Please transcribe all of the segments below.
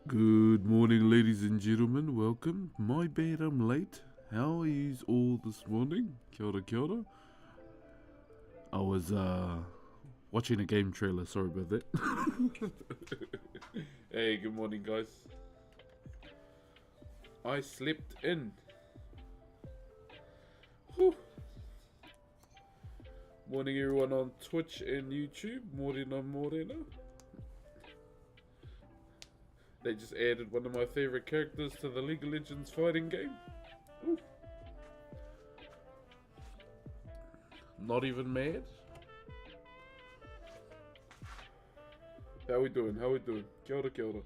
Good morning, ladies and gentlemen. Welcome. My bad I'm late. How are you all this morning? Kia ora, kia ora. I was watching a game trailer. Sorry about that. Hey, good morning, guys. I slept in. Whew. Morning, everyone on Twitch and YouTube. Morena, morena. They just added one of my favorite characters to the League of Legends fighting game. Ooh. Not even mad. How we doing? How we doing? Kia ora, kia ora.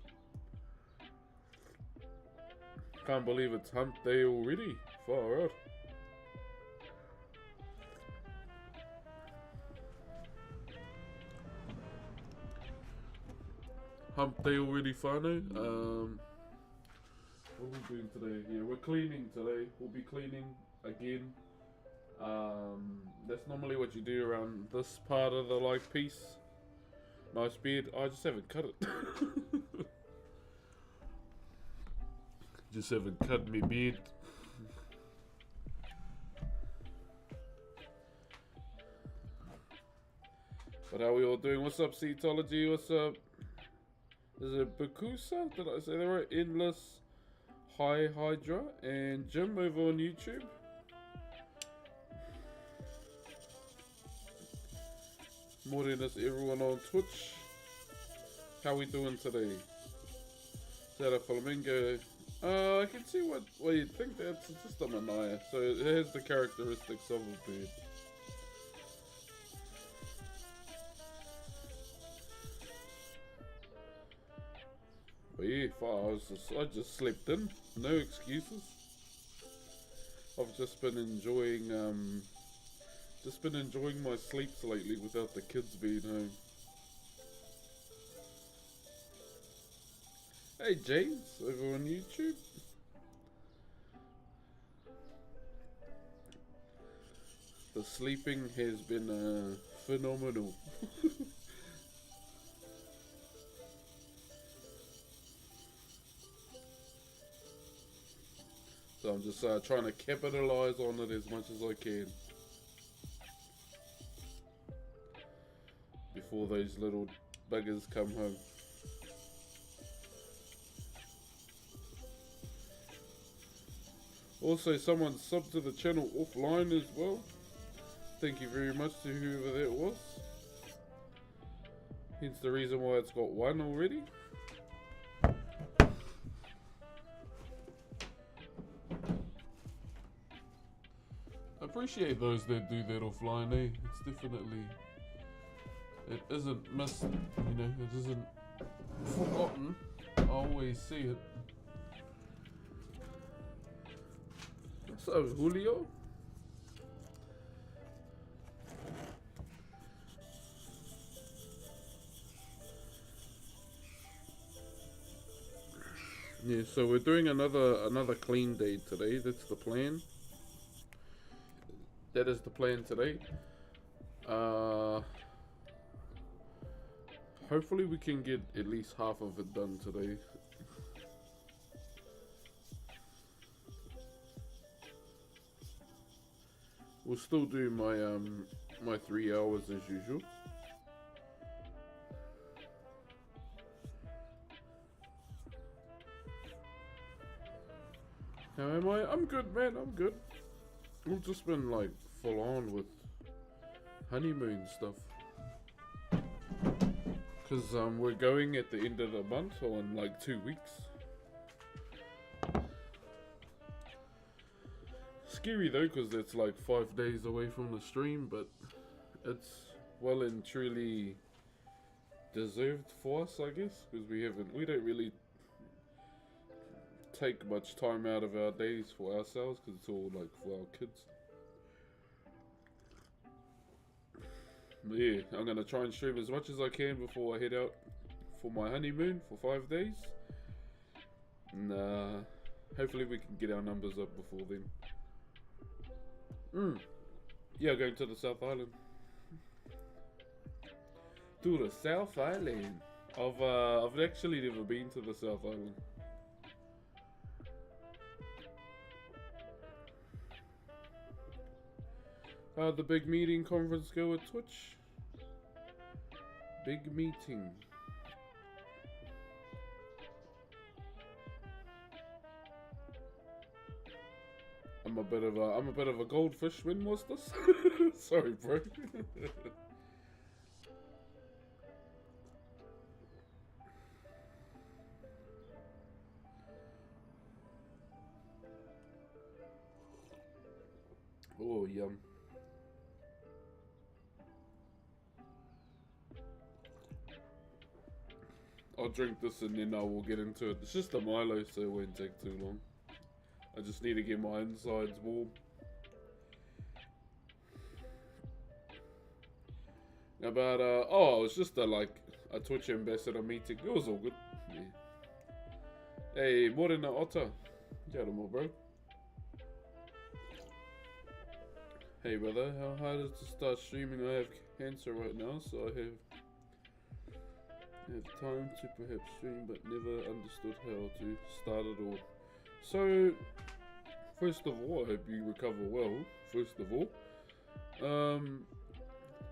Can't believe it's hump day already. Far out. Hump day already, whānau. What are we doing today? Yeah, we're cleaning today. We'll be cleaning again. That's normally what you do around this part of the piece. Nice beard. I just haven't cut it. Just haven't cut me beard. But how are we all doing? What's up, Cetology? What's up? Is it Bakusa? Did I say that right? Endless High Hydra and Jim over on YouTube. Morning, everyone on Twitch. How we doing today? Is that a flamingo? I can see what you think. That's just a manaya. So it has the characteristics of a bird. But yeah, I just slept in. No excuses. I've just been enjoying my sleeps lately without the kids being home. Hey James, over on YouTube. The sleeping has been phenomenal. So I'm just trying to capitalize on it as much as I can before those little buggers come home. Also, someone subbed to the channel offline as well. Thank you very much to whoever that was. Hence the reason why it's got one already. I appreciate those that do that offline, eh? It's definitely... It isn't missed, you know, it isn't forgotten. I always see it. So, Julio? Yeah, so we're doing another clean day today. That's the plan. That is the plan today. Hopefully we can get at least half of it done today. We'll still do my 3 hours as usual. How am I? I'm good, man. I'm good. We've just been like full on with honeymoon stuff. Because we're going at the end of the month, or in like 2 weeks. Scary though, because it's like 5 days away from the stream, but it's well and truly deserved for us, I guess, because we don't really take much time out of our days for ourselves, because it's all like for our kids. But yeah, I'm gonna try and stream as much as I can before I head out for my honeymoon for 5 days, and hopefully we can get our numbers up before then. Yeah, going to the South Island. To the South Island. I've actually never been to the South Island. How'd the big meeting conference go at Twitch? Big meeting. I'm a bit of a goldfish. When was this? Sorry, bro. Oh, yum. I'll drink this and then I will get into it. It's just a Milo, so it won't take too long. I just need to get my insides warm. About oh, it's just a Twitch ambassador meeting. It was all good. Yeah. Hey, morena otter. Kia ora, bro. Hey brother, how hard is it to start streaming? I have cancer right now, so I have time to perhaps stream, but never understood how to start it all. So, first of all, I hope you recover well, first of all.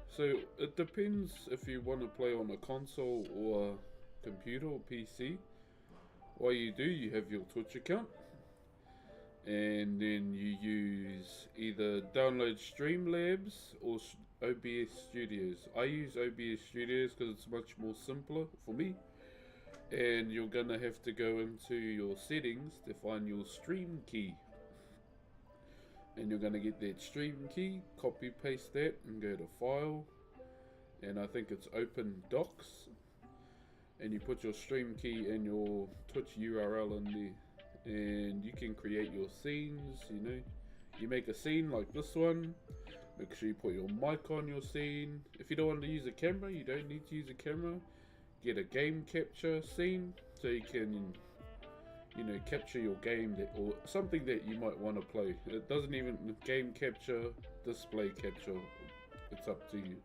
So, it depends if you want to play on a console or computer or PC. What you do, you have your Twitch account, and then you use either download Streamlabs or OBS Studios. I use OBS Studios because it's much more simpler for me. And you're gonna have to go into your settings to find your stream key. And you're gonna get that stream key, copy paste that, and go to File. And I think it's Open Docs. And you put your stream key and your Twitch URL in there. And you can create your scenes, you know. You make a scene like this one. Make sure you put your mic on your scene. If you don't want to use a camera, you don't need to use a camera. Get a game capture scene so you can, you know, capture your game or something that you might want to play. It doesn't even game capture, display capture. It's up to you.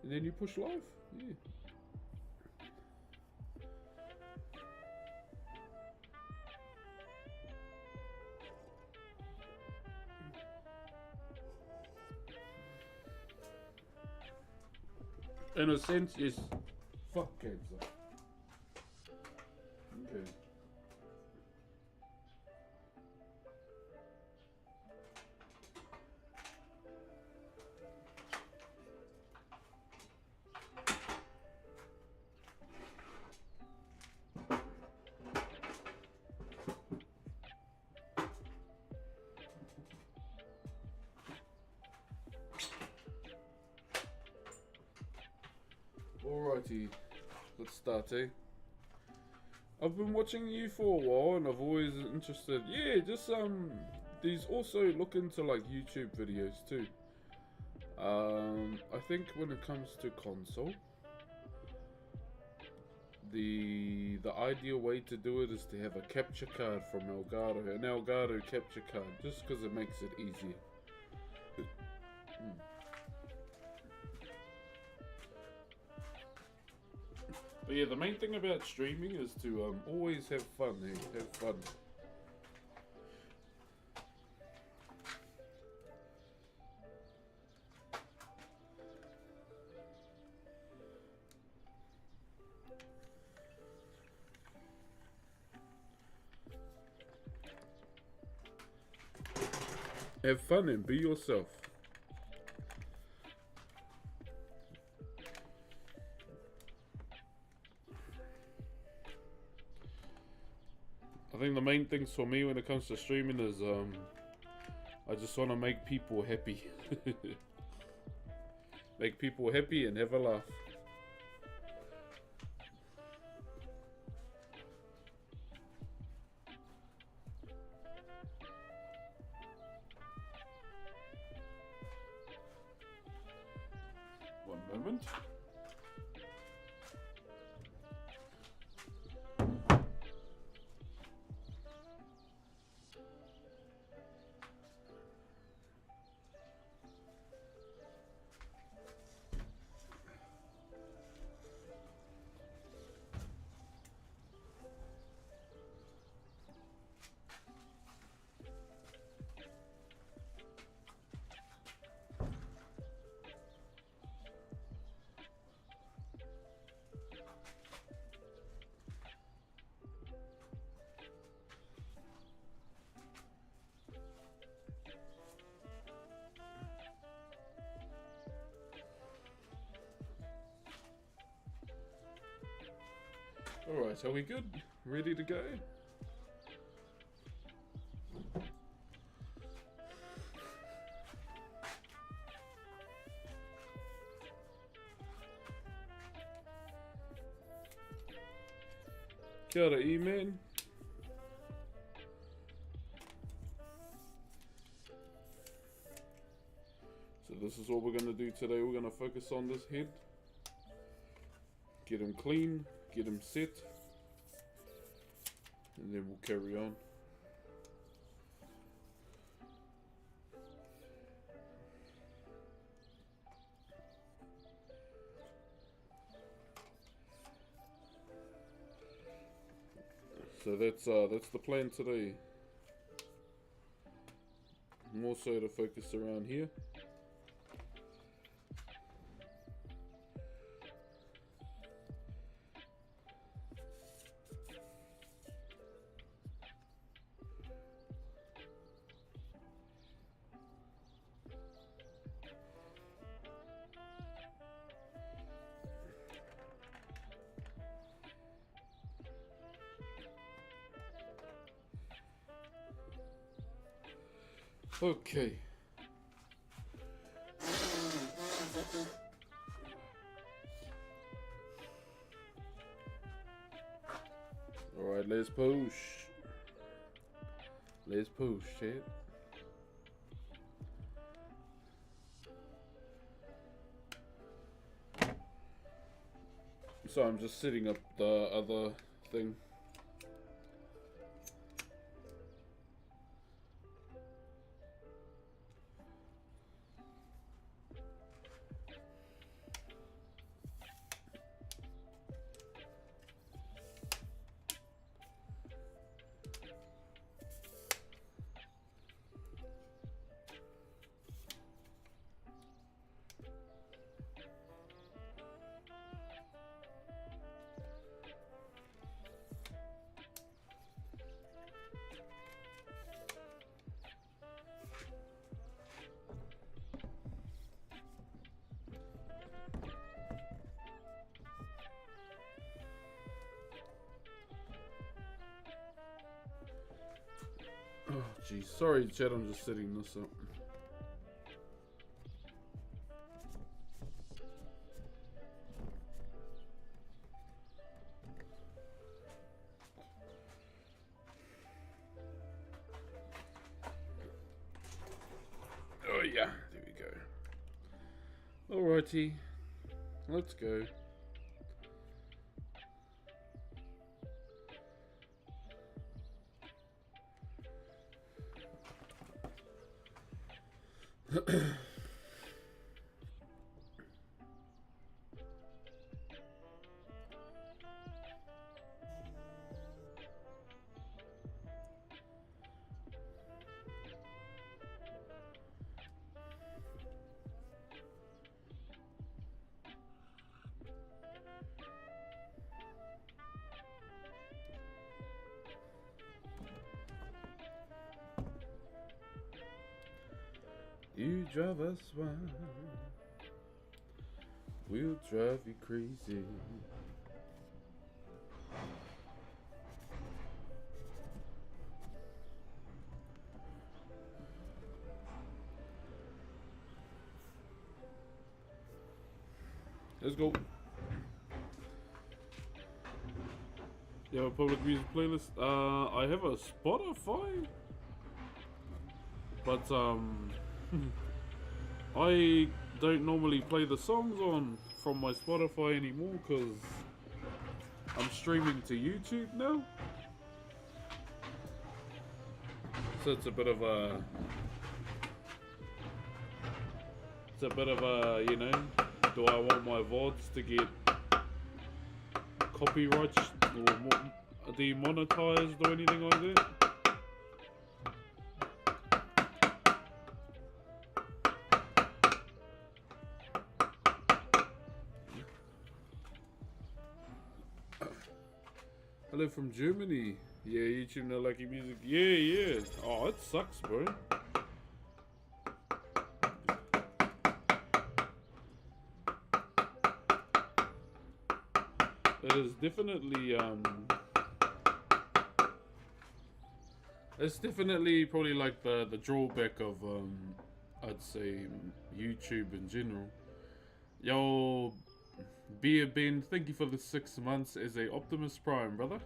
And then you push live. Yeah. In a sense, yes. Fuck cancer. Okay. Alrighty, let's start, eh? I've been watching you for a while and I've always interested. Yeah, just these also look into like YouTube videos too. I think when it comes to console, the ideal way to do it is to have a capture card from Elgato, an Elgato capture card, just because it makes it easier. But yeah, the main thing about streaming is to always have fun, eh? Have fun. Have fun and be yourself. I think the main things for me when it comes to streaming is I just want to make people happy. Make people happy and have a laugh. One moment. Alright, are we good? Ready to go? Kia ora, E-Man. So this is what we're going to do today. We're going to focus on this head. Get him clean, get him set, and then we'll carry on. So that's the plan today. More so to focus around here. Okay. Alright, let's push. Let's push, chat. So I'm just setting up the other thing. Oh, geez. Sorry, chat, I'm just setting this up. Alrighty, let's go. You drive us wild, we'll drive you crazy. Let's go. You have a public music playlist? I have a Spotify, but I don't normally play the songs from my Spotify anymore because I'm streaming to YouTube now. So it's a bit of a, you know, do I want my VODs to get copyright or demonetized or anything like that? Hello from Germany. Yeah, YouTube no lucky music. Yeah. Oh, it sucks, bro. It is definitely it's definitely probably like the drawback of I'd say YouTube in general. Yo, Beer Ben, thank you for the 6 months as a Optimus Prime, brother.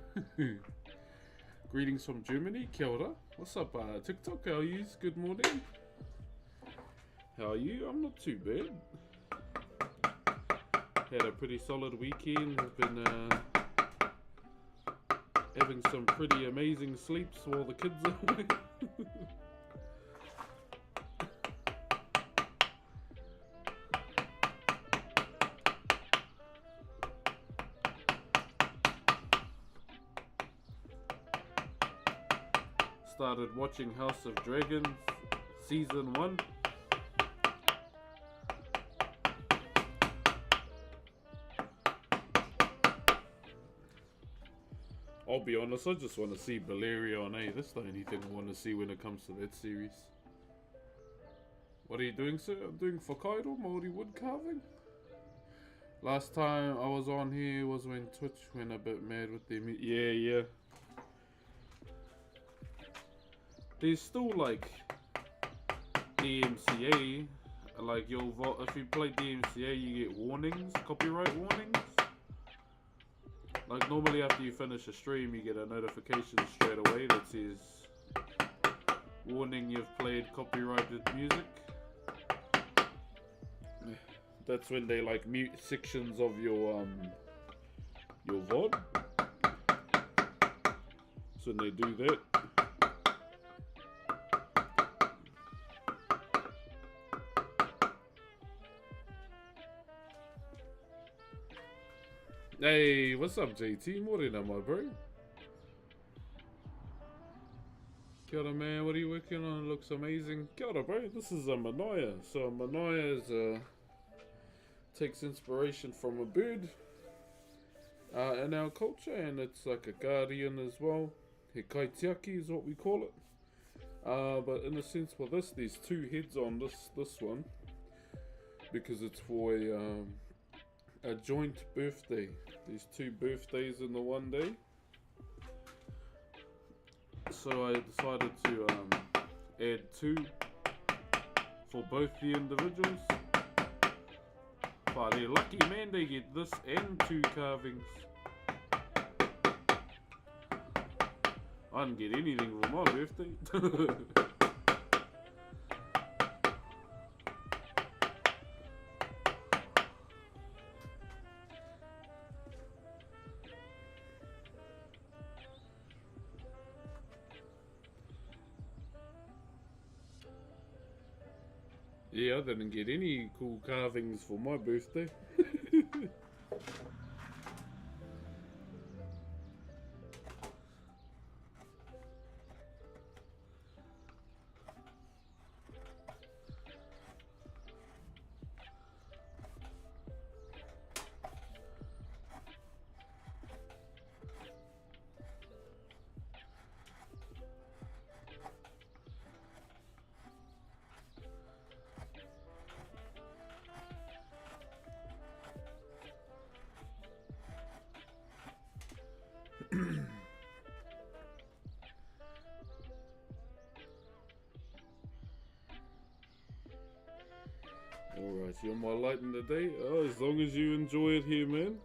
Greetings from Germany, kia ora. What's up, TikTok? How are you? Good morning. How are you? I'm not too bad. Had a pretty solid weekend. I've been having some pretty amazing sleeps while the kids are away. Started watching House of Dragons season 1. I'll be honest, I just want to see Balerion, eh? That's the only thing I want to see when it comes to that series. What are you doing, sir? I'm doing Whakairo, Maori wood carving. Last time I was on here was when Twitch went a bit mad with them. Yeah. There's still like DMCA, like if you play DMCA you get warnings, copyright warnings. Like normally after you finish a stream you get a notification straight away that says warning, you've played copyrighted music. That's when they like mute sections of your VOD. So when they do that, hey, what's up, JT? Morena, my bro. Kia ora, man. What are you working on? It looks amazing. Kia ora, bro. This is a manaya. So a manaya is takes inspiration from a bird in our culture, and it's like a guardian as well. He kaitiaki is what we call it. But in a sense, for this, there's 2 heads on this one because it's for a joint birthday. There's 2 birthdays in the one day, so I decided to add 2 for both the individuals. But they're lucky, man, they get this and 2 carvings. I didn't get anything for my birthday. Yeah, I didn't get any cool carvings for my birthday. Alright, you're my light in the day. Oh, as long as you enjoy it here, man.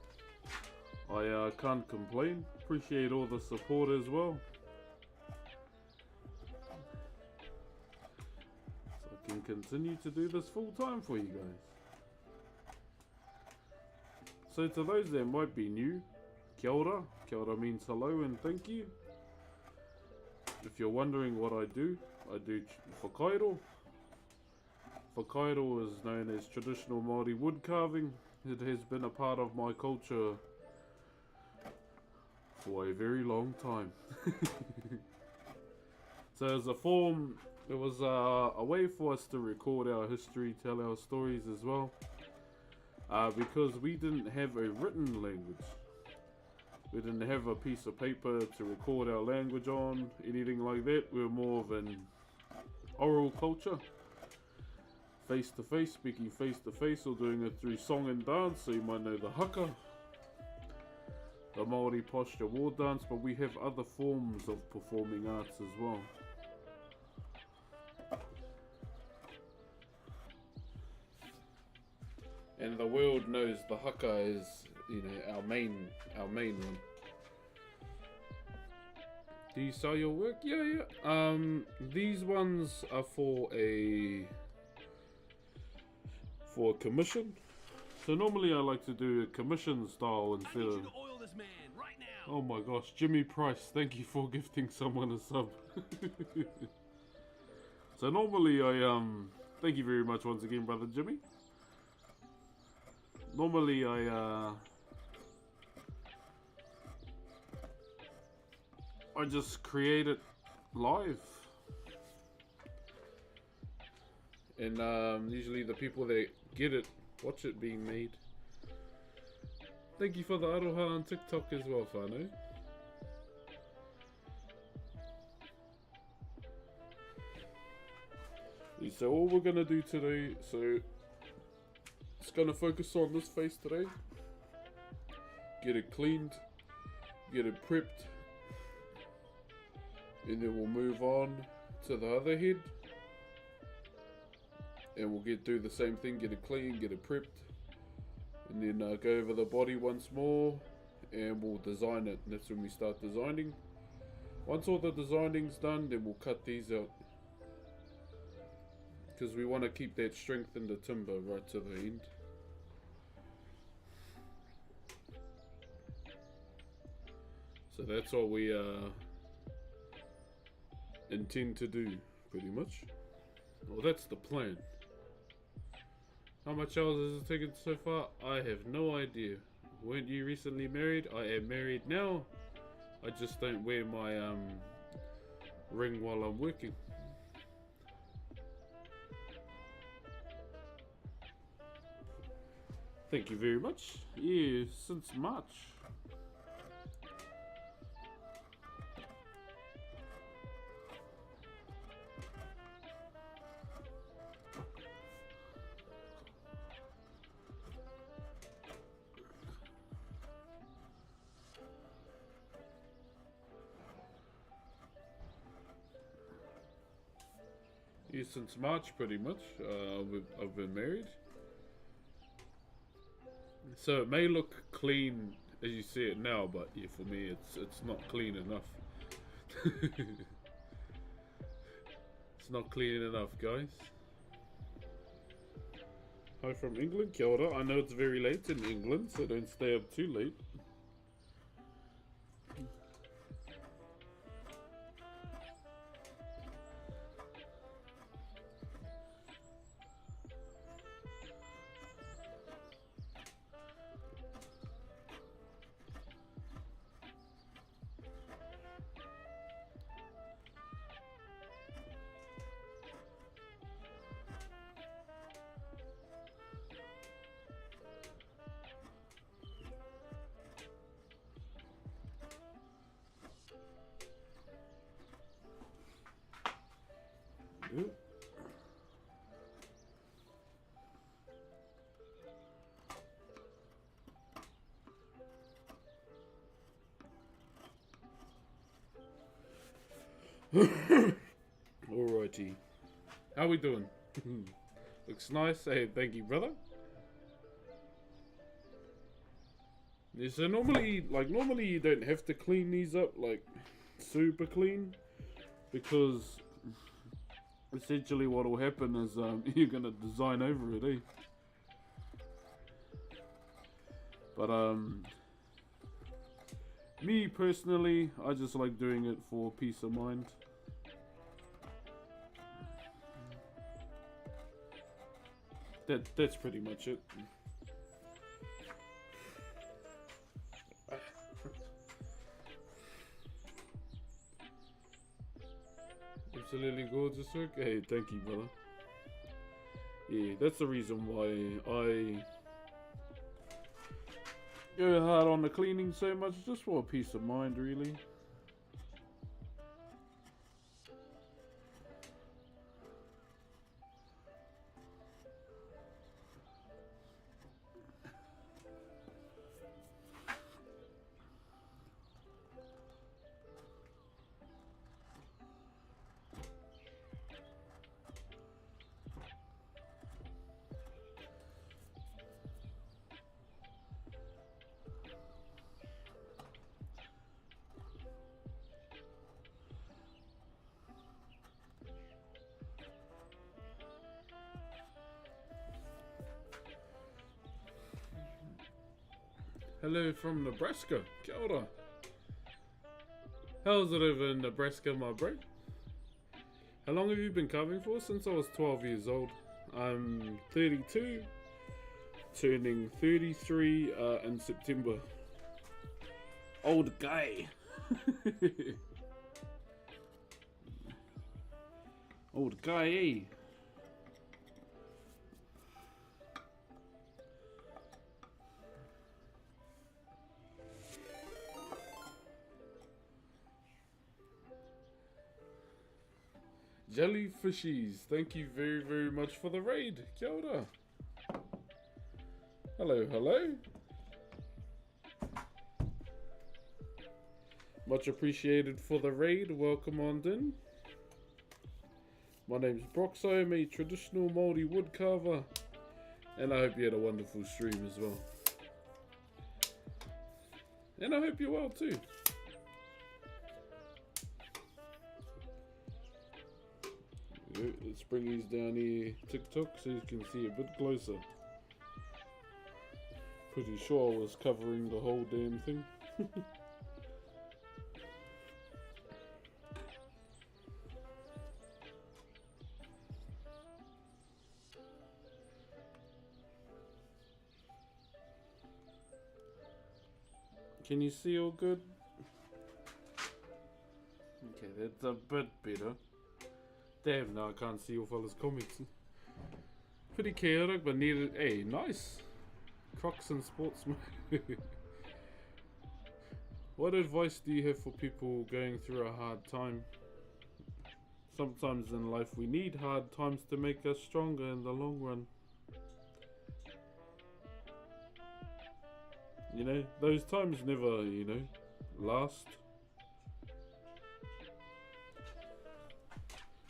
I can't complain. Appreciate all the support as well. So I can continue to do this full time for you guys. So to those that might be new, kia ora. Kia ora means hello and thank you. If you're wondering what I do Whakairo. Whakairo is known as traditional Maori wood carving. It has been a part of my culture for a very long time. So as a form, it was a way for us to record our history, tell our stories as well. Because we didn't have a written language. We didn't have a piece of paper to record our language on, anything like that. We were more of an oral culture. Face to face, speaking face to face, or doing it through song and dance. So you might know the haka, the Maori posture war dance, but we have other forms of performing arts as well. And the world knows the haka is, you know, our main one. Do you sell your work? Yeah. These ones are for a commission. So normally I like to do a commission style instead of. Oil this man right now. Oh my gosh, Jimmy Price! Thank you for gifting someone a sub. So normally I thank you very much once again, brother Jimmy. Normally I just create it live. And usually the people that get it watch it being made. Thank you for the aroha on TikTok as well, whānau. So all we're gonna do today, so it's gonna focus on this face today. Get it cleaned, get it prepped, and then we'll move on to the other head. And we'll do the same thing, get it clean, get it prepped, and then go over the body once more, and we'll design it. And that's when we start designing. Once all the designing's done, then we'll cut these out, because we want to keep that strength in the timber right to the end. So that's what we intend to do, pretty much. Well, that's the plan. How much hours has it taken so far? I have no idea. Weren't you recently married? I am married now. I just don't wear my ring while I'm working. Thank you very much. Yeah, since March. Yeah, since March, pretty much. I've been married. So it may look clean as you see it now, but yeah, for me, it's not clean enough. It's not clean enough, guys. Hi from England, kia ora. I know it's very late in England, so don't stay up too late. Yep. Alrighty. How we doing? Looks nice. Hey, thank you, brother. Yeah, so normally you don't have to clean these up like super clean, because essentially what will happen is you're gonna design over it, eh? But me personally, I just like doing it for peace of mind. That's pretty much it. Absolutely gorgeous work. Hey, thank you, brother. Yeah, that's the reason why I go hard on the cleaning so much, just for peace of mind, really. Hello from Nebraska. Kia ora. How's it over in Nebraska, my bro? How long have you been carving for? Since I was 12 years old. I'm 32, turning 33 in September. Old guy. Old guy, eh? Jellyfishies, thank you very, very much for the raid. Kia ora. Hello, hello. Much appreciated for the raid. Welcome on in. My name's Broxo. I'm a traditional Maori woodcarver, and I hope you had a wonderful stream as well. And I hope you're well too. Let's bring these down here, TikTok, so you can see a bit closer. Pretty sure I was covering the whole damn thing. Can you see all good? Okay, that's a bit better. Damn, no, I can't see all fellas' comments. Pretty chaotic, but needed. Hey, nice. Crocs and sportsman. What advice do you have for people going through a hard time? Sometimes in life we need hard times to make us stronger in the long run. You know, those times never, you know, last.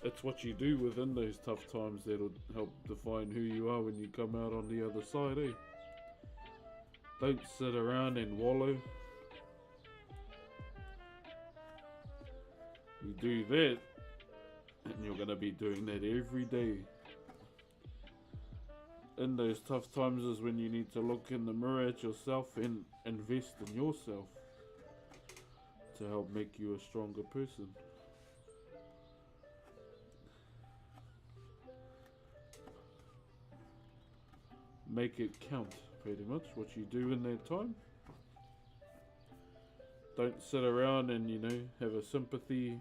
It's what you do within those tough times that'll help define who you are when you come out on the other side, eh? Don't sit around and wallow. You do that, and you're gonna be doing that every day. In those tough times is when you need to look in the mirror at yourself and invest in yourself to help make you a stronger person. Make it count, pretty much, what you do in that time. Don't sit around and, you know, have a sympathy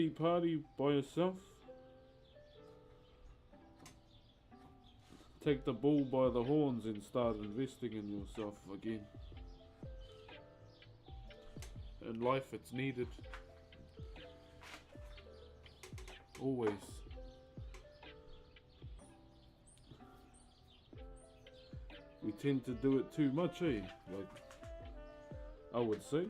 party by yourself. Take the bull by the horns and start investing in yourself again. In life, it's needed. Always. We tend to do it too much, eh? Like, I would say.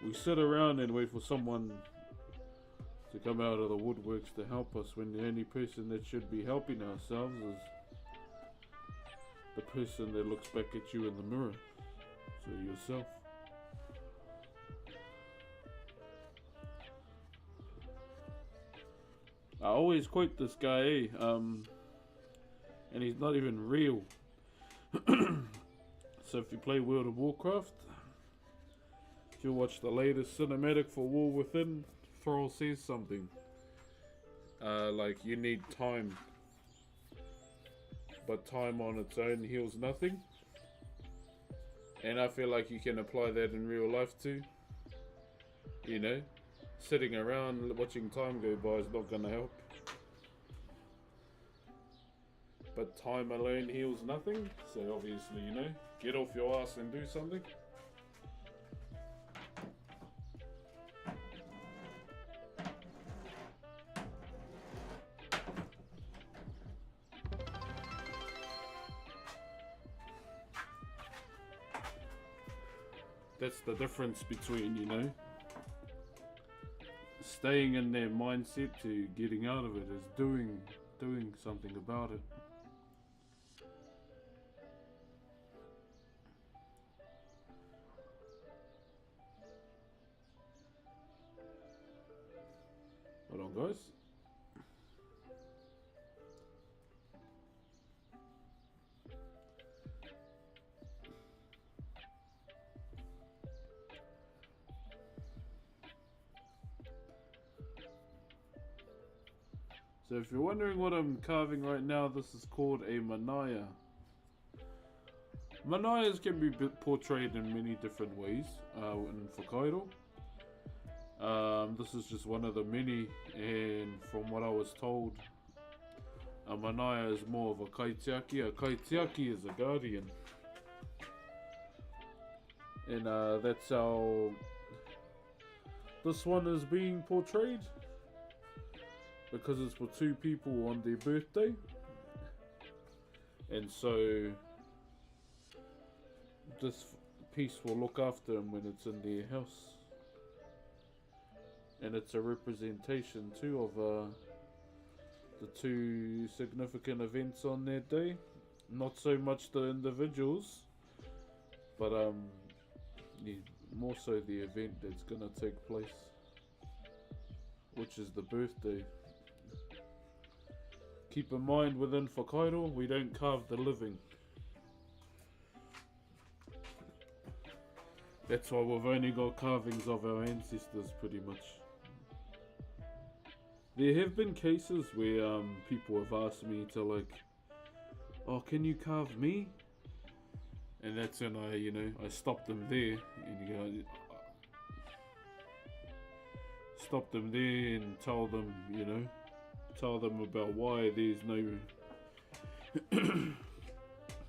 We sit around and wait for someone to come out of the woodworks to help us when the only person that should be helping ourselves is the person that looks back at you in the mirror. So yourself. I always quote this guy, and he's not even real. So if you play World of Warcraft, if you watch the latest cinematic for War Within, Thrall says something. Like, you need time. But time on its own heals nothing. And I feel like you can apply that in real life too. You know? Sitting around watching time go by is not going to help. But time alone heals nothing. So obviously, you know, get off your ass and do something. That's the difference between, you know, staying in their mindset to getting out of it is doing something about it. Hold on, guys. So if you're wondering what I'm carving right now, this is called a manaya. Manayas can be portrayed in many different ways in Whakairo. This is just one of the many, and from what I was told, a manaya is more of a kaitiaki. A kaitiaki is a guardian. And that's how this one is being portrayed. Because it's for two people on their birthday. And so this piece will look after them when it's in their house. And it's a representation too of the two significant events on their day. Not so much the individuals, but yeah, more so the event that's gonna take place, which is the birthday. Keep in mind, within Whakairo, we don't carve the living. That's why we've only got carvings of our ancestors, pretty much. There have been cases where people have asked me to, like, oh, can you carve me? And that's when I stop them there. And you go, stop them there and tell them, tell them about why there's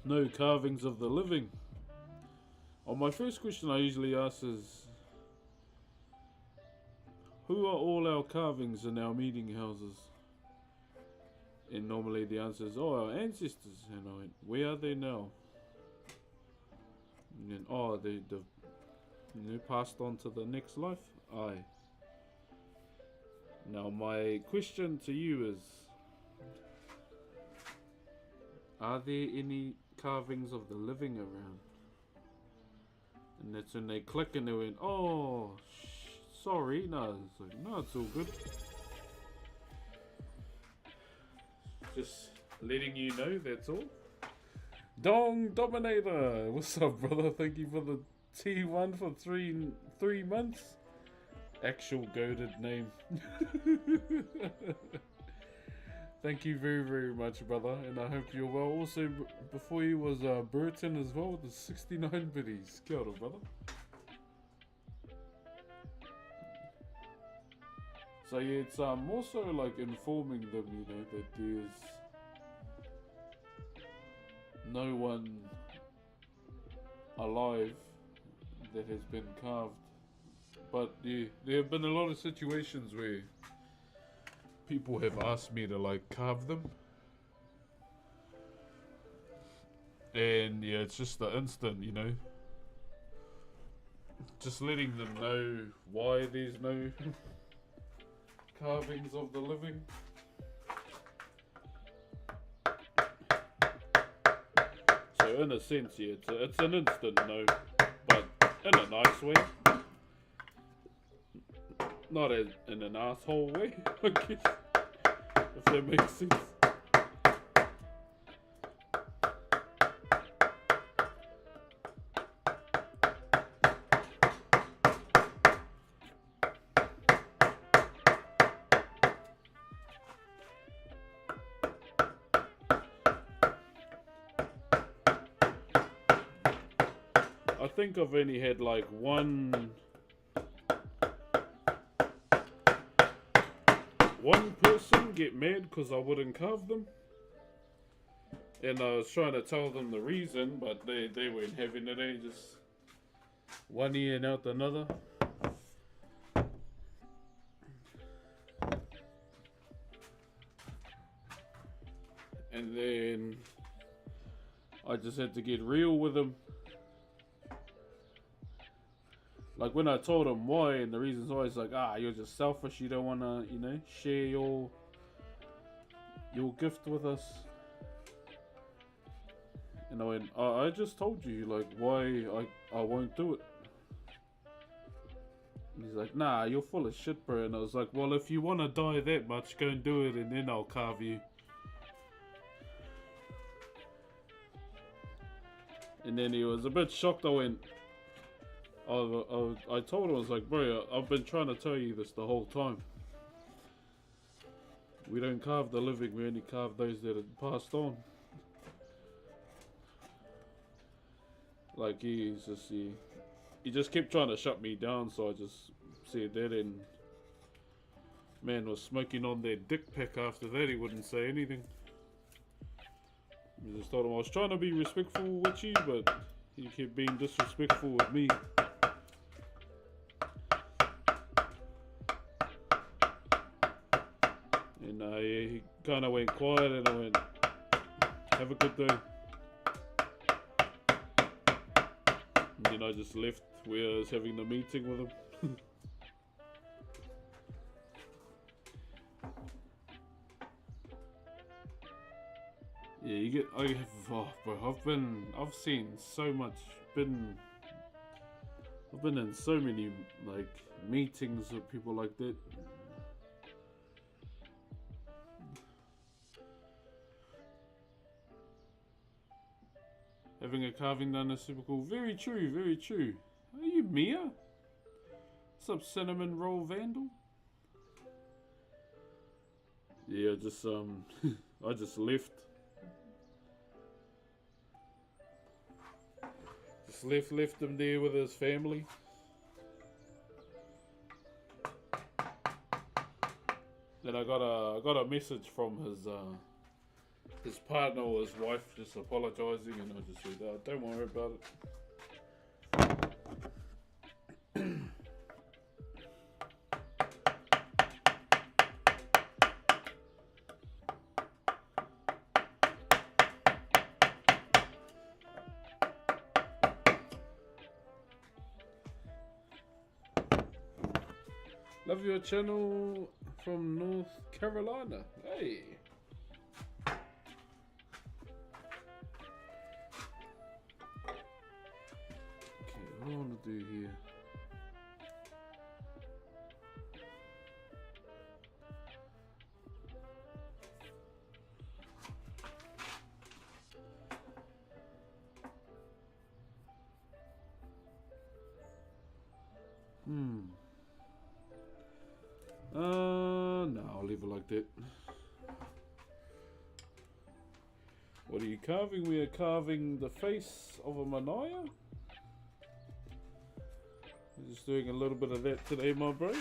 no carvings of the living. My first question I usually ask is, who are all our carvings in our meeting houses? And normally the answer is, our ancestors. And I went, where are they now? And then, they've passed on to the next life? Aye. Now my question to you is, are there any carvings of the living around? And that's when they click and they went, oh, sorry. No, it's like, no, it's all good. Just letting you know, that's all. Dong Dominator, what's up, brother? Thank you for the T1 for three months. Actual goated name. Thank you very, very much, brother, and I hope you're well. Also, before you was Burton as well, the 69 biddies. Kia ora, brother. So yeah, it's more so like informing them, that there's no one alive that has been carved But there have been a lot of situations where people have asked me to like carve them. And yeah, it's just the instant, you know. Just letting them know why there's no carvings of the living. So in a sense, yeah, it's an instant no, but in a nice way. Not in an asshole way, I guess, if that makes sense. I think I've only had like one person get mad because I wouldn't carve them. And I was trying to tell them the reason, but they weren't having it. They just one ear and out another. And then I just had to get real with them. Like when I told him why and the reasons why, he's like, you're just selfish. You don't want to, you know, share your gift with us. And I went, I just told you, like, why I won't do it. And he's like, nah, you're full of shit, bro. And I was like, well, if you want to die that much, go and do it and then I'll carve you. And then he was a bit shocked. I went, I told him, I was like, bro, I've been trying to tell you this the whole time. We don't carve the living, we only carve those that have passed on. Like he just kept trying to shut me down, so I just said that, and man was smoking on their dick pic after that. He wouldn't say anything. I just told him I was trying to be respectful with you, but he kept being disrespectful with me. And he kind of went quiet, and I went, have a good day. And then I just left where I was having the meeting with him. Yeah, you get. Bro, I've seen so much. I've been in so many like meetings with people like that. Having a carving done is super cool. Very true, very true. Are you Mia? What's up, cinnamon roll vandal? Yeah, just I just left. Just left him there with his family. Then I got a message from his partner or his wife just apologising, and I just said, don't worry about it. Love your channel from North Carolina. Hey. What do I want to do here? No, I'll leave it like that. What are you carving? We are carving the face of a manaya. We're just doing a little bit of that today, my bro.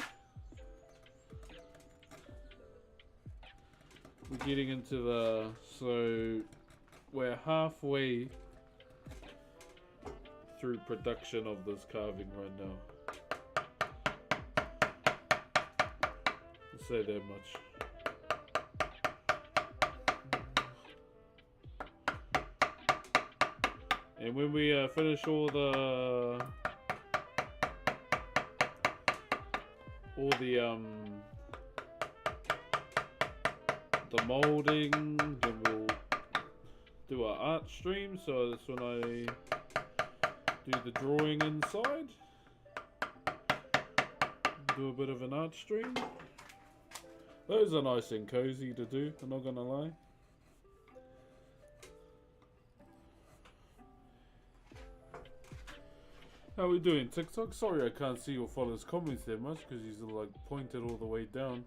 We're getting into so we're halfway through production of this carving right now. say that much. And when we finish all the molding, then we'll do our art stream. So that's when I do the drawing inside. Do a bit of an art stream. Those are nice and cozy to do, I'm not gonna lie. How we doing, TikTok? Sorry I can't see your followers' comments that much because he's like pointed all the way down.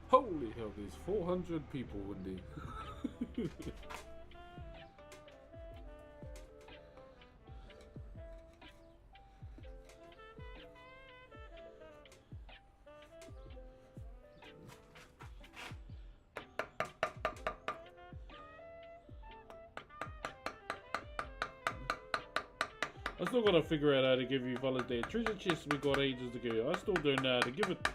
Holy hell, there's 400 people in there. I still gotta figure out how to give you fellas their treasure chest we got ages ago. I still don't know how to give it.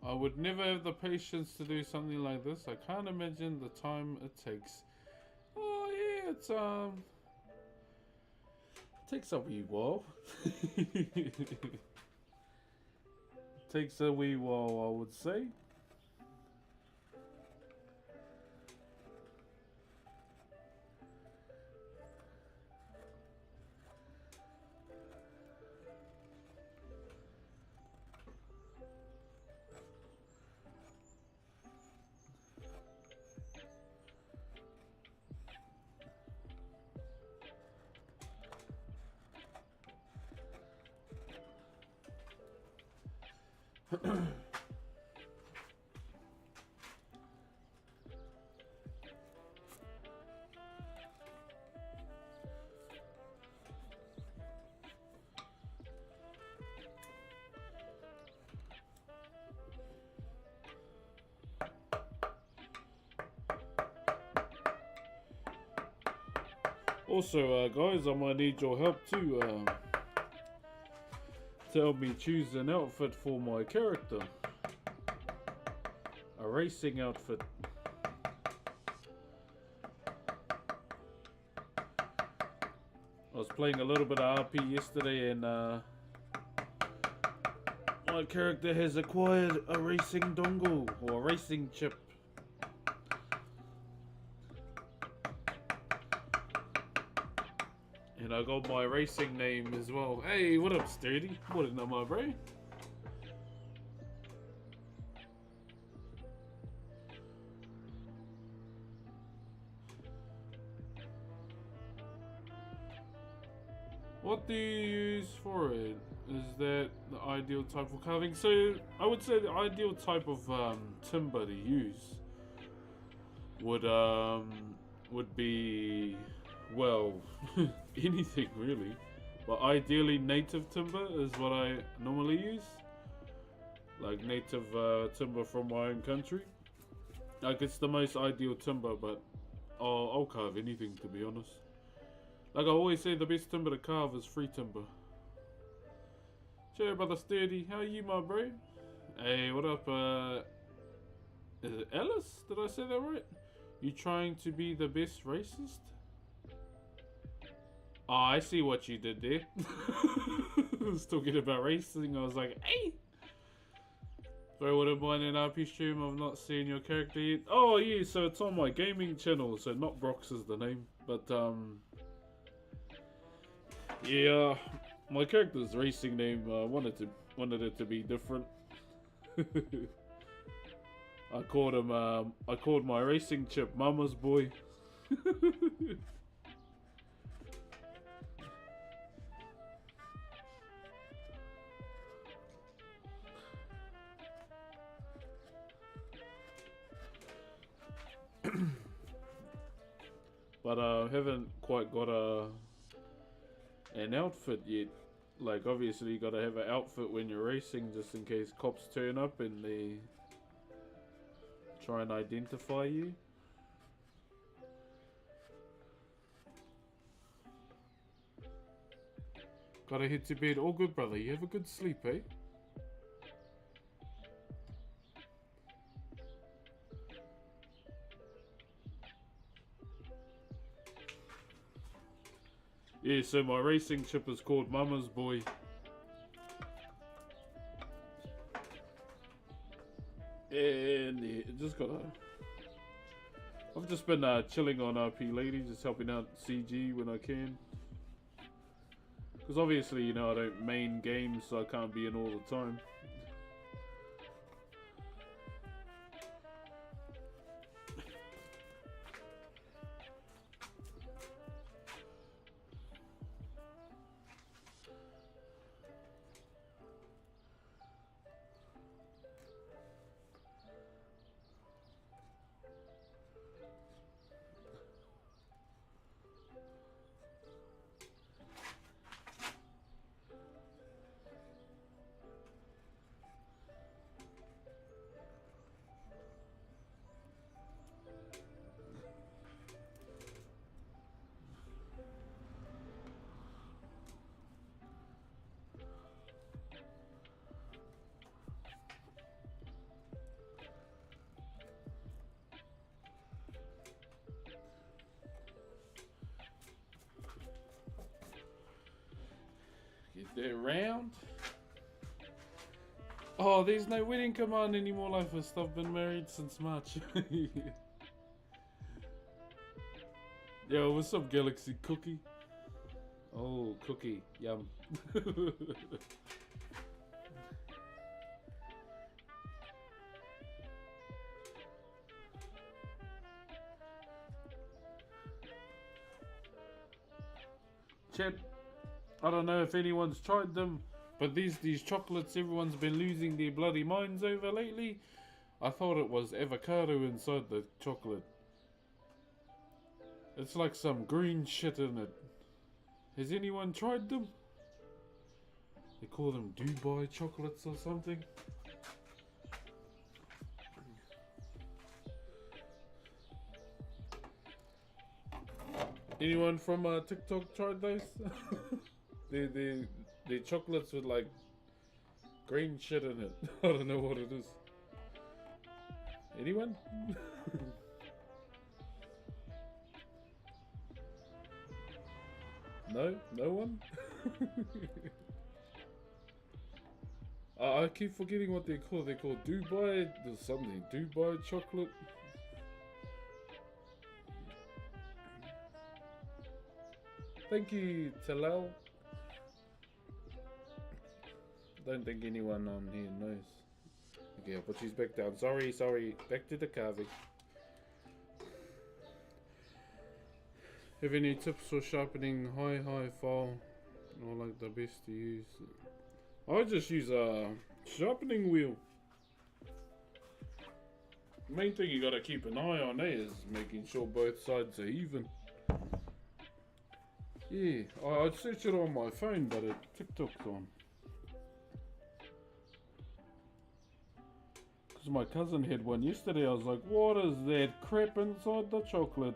I would never have the patience to do something like this. I can't imagine the time it takes. Oh yeah, it takes a wee while. Takes a wee while, I would say. Also, guys, I might need your help too. To help me choose an outfit for my character. A racing outfit. I was playing a little bit of RP yesterday and my character has acquired a racing dongle or a racing chip. And I got my racing name as well. Hey, what up, Sturdy? What is up, my bro? What do you use for it? Is that the ideal type for carving? So, I would say the ideal type of timber to use would be, well, anything really, but ideally native timber is what I normally use, like native timber from my own country. Like it's the most ideal timber, but I'll carve anything, to be honest. Like I always say, the best timber to carve is free timber. Cheers, brother Sturdy. How are you, my bro? Hey, what up? Is it Ellis? Did I say that right? You trying to be the best racist? Oh, I see what you did there. I was talking about racing. I was like, hey! Sorry, what about an RP stream? I've not seen your character yet. Oh, yeah, so it's on my gaming channel. So not Brox is the name. But, yeah, my character's racing name. I wanted it to be different. I called my racing chip Mama's Boy. But I haven't quite got an outfit yet. Like, obviously you gotta have an outfit when you're racing just in case cops turn up and they try and identify you. Gotta head to bed. All good, brother. You have a good sleep, eh? Yeah, so my racing chip is called Mama's Boy. And yeah, just gotta... I've just been chilling on RP Lady, just helping out CG when I can. Because obviously, you know, I don't main games, so I can't be in all the time. Get that round. Oh, there's no wedding command anymore, Lifeist. I've been married since March. Yo, what's up, Galaxy Cookie? Oh, Cookie. Yum. Chat, I don't know if anyone's tried them, but these chocolates everyone's been losing their bloody minds over lately. I thought it was avocado inside the chocolate. It's like some green shit in it. Has anyone tried them? They call them Dubai chocolates or something. Anyone from TikTok tried those? They're chocolates with like green shit in it. I don't know what it is. Anyone? No? No one? I keep forgetting what they're called. They're called Dubai. There's something. Dubai chocolate. Thank you, Talal. Don't think anyone on here knows. Okay, I'll put these back down. Sorry. Back to the carving. Have any tips for sharpening high file? Or like the best to use? I just use a sharpening wheel. Main thing you gotta keep an eye on is making sure both sides are even. Yeah, I'd search it on my phone, but TikTok's on. Because my cousin had one yesterday. I was like, what is that crap inside the chocolate?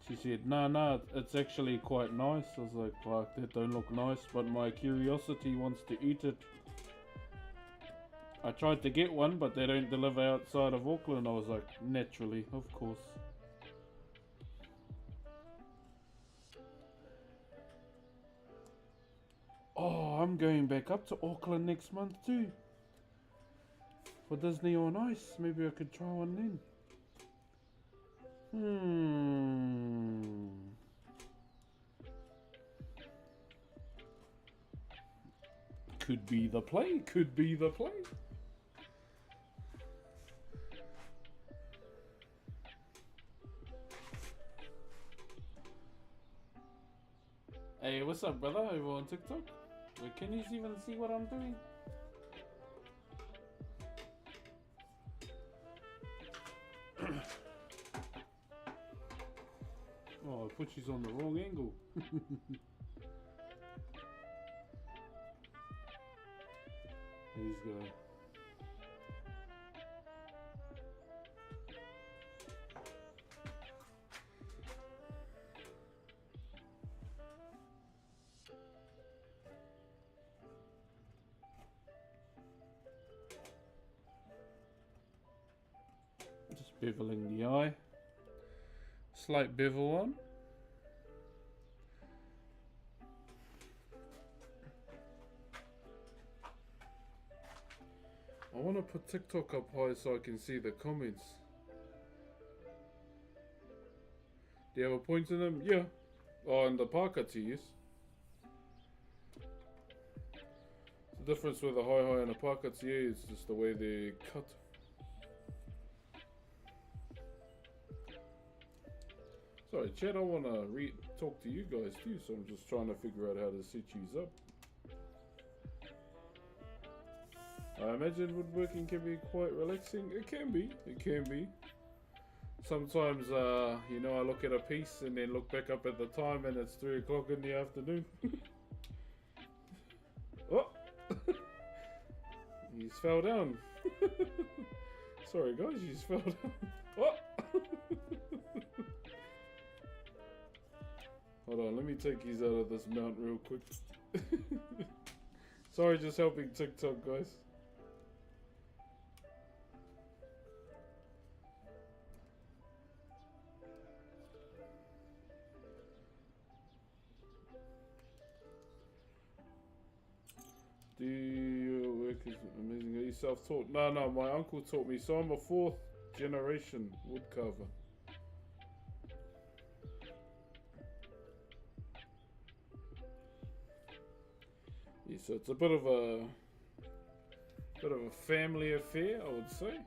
She said, nah, it's actually quite nice. I was like, fuck, that don't look nice, but my curiosity wants to eat it. I tried to get one, but they don't deliver outside of Auckland. I was like, naturally, of course. Oh, I'm going back up to Auckland next month too. For Disney on Ice. Maybe I could try one then. Could be the play. Could be the play. Hey, what's up, brother? Over on TikTok? Wait, can you even see what I'm doing? Oh, I put you on the wrong angle. These guys. Just beveling the eye. Slight bevel on. I want to put TikTok up high so I can see the comments. Do you have a point in them? Yeah. Oh, and the pakati, yes. The difference with a high and a pakati is just the way they cut. Sorry, Chad, I want to talk to you guys too, so I'm just trying to figure out how to set you up. I imagine woodworking can be quite relaxing. It can be. It can be. Sometimes, you know, I look at a piece and then look back up at the time and it's 3 o'clock in the afternoon. Oh! He's fell down. Sorry guys, he's fell down. Oh! Hold on, let me take these out of this mount real quick. Sorry, just helping TikTok, guys. Do your work is amazing. Are you self-taught? No, my uncle taught me. So I'm a 4th generation woodcarver. Yeah, so it's a bit of a family affair, I would say.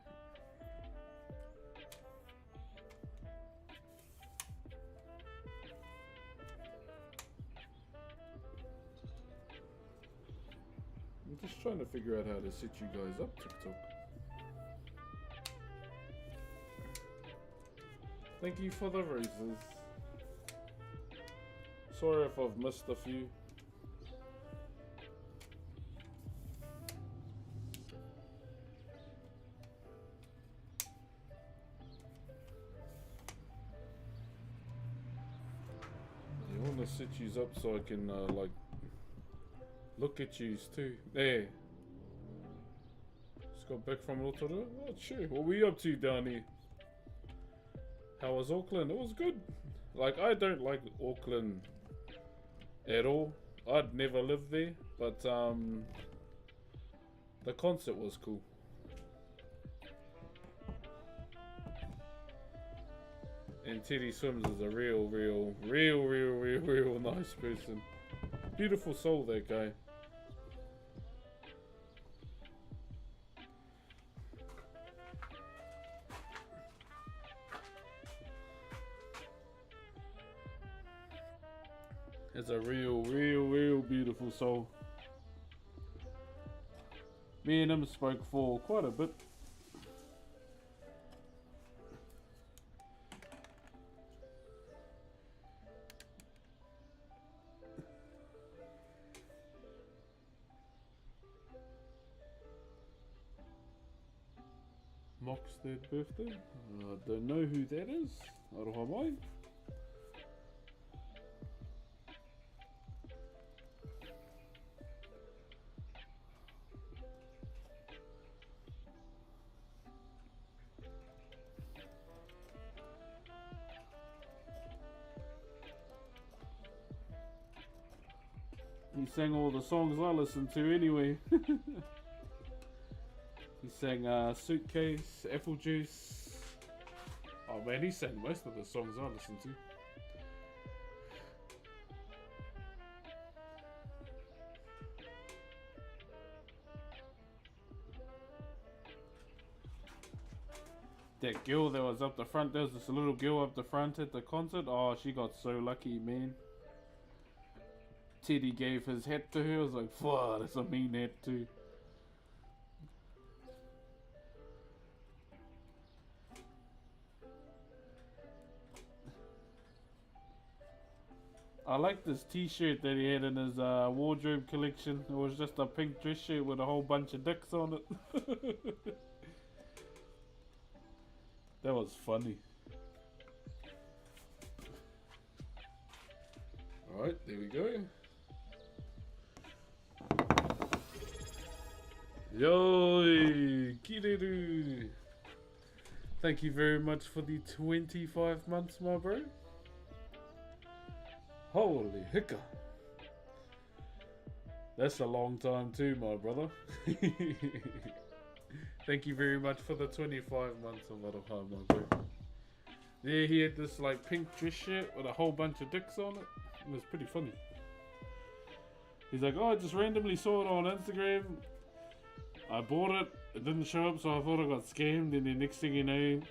I'm just trying to figure out how to set you guys up, TikTok. Thank you for the roses. Sorry if I've missed a few. I want to set you up so I can like look at yous too. There. Just got back from Rotorua. Oh, sure. What were you up to down here? How was Auckland? It was good. Like, I don't like Auckland at all. I'd never live there, but the concert was cool. And Teddy Swims is a real nice person. Beautiful soul, that guy. It's a real beautiful soul. Me and him spoke for quite a bit. Mock's third birthday. I don't know who that is. Aroha mai. He sang all the songs I listened to anyway. He sang Suitcase, Apple Juice. Oh man, he sang most of the songs I listened to. That girl that was up the front, there was this little girl up the front at the concert. Oh, she got so lucky, man. Teddy gave his hat to her. I was like, wow, that's a mean hat too. I like this t-shirt that he had in his wardrobe collection. It was just a pink dress shirt with a whole bunch of dicks on it. That was funny. Alright, there we go. Yoi! Kireru! Thank you very much for the 25 months, my bro. Holy hicka. That's a long time too, my brother. Thank you very much for the 25 months of Aroha, my bro. Yeah, he had this like pink dress shirt with a whole bunch of dicks on it. It was pretty funny. He's like, oh, I just randomly saw it on Instagram. I bought it. It didn't show up, so I thought I got scammed. And then next thing you know,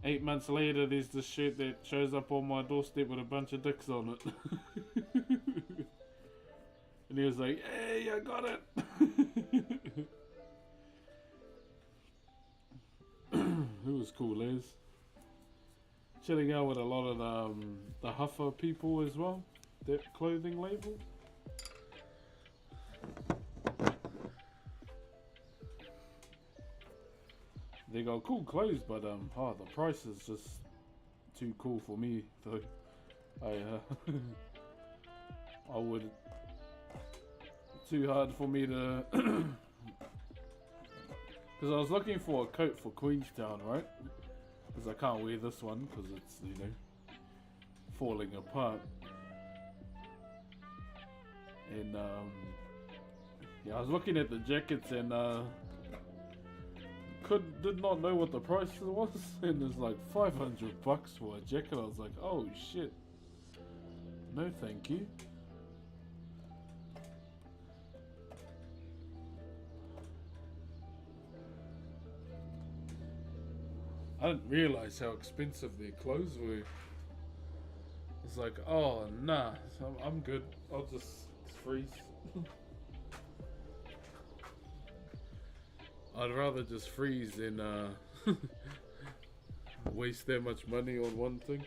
8 months later, there's this shirt that shows up on my doorstep with a bunch of dicks on it. And he was like, hey, I got it. It was cool, Les. Chilling out with a lot of the Huffer people as well. That clothing label. They got cool clothes, but the price is just too cool for me. So I would too hard for me to. Because I was looking for a coat for Queenstown, right? Because I can't wear this one because it's, you know, falling apart. And yeah, I was looking at the jackets and did not know what the price was, and it's like $500 for a jacket. I was like, oh shit, no thank you. I didn't realize how expensive their clothes were. It's like, oh nah, I'm good, I'll just freeze. I'd rather just freeze than waste that much money on one thing.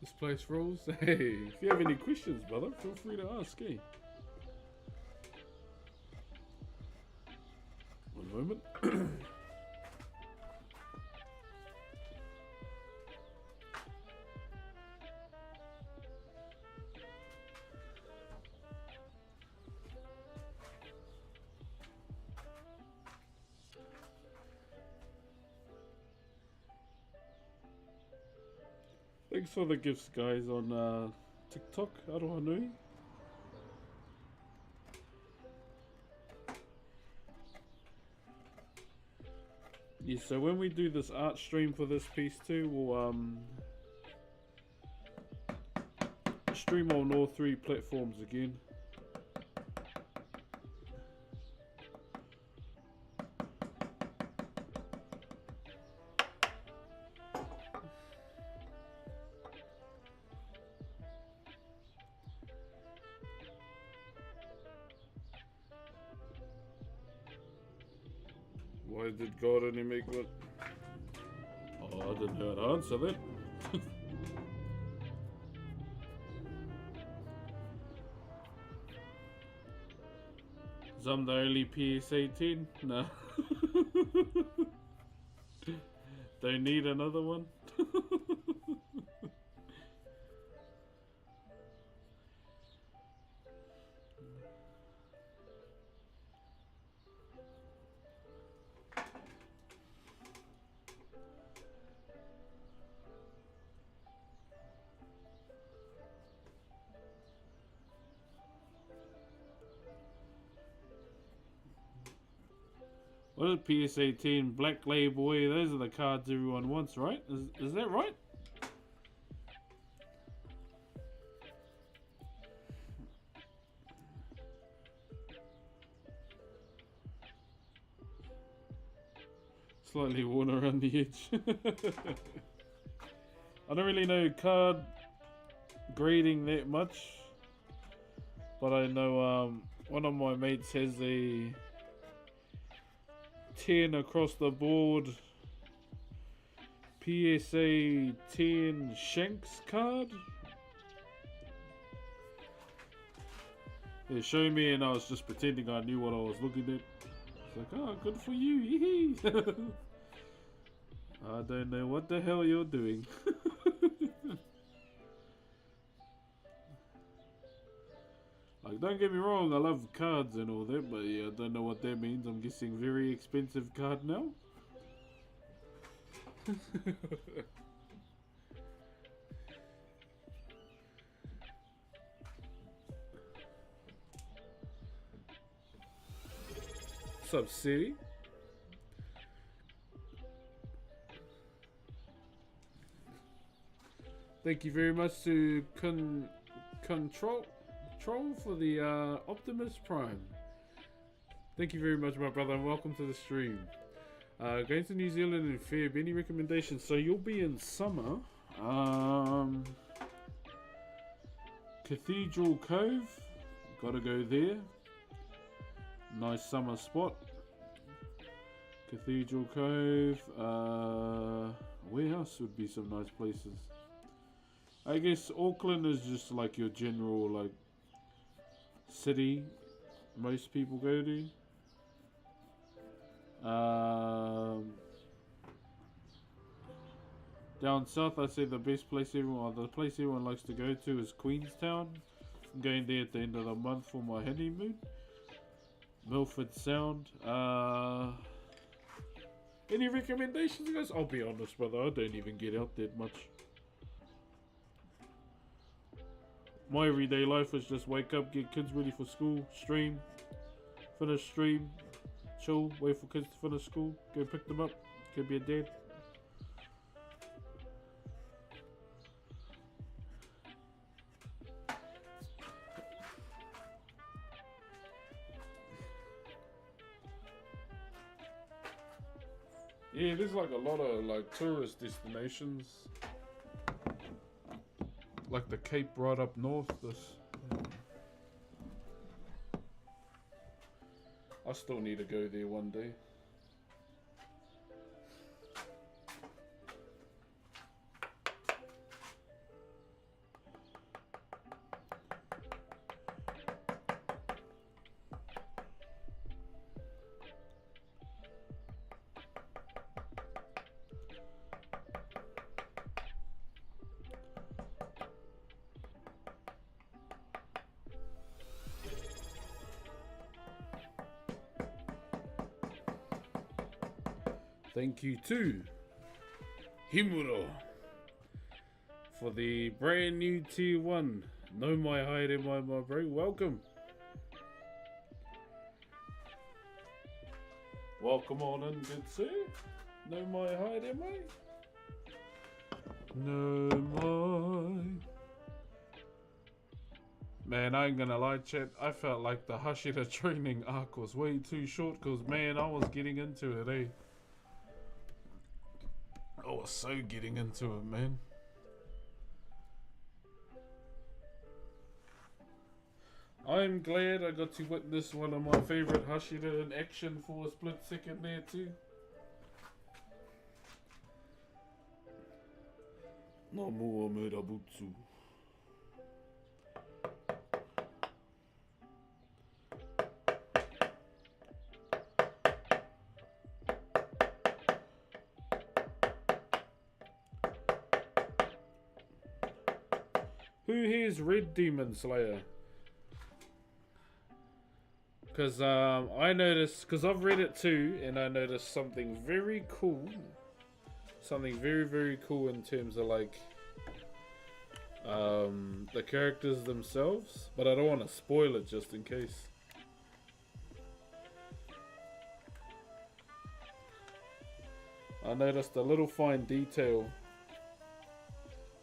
This place rolls. Hey, if you have any questions, brother, feel free to ask, eh? One moment. Thanks for the gifts, guys, on TikTok. Aroha nui. Yeah, so when we do this art stream for this piece too, we'll stream on all 3 platforms again. Why did God only make what? Oh, I didn't know how to answer that. I'm the only PS18? No. Don't need another one? What is PSA 10? Black Label. Those are the cards everyone wants, right? Is that right? Slightly worn around the edge. I don't really know card grading that much, but I know one of my mates has a 10 across the board PSA 10 Shanks card. They showed me and I was just pretending I knew what I was looking at. It's like, oh, good for you. I don't know what the hell you're doing. Like, don't get me wrong, I love cards and all that, but yeah, I don't know what that means. I'm guessing very expensive card now. What's up, City? Thank you very much to Control for the Optimus Prime. Thank you very much, my brother, and welcome to the stream. Going to New Zealand in Feb. Any recommendations? So you'll be in summer. Cathedral Cove. Gotta go there. Nice summer spot. Cathedral Cove. Where else would be some nice places? I guess Auckland is just like your general like city most people go to. Down south, I say the best place the place everyone likes to go to is Queenstown. I'm going there at the end of the month for my honeymoon. Milford Sound. Any recommendations, guys? I'll be honest, brother, I don't even get out that much. My everyday life is just wake up, get kids ready for school, stream, finish stream, chill, wait for kids to finish school, go pick them up, go be a dad. Yeah, there's like a lot of like tourist destinations. Like the Cape right up north. I still need to go there one day. Thank you to Himuro for the brand new tier 1. No my hide in my bro. Welcome. Welcome on in, good sir. No my hide in my. No my. Man, I ain't gonna lie, chat. I felt like the Hashira training arc was way too short because, man, I was getting into it, eh? I was so getting into it, man. I'm glad I got to witness one of my favorite Hashira in action for a split second there too. Namu Amerabutsu. Who here's Red Demon Slayer? Because I noticed, because I've read it too, and I noticed something very cool. Something very, very cool in terms of like the characters themselves. But I don't want to spoil it just in case. I noticed a little fine detail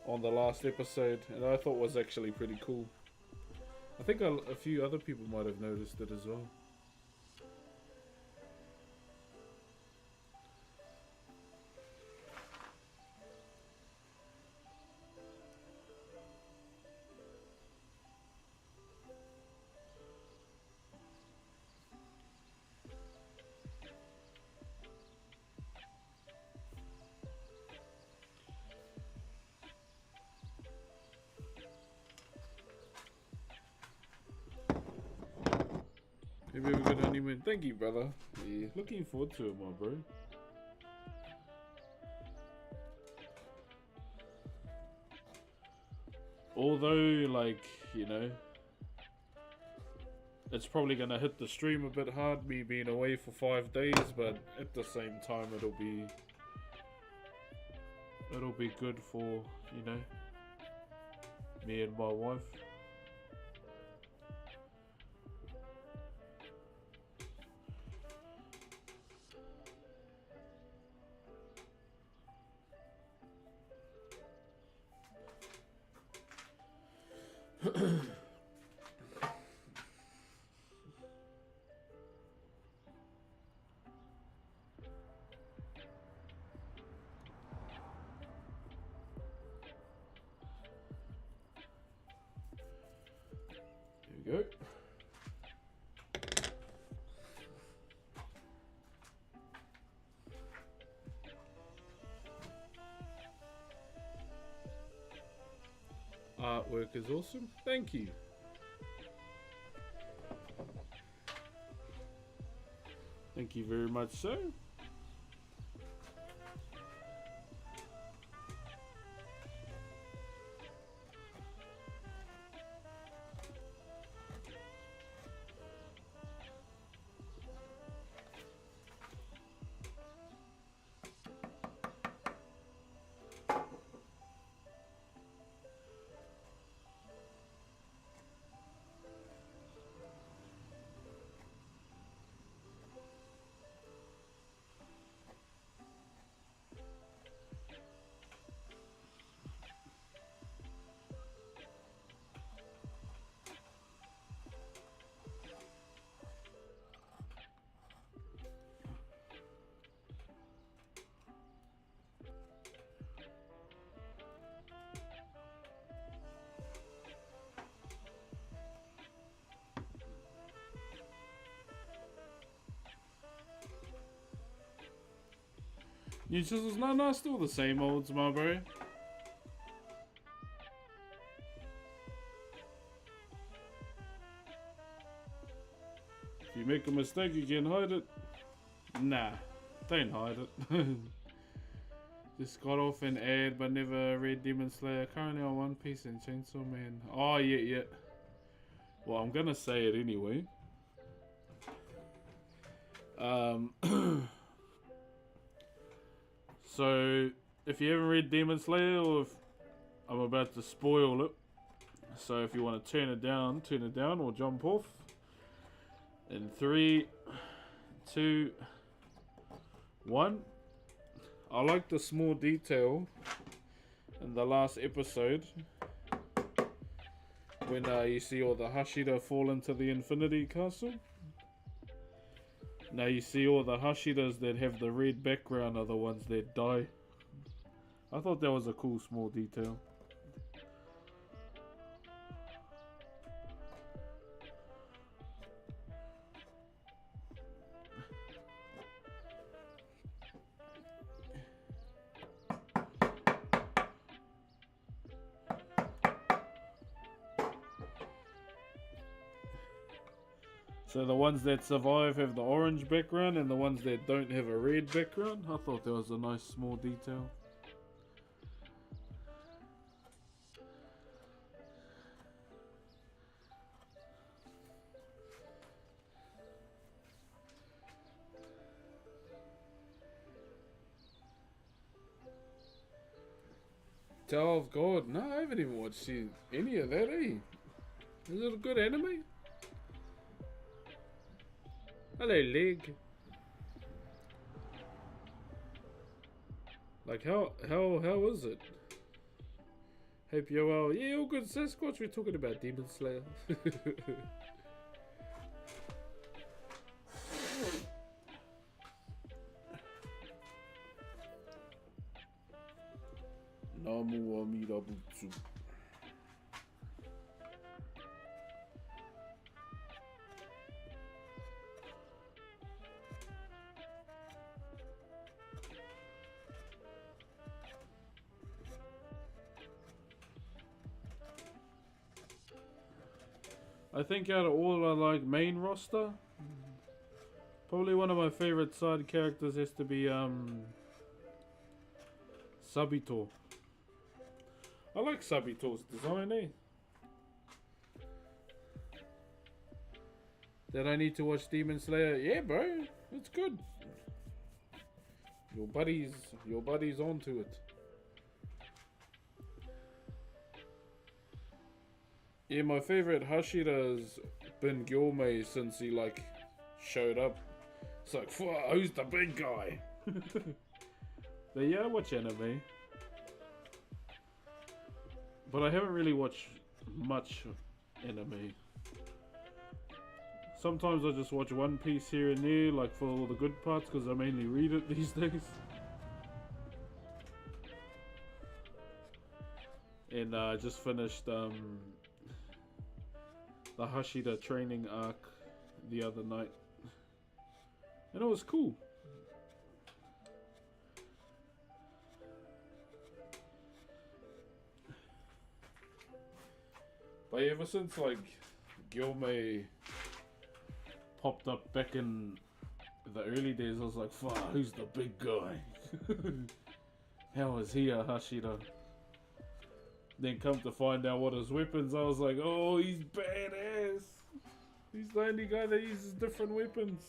on the last episode, and I thought was actually pretty cool. I think a few other people might have noticed it as well. Maybe we have a good honeymoon. Thank you, brother. Yeah, looking forward to it, my bro. Although, like, you know, it's probably gonna hit the stream a bit hard, me being away for 5 days, but at the same time, it'll be good for, you know, me and my wife. Here we go. Artwork is awesome. Thank you. Thank you very much, sir. New chisels? No, still the same olds, my bro. If you make a mistake, you can hide it. Nah, don't hide it. Just got off an ad, but never read Demon Slayer. Currently on One Piece and Chainsaw Man. Oh, yeah. Well, I'm gonna say it anyway. So, if you haven't read Demon Slayer, or if I'm about to spoil it, so if you want to turn it down or jump off. In 3, 2, 1. I like the small detail in the last episode when you see all the Hashira fall into the Infinity Castle. Now you see all the Hashiras that have the red background are the ones that die. I thought that was a cool small detail. So the ones that survive have the orange background and the ones that don't have a red background. I thought that was a nice small detail. Tower of God? No, I haven't even watched any of that, eh? Is it a good anime? Hello, Leg. Like, how is it? Hope you're well. Yeah, all good, Sasquatch. We're talking about Demon Slayer. Namu Amida Butsu. I think out of all our like main roster, probably one of my favorite side characters has to be Sabito. I like Sabito's design, eh? Did I need to watch Demon Slayer? Yeah, bro, it's good. Your buddy's onto it. Yeah, my favorite Hashida's been Gyomei since he like showed up. It's like, who's the big guy? But yeah, I watch anime. But I haven't really watched much anime. Sometimes I just watch One Piece here and there, like for all the good parts, because I mainly read it these days. And I just finished the Hashida training arc the other night. And it was cool. But ever since like Gyomei popped up back in the early days, I was like, fuck, who's the big guy? How is he a Hashira? Then come to find out what his weapons, I was like, oh, he's badass. He's the only guy that uses different weapons.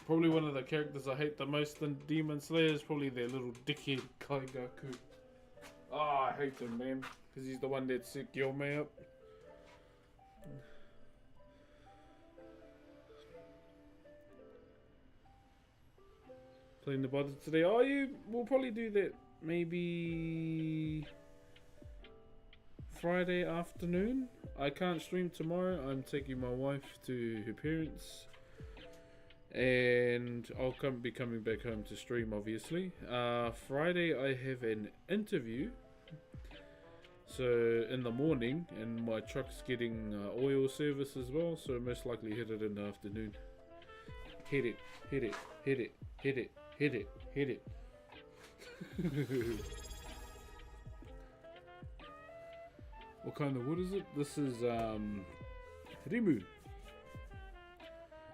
Probably one of the characters I hate the most in Demon Slayer is probably their little dickhead Kaigaku. Oh, I hate him, man. Because he's the one that set Gyomei up. Playing the budget today. Oh, we'll probably do that maybe Friday afternoon. I can't stream tomorrow. I'm taking my wife to her parents. And I'll be coming back home to stream, obviously. Friday I have an interview. So in the morning, and my truck's getting oil service as well. So most likely hit it in the afternoon. Hit it, hit it, hit it, hit it, hit it, hit it. What kind of wood is it? This is Rimu.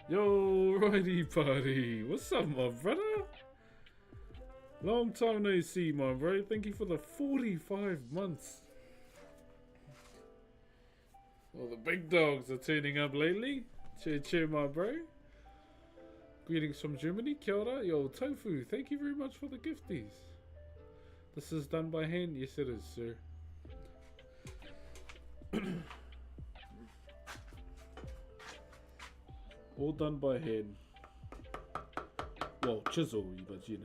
Yo, righty party. What's up, my brother? Long time no see, my bro. Thank you for the 45 months. Well, the big dogs are turning up lately. Cheer, my bro. Greetings from Germany. Kia ora. Yo, Tofu, thank you very much for the gifties. This is done by hand? Yes, it is, sir. All done by hand. Well, chisel, but you know.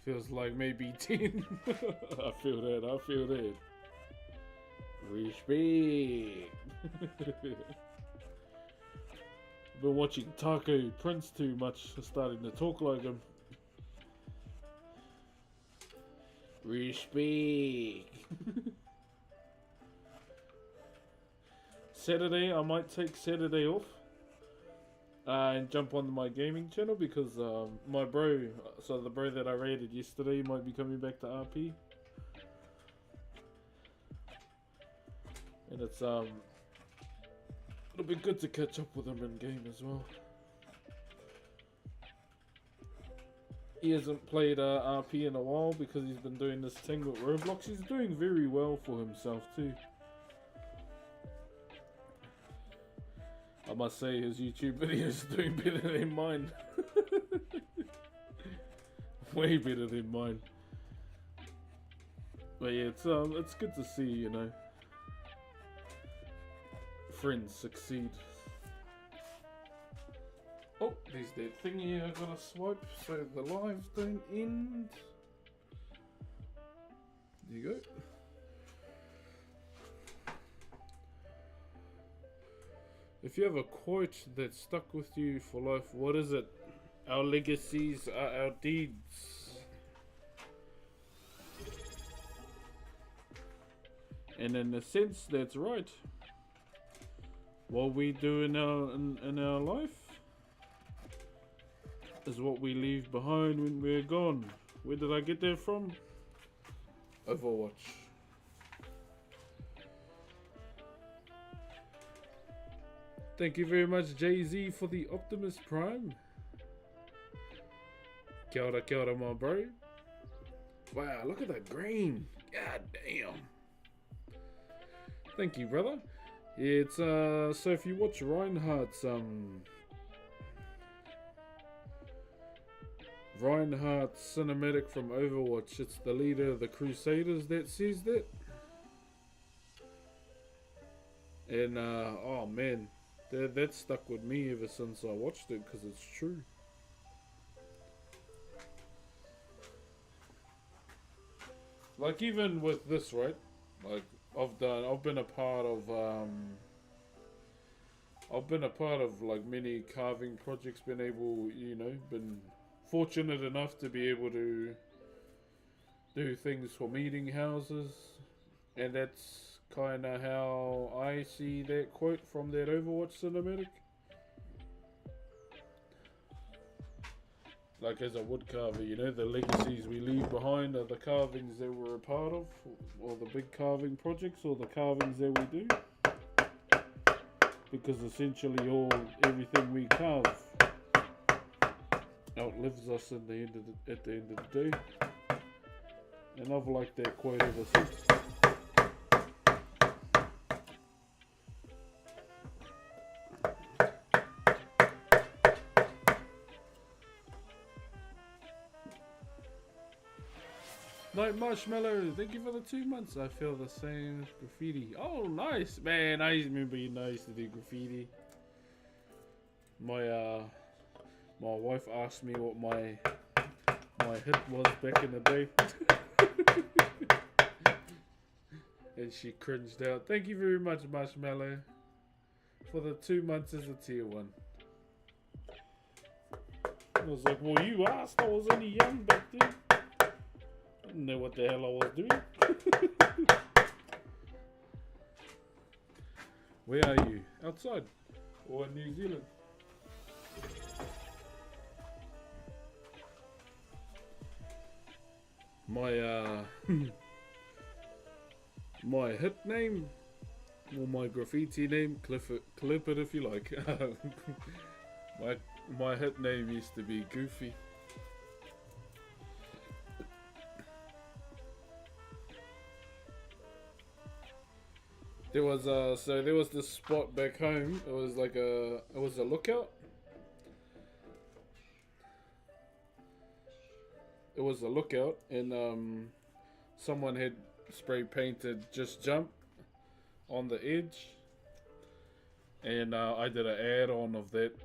Feels like maybe 10. I feel that. Respect. Been watching Taco Prince too much, starting to talk like him. Respect. Saturday, I might take Saturday off and jump on my gaming channel because my bro, so the bro that I raided yesterday, might be coming back to RP. And it's it'll be good to catch up with him in game as well. He hasn't played RP in a while because he's been doing this thing with Roblox. He's doing very well for himself too. I must say his YouTube videos are doing better than mine. Way better than mine. But yeah, it's good to see, you know, friends succeed. Oh, there's that thing here I gotta swipe so the lives don't end. There you go. If you have a quote that stuck with you for life, what is it? Our legacies are our deeds. And in a sense, that's right. What we do in our life is what we leave behind when we're gone. Where did I get that from? Overwatch. Thank you very much, Jay-Z, for the Optimus Prime. Kia ora, my bro. Wow, look at that green. God damn. Thank you, brother. It's so if you watch Reinhardt's cinematic from Overwatch, it's the leader of the Crusaders that says that. And oh man, that stuck with me ever since I watched it because it's true. Like even with this, right? Like I've been a part of like many carving projects, been fortunate enough to be able to do things for meeting houses, and that's kind of how I see that quote from that Overwatch cinematic. Like as a woodcarver, you know, the legacies we leave behind are the carvings that we're a part of, or the big carving projects, or the carvings that we do. Because essentially everything we carve outlives us at the end of the day. And I've liked that quote ever since. Night Marshmallow, thank you for the 2 months. I feel the same. Graffiti. Oh, nice, man. I remember you used to do graffiti. My wife asked me what my hit was back in the day. And she cringed out. Thank you very much, Marshmallow, for the 2 months as a tier 1. I was like, well, you asked. I was only young back then. I didn't know what the hell I was doing. Where are you? Outside? Or in New Zealand? My my hit name, or my graffiti name, clip it if you like. my hit name used to be Goofy. There was this spot back home. It was a lookout. It was a lookout, and someone had spray painted "Just Jump" on the edge, and I did an add-on of that.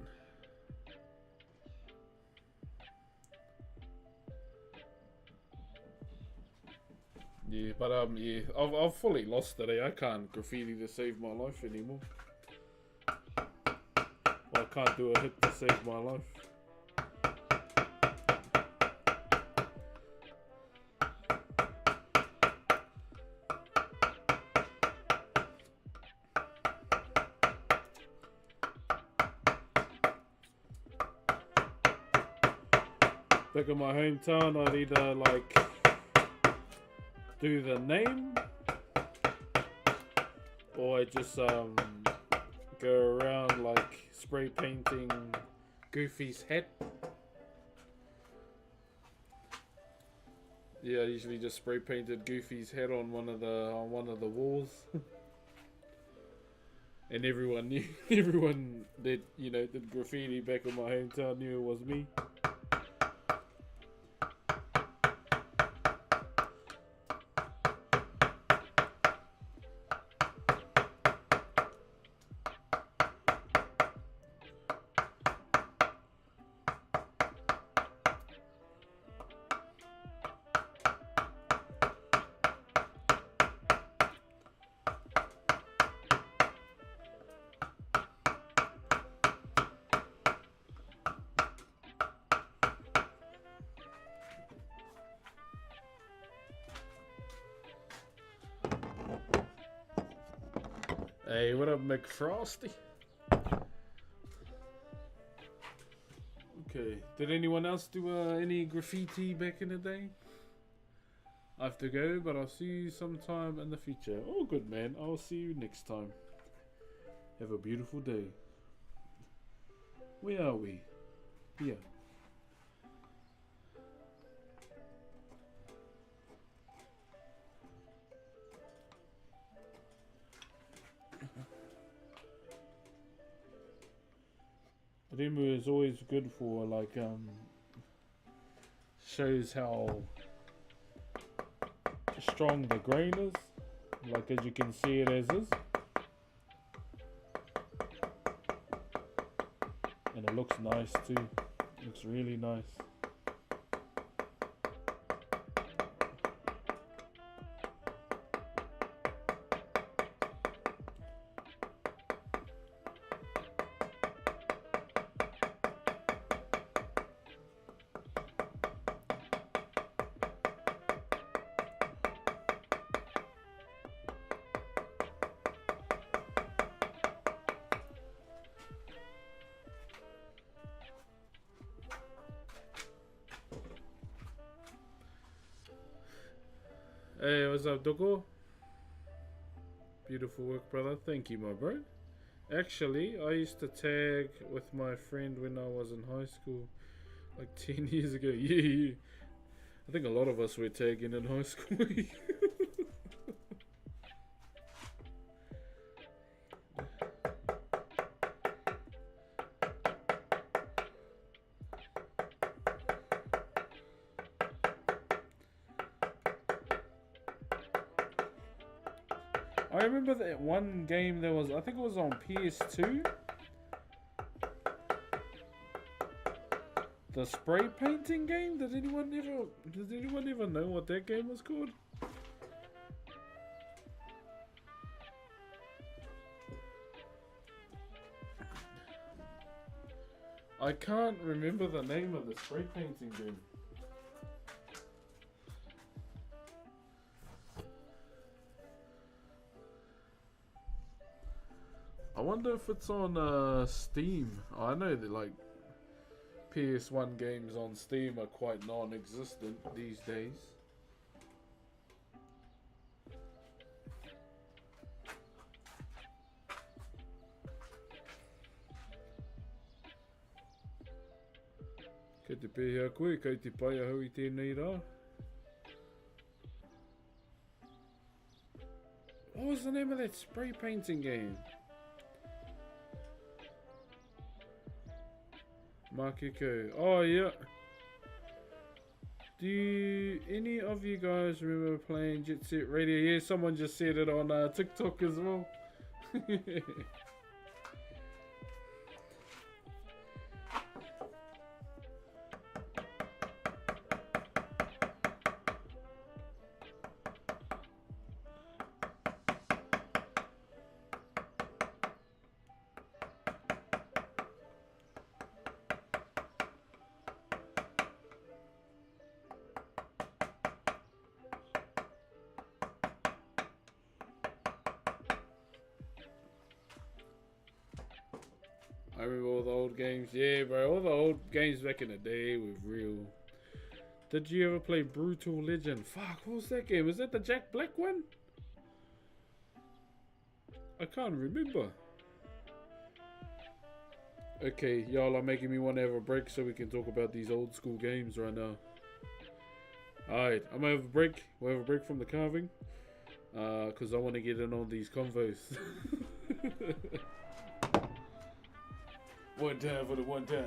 Yeah, but yeah, I've fully lost it. I can't graffiti to save my life anymore. Well, I can't do a hit to save my life. back in my hometown, I'd either like do the name, or I just go around like spray painting Goofy's head. Yeah, I usually just spray painted Goofy's head on one of the walls. And everyone knew, everyone that, you know, did graffiti back in my hometown knew it was me. Hey, what up, McFrosty? Okay, did anyone else do any graffiti back in the day? I have to go, but I'll see you sometime in the future. Oh, good man. I'll see you next time. Have a beautiful day. Where are we? Here. Remu is always good for like shows how strong the grain is, like as you can see it as is, and it looks nice too. Looks really nice. Hey, what's up, Doko? Beautiful work, brother. Thank you, my bro. Actually, I used to tag with my friend when I was in high school, like 10 years ago. Yeah. I think a lot of us were tagging in high school. I remember that one game that was, I think it was on PS2. The spray painting game? Did anyone ever know what that game was called? I can't remember the name of the spray painting game. I wonder if it's on Steam. I know that like PS1 games on Steam are quite non-existent these days. Kei te pēhea koe, kei te pai ahau I tēnei rā. What was the name of that spray painting game? Makiko. Oh yeah. Do any of you guys remember playing Jet Set Radio? Yeah, someone just said it on TikTok as well. I remember all the old games. Yeah, bro. All the old games back in the day were real. Did you ever play Brutal Legend? Fuck, what was that game? Was that the Jack Black one? I can't remember. Okay, y'all are making me want to have a break so we can talk about these old school games right now. Alright, I'm gonna have a break. We'll have a break from the carving. Because I want to get in on these convos. One time for the one time.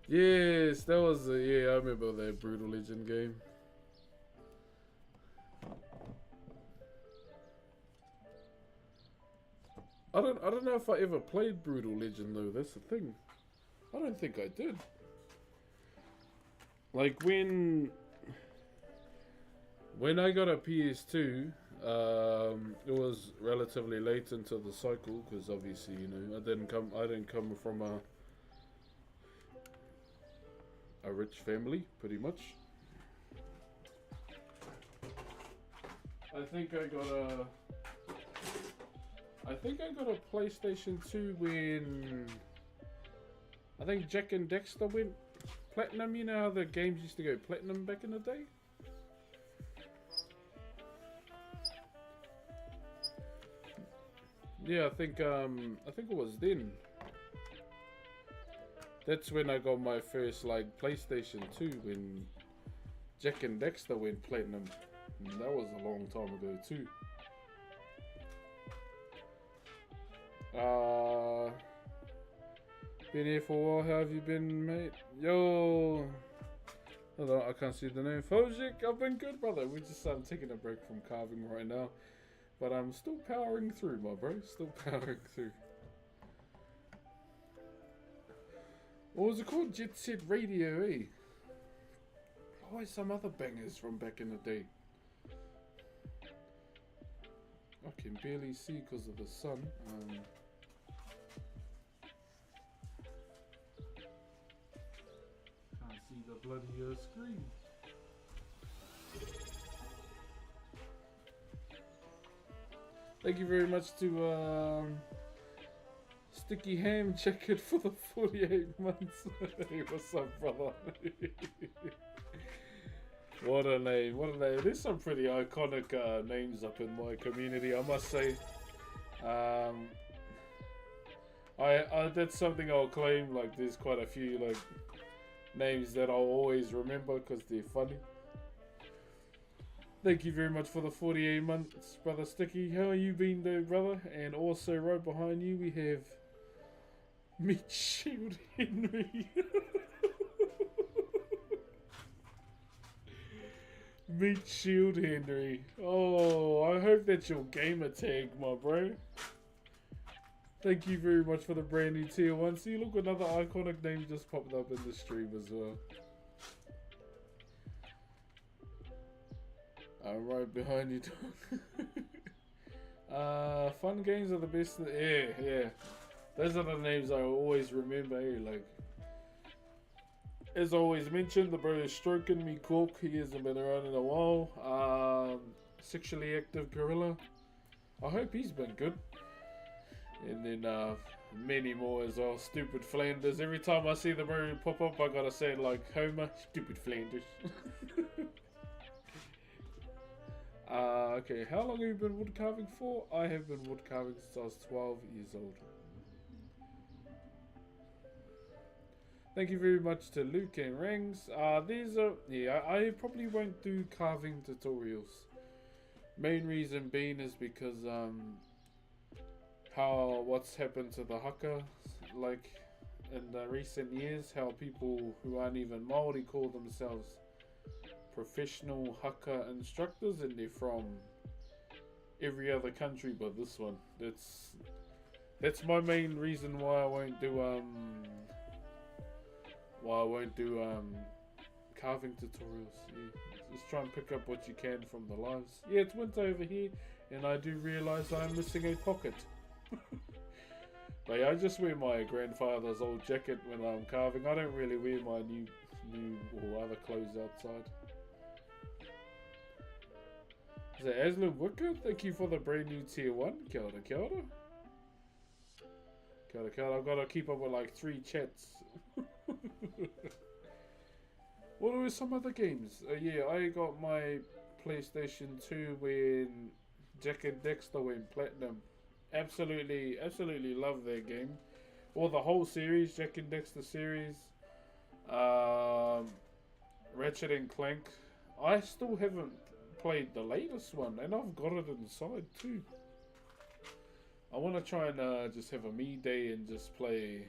Yes, that was yeah, I remember that Brutal Legend game. I don't know if I ever played Brutal Legend though, that's the thing. I don't think I did. Like when I got a PS2, it was relatively late into the cycle because obviously, you know, I didn't come from a rich family, pretty much. I think I got a PlayStation 2 when I think Jack and Dexter went platinum. You know how the games used to go platinum back in the day? Yeah, I think it was then. That's when I got my first like PlayStation 2 when Jack and Dexter went platinum. And that was a long time ago too. Been here for a while. How have you been, mate? Yo, hold on, I can't see the name. Fojik, I've been good, brother. We're just taking a break from carving right now, but I'm still powering through, my bro. Still powering through. What was it called? Jet Set Radio, eh? Always some other bangers from back in the day. I can barely see because of the sun. Can't see the bloody screen. Thank you very much to Sticky Ham Jacket for the 48 months. Hey, what's up, brother? What a name, what a name. There's some pretty iconic names up in my community, I must say. That's something I'll claim, like there's quite a few like names that I'll always remember because they're funny. Thank you very much for the 48 months, brother Sticky. How you been though, brother? And also right behind you we have Meat Shield Henry. Meat Shield Henry. Oh, I hope that's your gamer tag, my bro. Thank you very much for the brand new tier 1. See, look, another iconic name just popped up in the stream as well. I'm right behind you, dog. Fun games are the best. Yeah. Those are the names I always remember. Like, as always mentioned, the bro is stroking me cook. He hasn't been around in a while. Sexually active gorilla. I hope he's been good. And then many more as well. Stupid Flanders. Every time I see the bro pop up, I gotta say it like Homer. Stupid Flanders. Okay, how long have you been wood carving for? I have been wood carving since I was 12 years old. Thank you very much to Luke and Rings. These are, yeah, I probably won't do carving tutorials. Main reason being is because what's happened to the haka, like in the recent years, how people who aren't even Maori call themselves professional haka instructors, and they're from every other country but this one. That's my main reason why I won't do carving tutorials. Yeah, just try and pick up what you can from the lives. Yeah, it's winter over here, and I do realise I'm missing a pocket. But yeah, I just wear my grandfather's old jacket when I'm carving. I don't really wear my new or other clothes outside. Is that Aslan Wicker? Thank you for the brand new tier 1. Kia ora, kia ora. I've got to keep up with like 3 chats. What were some other games? Yeah, I got my PlayStation 2 when Jack and Dexter went platinum. Absolutely love their game. Or the whole series, Jack and Dexter series. Ratchet and Clank. I still haven't played the latest one, and I've got it inside too. I want to try and just have a me day and just play.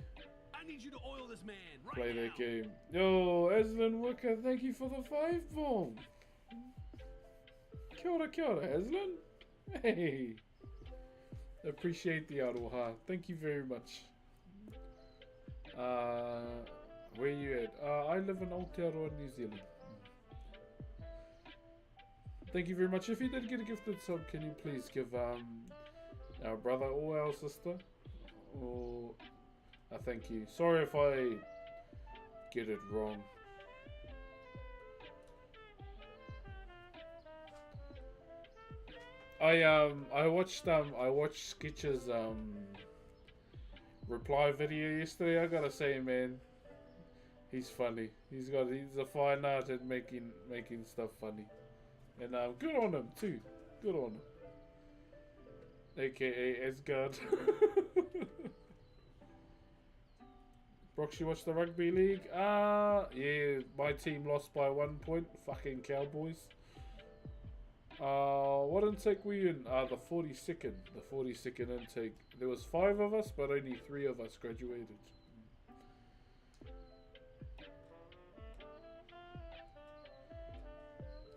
I need you to oil this man right Play now. that game. Yo, Aslan Wicker, thank you for the 5 bomb. Kia ora, Aslan. Hey. Appreciate the aroha. Thank you very much. Where you at? I live in Aotearoa, New Zealand. Thank you very much. If you did get a gifted sub, can you please give our brother or our sister or a thank you. Sorry if I get it wrong. I watched Sketch's reply video yesterday. I gotta say, man, he's funny. He's a fine art at making stuff funny, and good on him too. Good on him. AKA Asgard. Brox, you watch the rugby league? Yeah, my team lost by 1 point. Fucking Cowboys. What intake were you in? The 42nd. The 42nd intake. There was 5 of us, but only 3 of us graduated.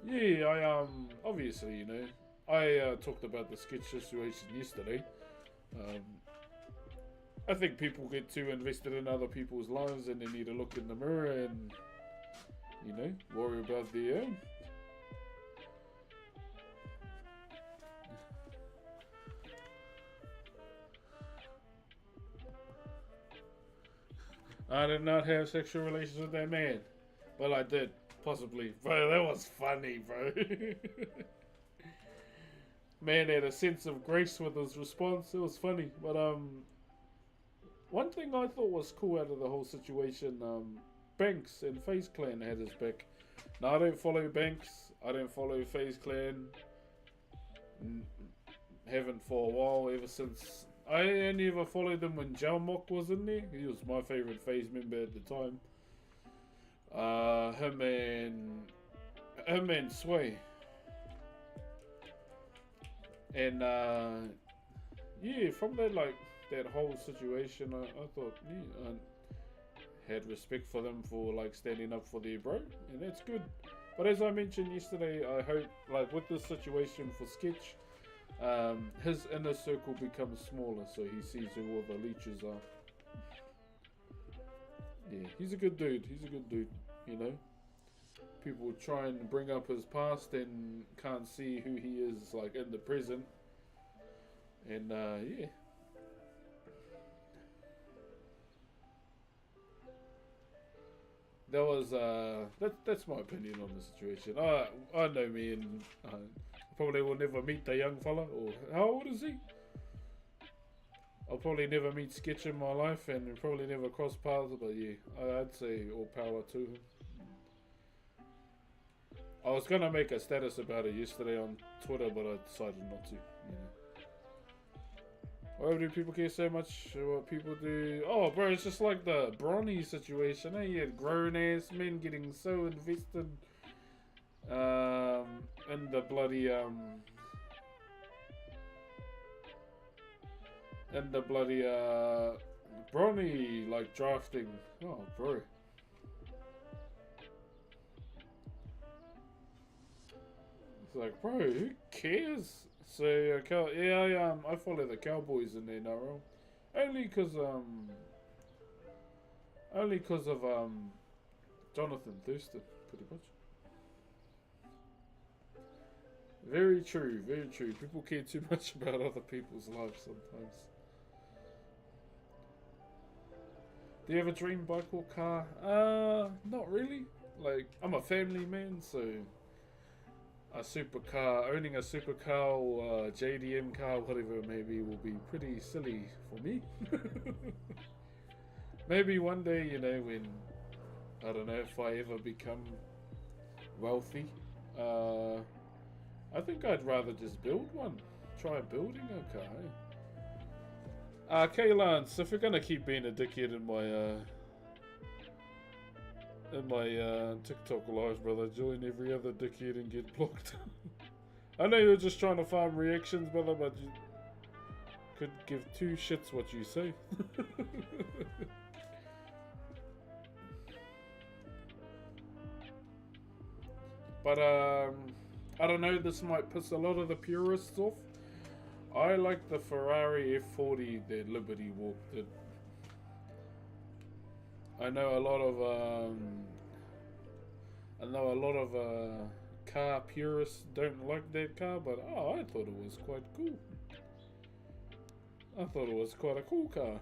Yeah, I obviously, you know, I talked about the sketch situation yesterday. I think people get too invested in other people's lives and they need to look in the mirror and, you know, worry about their own. I did not have sexual relations with that man. Well, I did, possibly. Bro, that was funny, bro. Man had a sense of grace with his response. It was funny. But, one thing I thought was cool out of the whole situation, Banks and FaZe Clan had his back. Now, I don't follow Banks. I don't follow FaZe Clan. Haven't for a while, ever since. I only ever followed them when Jalmok was in there. He was my favourite FaZe member at the time. Him and Sway. And, yeah, from that, like, that whole situation, I thought, yeah, I had respect for them for, like, standing up for their bro, and that's good. But as I mentioned yesterday, I hope, like, with this situation for Sketch, his inner circle becomes smaller, so he sees who all the leeches are. Yeah, he's a good dude, you know. People try and bring up his past and can't see who he is, like, in the present. And, yeah. That was, that's my opinion on the situation. I know me, and probably will never meet the young fella, or how old is he? I'll probably never meet Sketch in my life, and probably never cross paths, but yeah, I'd say all power to him. I was gonna make a status about it yesterday on Twitter, but I decided not to, you know. Why do people care so much what people do? Oh, bro, it's just like the Bronny situation. You had grown-ass men getting so invested in the bloody, Bronny, like, drafting. Oh, bro. It's like, bro, who cares? So, yeah, I follow the Cowboys in there now, only because of Jonathan Thurston, pretty much. Very true, very true. People care too much about other people's lives sometimes. Do you have a dream bike or car? Not really. Like, I'm a family man, so a supercar, owning a supercar or a JDM car, whatever it may be, will be pretty silly for me. Maybe one day, you know, when, I don't know, if I ever become wealthy, I think I'd rather just build one. Try building a car. Kaylance, if you're gonna keep being a dickhead in my TikTok live, brother, join every other dickhead and get blocked. I know you're just trying to farm reactions, brother, but you could give two shits what you say. But I don't know, this might piss a lot of the purists off. I like the Ferrari F40 that Liberty Walk did. I know a lot of car purists don't like that car, but I thought it was quite cool. I thought it was quite a cool car.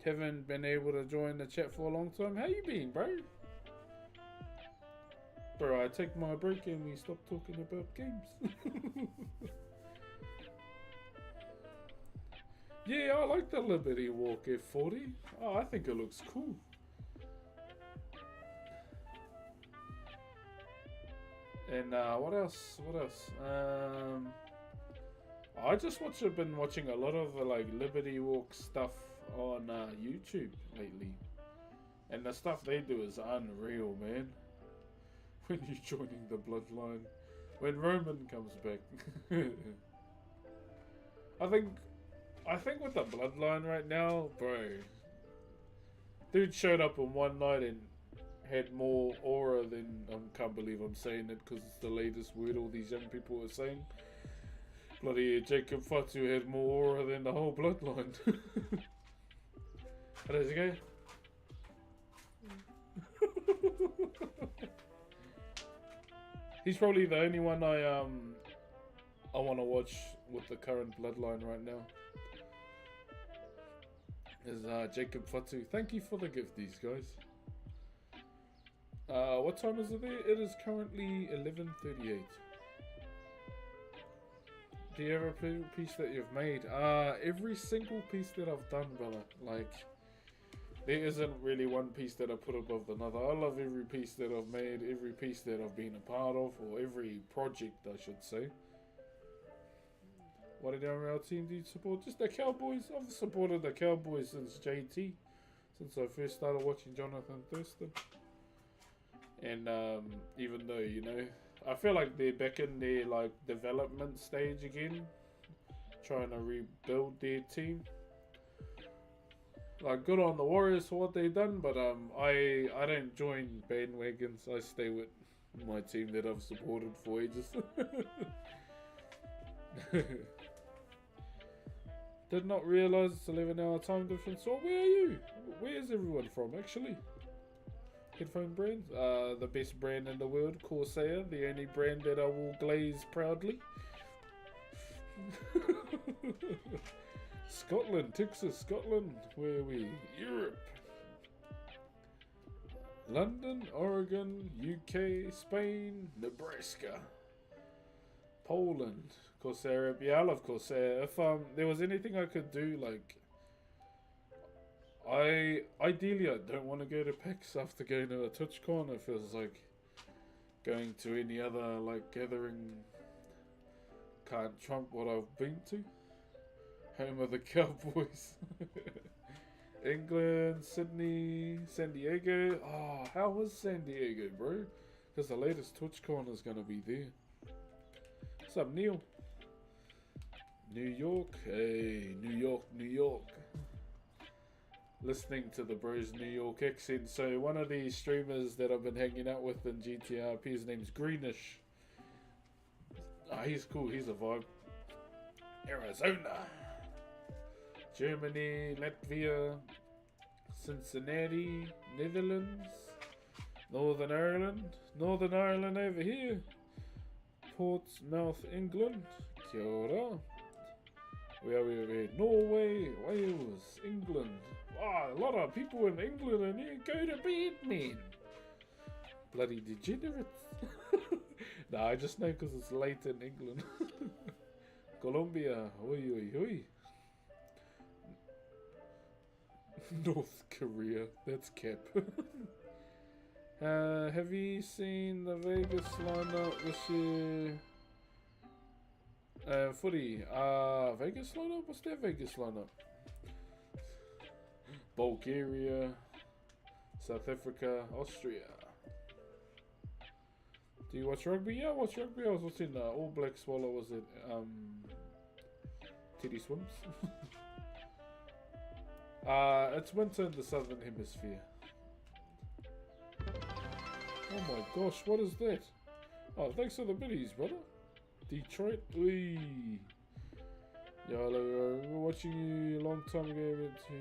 Haven't been able to join the chat for a long time. How you been, bro? Bro, I take my break and we stop talking about games. Yeah, I like the Liberty Walk F40. Oh, I think it looks cool. And what else? I just been watching a lot of like Liberty Walk stuff on YouTube lately, and the stuff they do is unreal, man. When you're joining the bloodline, when Roman comes back, I think with the bloodline right now, bro, dude showed up in one night and had more aura than, I can't believe I'm saying it because it's the latest word all these young people are saying. Bloody Jacob Fatu had more aura than the whole bloodline. How does it go? He's probably the only one I want to watch with the current bloodline right now. Is Jacob Fatu. Thank you for the gift, these guys. What time is it there? It is currently 11:38. Do you have a piece that you've made? Every single piece that I've done, brother. Like, there isn't really one piece that I put above another. I love every piece that I've made, every piece that I've been a part of, or every project, I should say. What NRL team do you support? Just the Cowboys. I've supported the Cowboys since JT, since I first started watching Jonathan Thurston. And even though, you know, I feel like they're back in their like development stage again, trying to rebuild their team. Like, good on the Warriors for what they've done, but I don't join bandwagons. I stay with my team that I've supported for ages. Did not realise it's 11-hour time difference. So where are you? Where's everyone from, actually? Headphone brands? The best brand in the world, Corsair. The only brand that I will glaze proudly. Scotland, Texas, Scotland. Where are we? Europe. London, Oregon, UK, Spain, Nebraska. Poland. Corsair. Yeah, I love Corsair. If there was anything I could do, like, I don't want to go to PAX after going to a TwitchCon. It feels like going to any other like gathering can't trump what I've been to. Home of the Cowboys. England, Sydney, San Diego. Oh, how was San Diego, bro? Because the latest TwitchCon is gonna be there. What's up, Neil? New York, hey, New York, New York. Listening to the bro's New York accent. So one of the streamers that I've been hanging out with in GTRP, his name's Greenish. He's cool, he's a vibe. Arizona, Germany, Latvia, Cincinnati, Netherlands, Northern Ireland over here, Portsmouth, England, kia ora. Where are we over here? Norway, Wales, England. Ah, a lot of people in England and here. Go to bed, man. Bloody degenerates. Nah, I just know because it's late in England. Colombia. Oi, oi, oi. North Korea. That's cap. Have you seen the Vegas lineup this year? Footy. Vegas lineup? What's their Vegas lineup? Bulgaria, South Africa, Austria. Do you watch rugby? Yeah, I watch rugby. I was watching All Blacks while I was at Teddy Swims. It's winter in the southern hemisphere. Oh my gosh, what is that? Oh, thanks for the biddies, brother. Detroit. Oi. Yeah, we were watching you a long time ago. Went to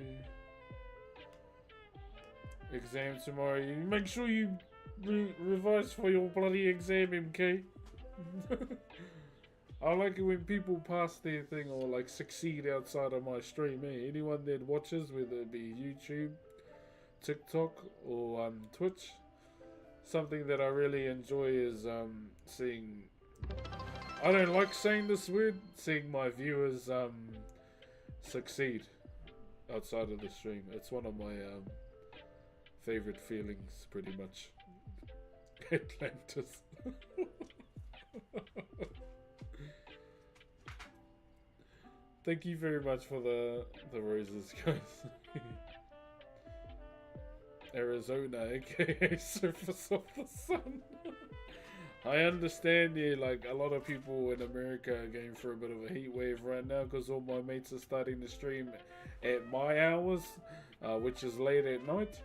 exam tomorrow. You make sure you revise for your bloody exam, MK. I like it when people pass their thing or like succeed outside of my stream. Eh? Anyone that watches, whether it be YouTube, TikTok, or Twitch, something that I really enjoy is seeing. I don't like saying this word. Seeing my viewers succeed outside of the stream. It's one of my favorite feelings, pretty much. Atlantis. Thank you very much for the roses, guys. Arizona, aka Surface of the Sun. I understand, yeah, like a lot of people in America are going through a bit of a heat wave right now because all my mates are starting to stream at my hours, which is late at night.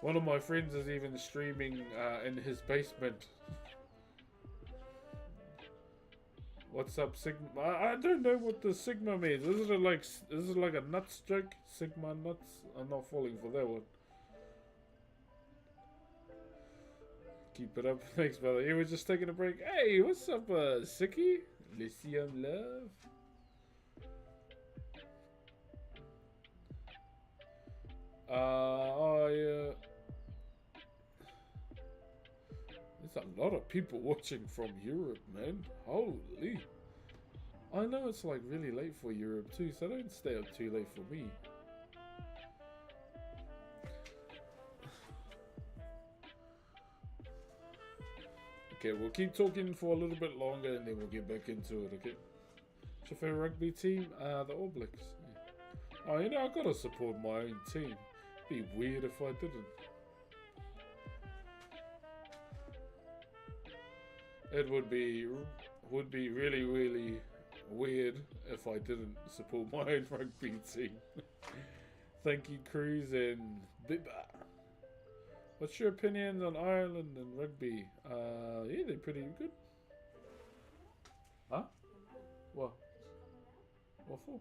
One of my friends is even streaming in his basement. What's up, Sigma? I don't know what the Sigma means. Is it like a nuts joke? Sigma nuts? I'm not falling for that one. Keep it up. Thanks, brother. Yeah, we're just taking a break. Hey, what's up, Siki? Lycium love. Oh, yeah. There's a lot of people watching from Europe, man. Holy. I know it's like really late for Europe too, so don't stay up too late for me. Okay, we'll keep talking for a little bit longer and then we'll get back into it, okay? What's your favorite rugby team? The All Blacks. Yeah. Oh, you know, I gotta support my own team. It'd be weird if I didn't. It would be really, really weird if I didn't support my own rugby team. Thank you, Cruz and Bibba. What's your opinion on Ireland and rugby? Yeah, they're pretty good. Huh? What? What for?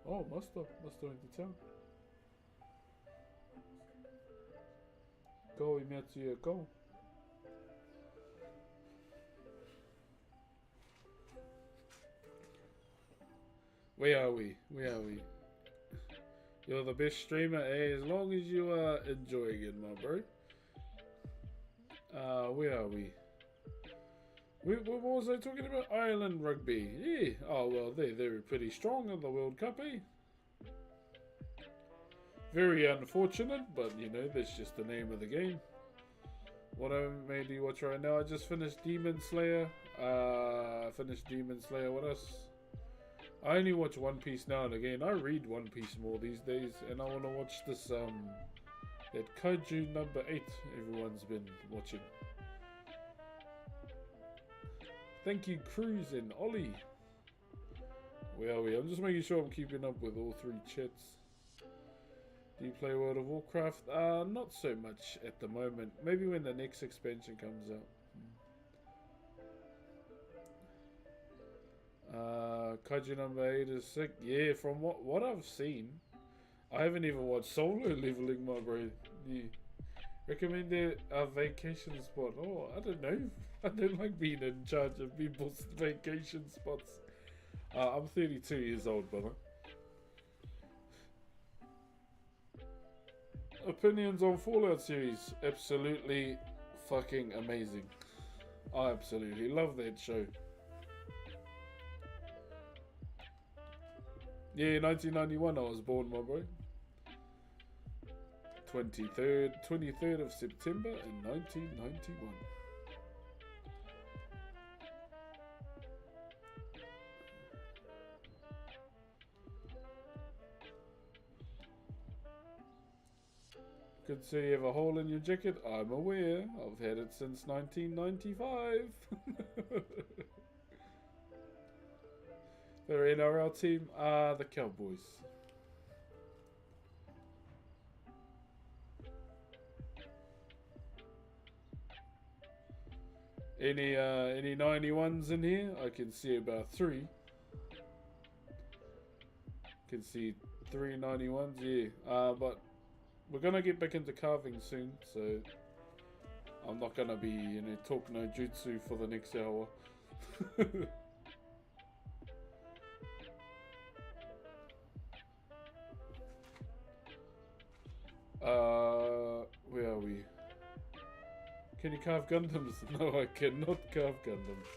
Oh, must have went to town. Go, we met you. Go. Where are we? Where are we? You're the best streamer, eh? As long as you are enjoying it, my bro. Where are we? What was I talking about? Ireland rugby. Yeah. Oh, well, they're pretty strong in the World Cup, eh? Very unfortunate, but, you know, that's just the name of the game. What anime do you watch right now? I just finished Demon Slayer. What else? I only watch One Piece now and again. I read One Piece more these days, and I want to watch this, that Kaiju number 8 everyone's been watching. Thank you, Cruz and Ollie. Where are we? I'm just making sure I'm keeping up with all three chats. Do you play World of Warcraft? Not so much at the moment. Maybe when the next expansion comes out. Kaiju number 8 is sick. Yeah, from what I've seen, I haven't even watched Solo Leveling, my bro. Yeah. Recommended a vacation spot. Oh, I don't know. I don't like being in charge of people's vacation spots. I'm 32 years old, brother. Opinions on Fallout series? Absolutely fucking amazing. I absolutely love that show. Yeah, 1991 I was born, my bro. 23rd of September in 1991. Could see you have a hole in your jacket. I'm aware. I've had it since 1995. Their NRL team are the Cowboys. Any 91s in here? I can see about 3. Can see 3 91s, yeah. But we're gonna get back into carving soon, so I'm not gonna be talk no jutsu for the next hour. Where are we? Can you carve Gundams? No, I cannot carve Gundams.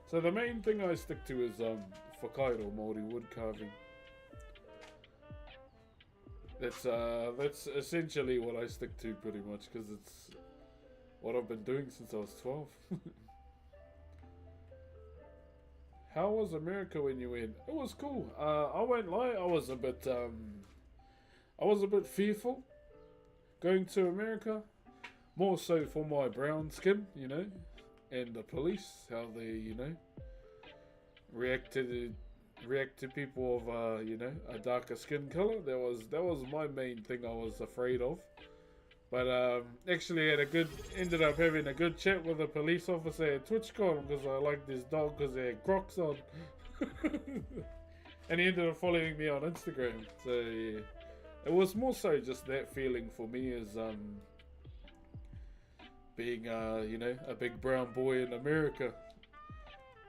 So the main thing I stick to is Whakairo Maori wood carving. That's essentially what I stick to pretty much, because it's what I've been doing since I was 12. How was America when you went? It was cool. I won't lie, I was a bit fearful going to America, more so for my brown skin, and the police, how they, react to people of a darker skin color. That was my main thing I was afraid of. But actually ended up having a good chat with a police officer at TwitchCon, because I liked this dog because they had Crocs on. And he ended up following me on Instagram. So yeah, it was more so just that feeling for me as being a big brown boy in America.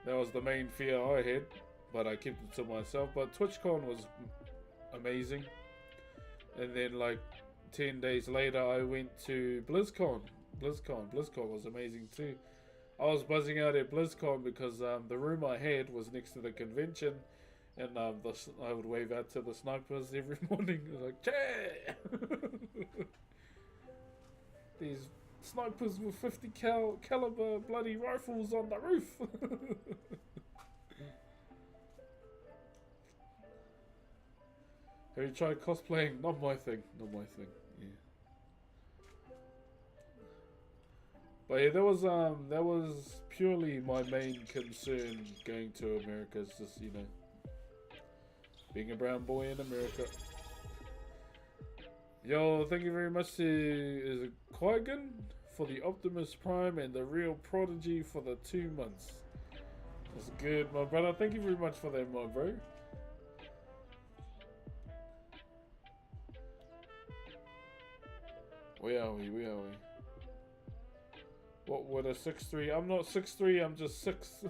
That was the main fear I had, but I kept it to myself. But TwitchCon was amazing. And then like 10 days later I went to BlizzCon. BlizzCon was amazing too. I was buzzing out at BlizzCon because the room I had was next to the convention, and I would wave out to the snipers every morning. It was like, yeah! These snipers with 50 caliber bloody rifles on the roof. Have you tried cosplaying? Not my thing. Yeah. But yeah, that was purely my main concern going to America. Is just being a brown boy in America. Yo, thank you very much to Qui-Gon for the Optimus Prime and the Real Prodigy for the 2 months. That's good, my brother. Thank you very much for that, my bro. Where are we? What would a 6'3"? I'm not 6'3", I'm just 6.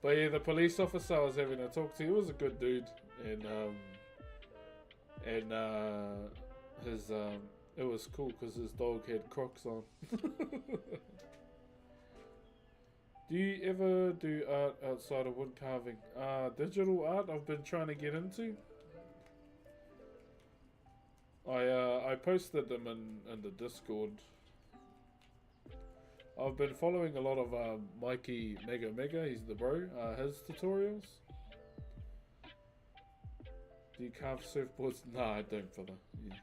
But yeah, the police officer I was having a talk to, he was a good dude, and his it was cool because his dog had Crocs on. Do you ever do art outside of wood carving? Digital art I've been trying to get into. I posted them in the Discord. I've been following a lot of Mikey Mega, he's the bro, his tutorials. Do you carve surfboards? Nah, I don't, brother. Yeah.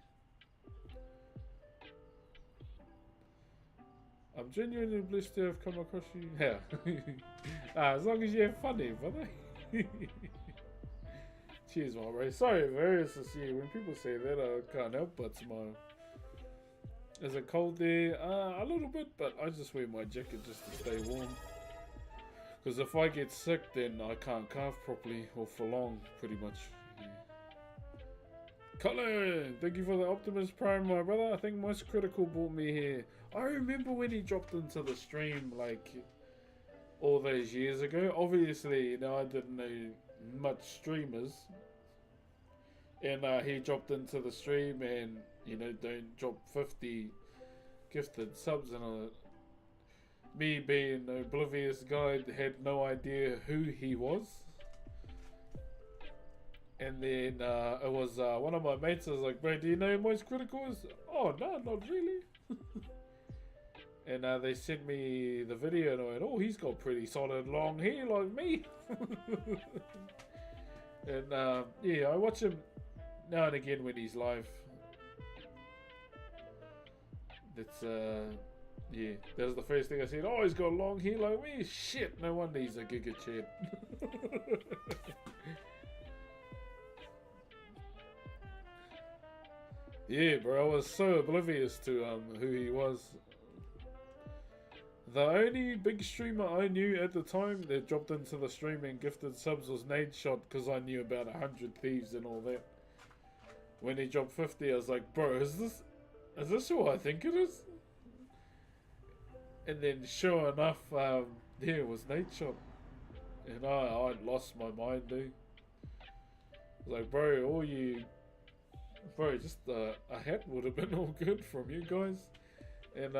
I'm genuinely blessed to have come across you. Yeah. As long as you have fun here, brother. Cheers, my bro. Sorry, bro. It's just, when people say that, I can't help but smile. Is it cold there? A little bit, but I just wear my jacket just to stay warm. Because if I get sick, then I can't carve properly or for long, pretty much. Yeah. Colin, thank you for the Optimus Prime, my brother. I think Most Critical brought me here. I remember when he dropped into the stream, like, all those years ago. Obviously, I didn't know much streamers. And he dropped into the stream and, don't drop 50 gifted subs and me being an oblivious guy had no idea who he was. And then it was one of my mates was like, bro, do you know who Most Critical is? Oh, no, not really. And they sent me the video and I went, oh, he's got pretty solid long hair like me. And yeah, I watch him now and again when he's live. That's yeah, that was the first thing I said. Oh, he's got long hair like me. Shit, no wonder he's a Giga Chad. Yeah, bro, I was so oblivious to who he was. The only big streamer I knew at the time that dropped into the stream and gifted subs was Nadeshot, because I knew about 100 Thieves and all that. When he dropped 50, I was like, bro, is this who I think it is? And then sure enough, yeah, it was Nadeshot. And I lost my mind, dude. I was like, bro, just a hat would have been all good from you guys. And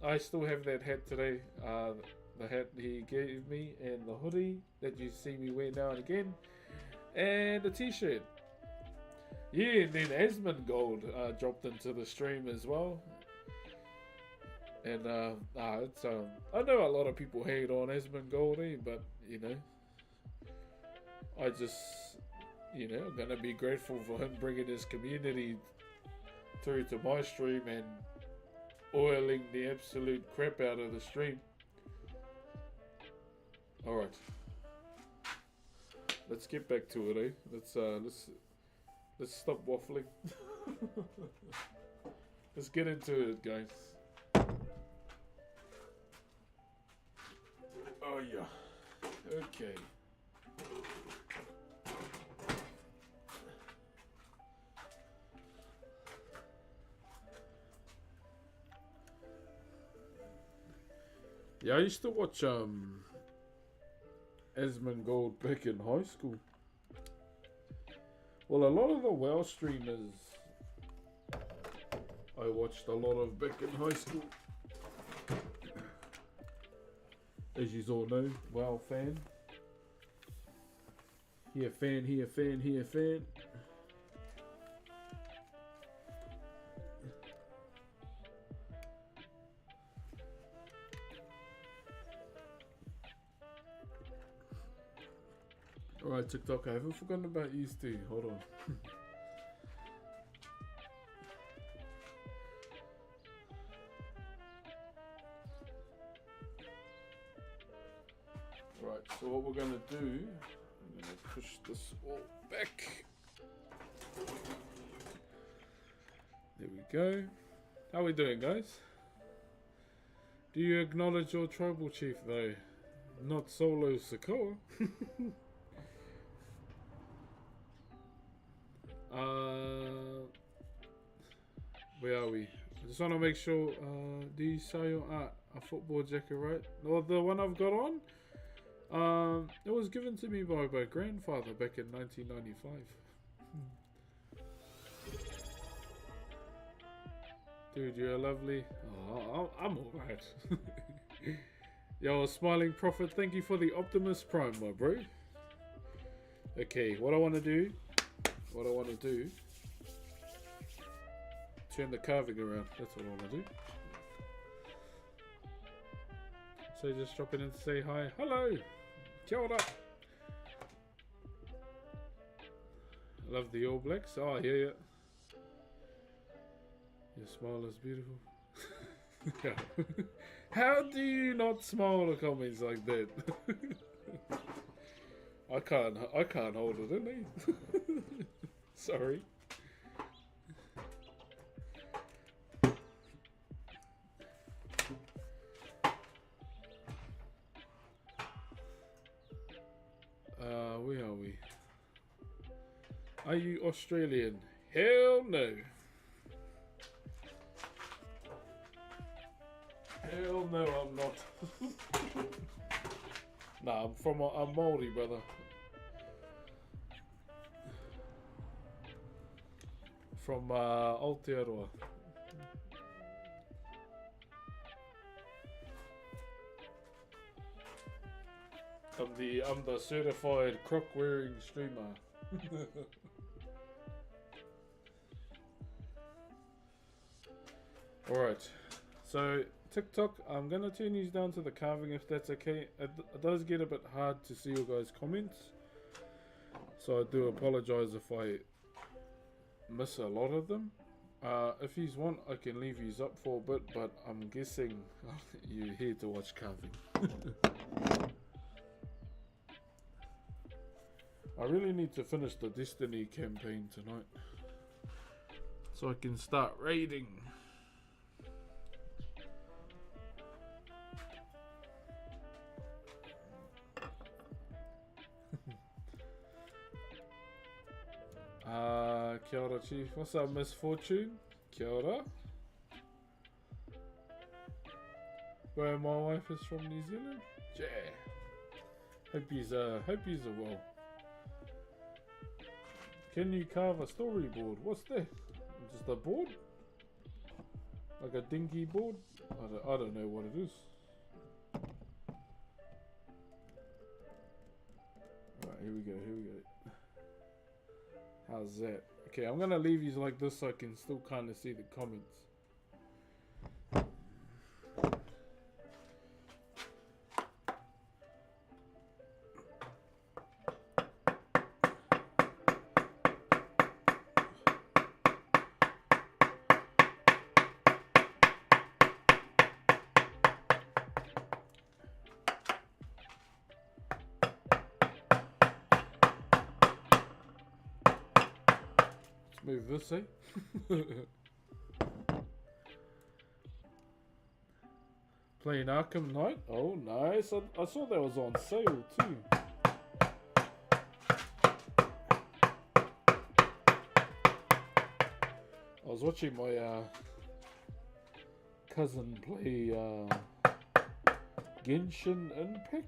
I still have that hat today. The hat he gave me, and the hoodie that you see me wear now and again, and the t-shirt. Yeah, and then Asmongold dropped into the stream as well. And it's I know a lot of people hate on Asmongold, but I just I'm gonna be grateful for him bringing his community through to my stream and oiling the absolute crap out of the stream. Alright. Let's get back to it, eh? Let's stop waffling. Let's get into it, guys. Oh yeah. Okay. Yeah, I used to watch Asmongold back in high school. Well, a lot of the WoW streamers I watched a lot of back in high school. As you all know, WoW fan. Here fan, here fan, here fan. Alright, TikTok, I haven't forgotten about you too. Hold on. Right, so what we're gonna do, I'm gonna push this all back. There we go. How we doing, guys? Do you acknowledge your tribal chief though? Not Solo Sokoa. Where are we? I just want to make sure. Do you sell your art a football jacket, right? Or the one I've got on? It was given to me by my grandfather back in 1995. Dude, you're lovely. Oh, I'm alright. Yo, Smiling Prophet, thank you for the Optimus Prime, my bro. Okay, what I want to do, turn the carving around. That's what I want to do. So just dropping in to say hi. Hello. Kia ora. I love the All Blacks. Oh, yeah, yeah. Your smile is beautiful. How do you not smile at comments like that? I can't hold it in me. Sorry. Where are we? Are you Australian? Hell no. Hell no, I'm not. Nah, I'm from a Maori, brother. From Aotearoa. I'm the certified crook wearing streamer. Alright, so TikTok, I'm gonna turn these down to the carving if that's okay. It does get a bit hard to see your guys' comments, so I do apologize if I miss a lot of them. If you want, I can leave these up for a bit, but I'm guessing you're here to watch carving. I really need to finish the Destiny campaign tonight, so I can start raiding. Kia ora, Chief. What's up, Miss Fortune? Kia ora. Where my wife is from New Zealand? Yeah. Hope he's well. Can you carve a storyboard? What's that? Just a board? Like a dinky board? I don't know what it is. Alright, here we go. How's that? Okay, I'm gonna leave these like this so I can still kind of see the comments. Move this, eh? Playing Arkham Knight? Oh, nice. I saw that was on sale too. I was watching my cousin play Genshin Impact.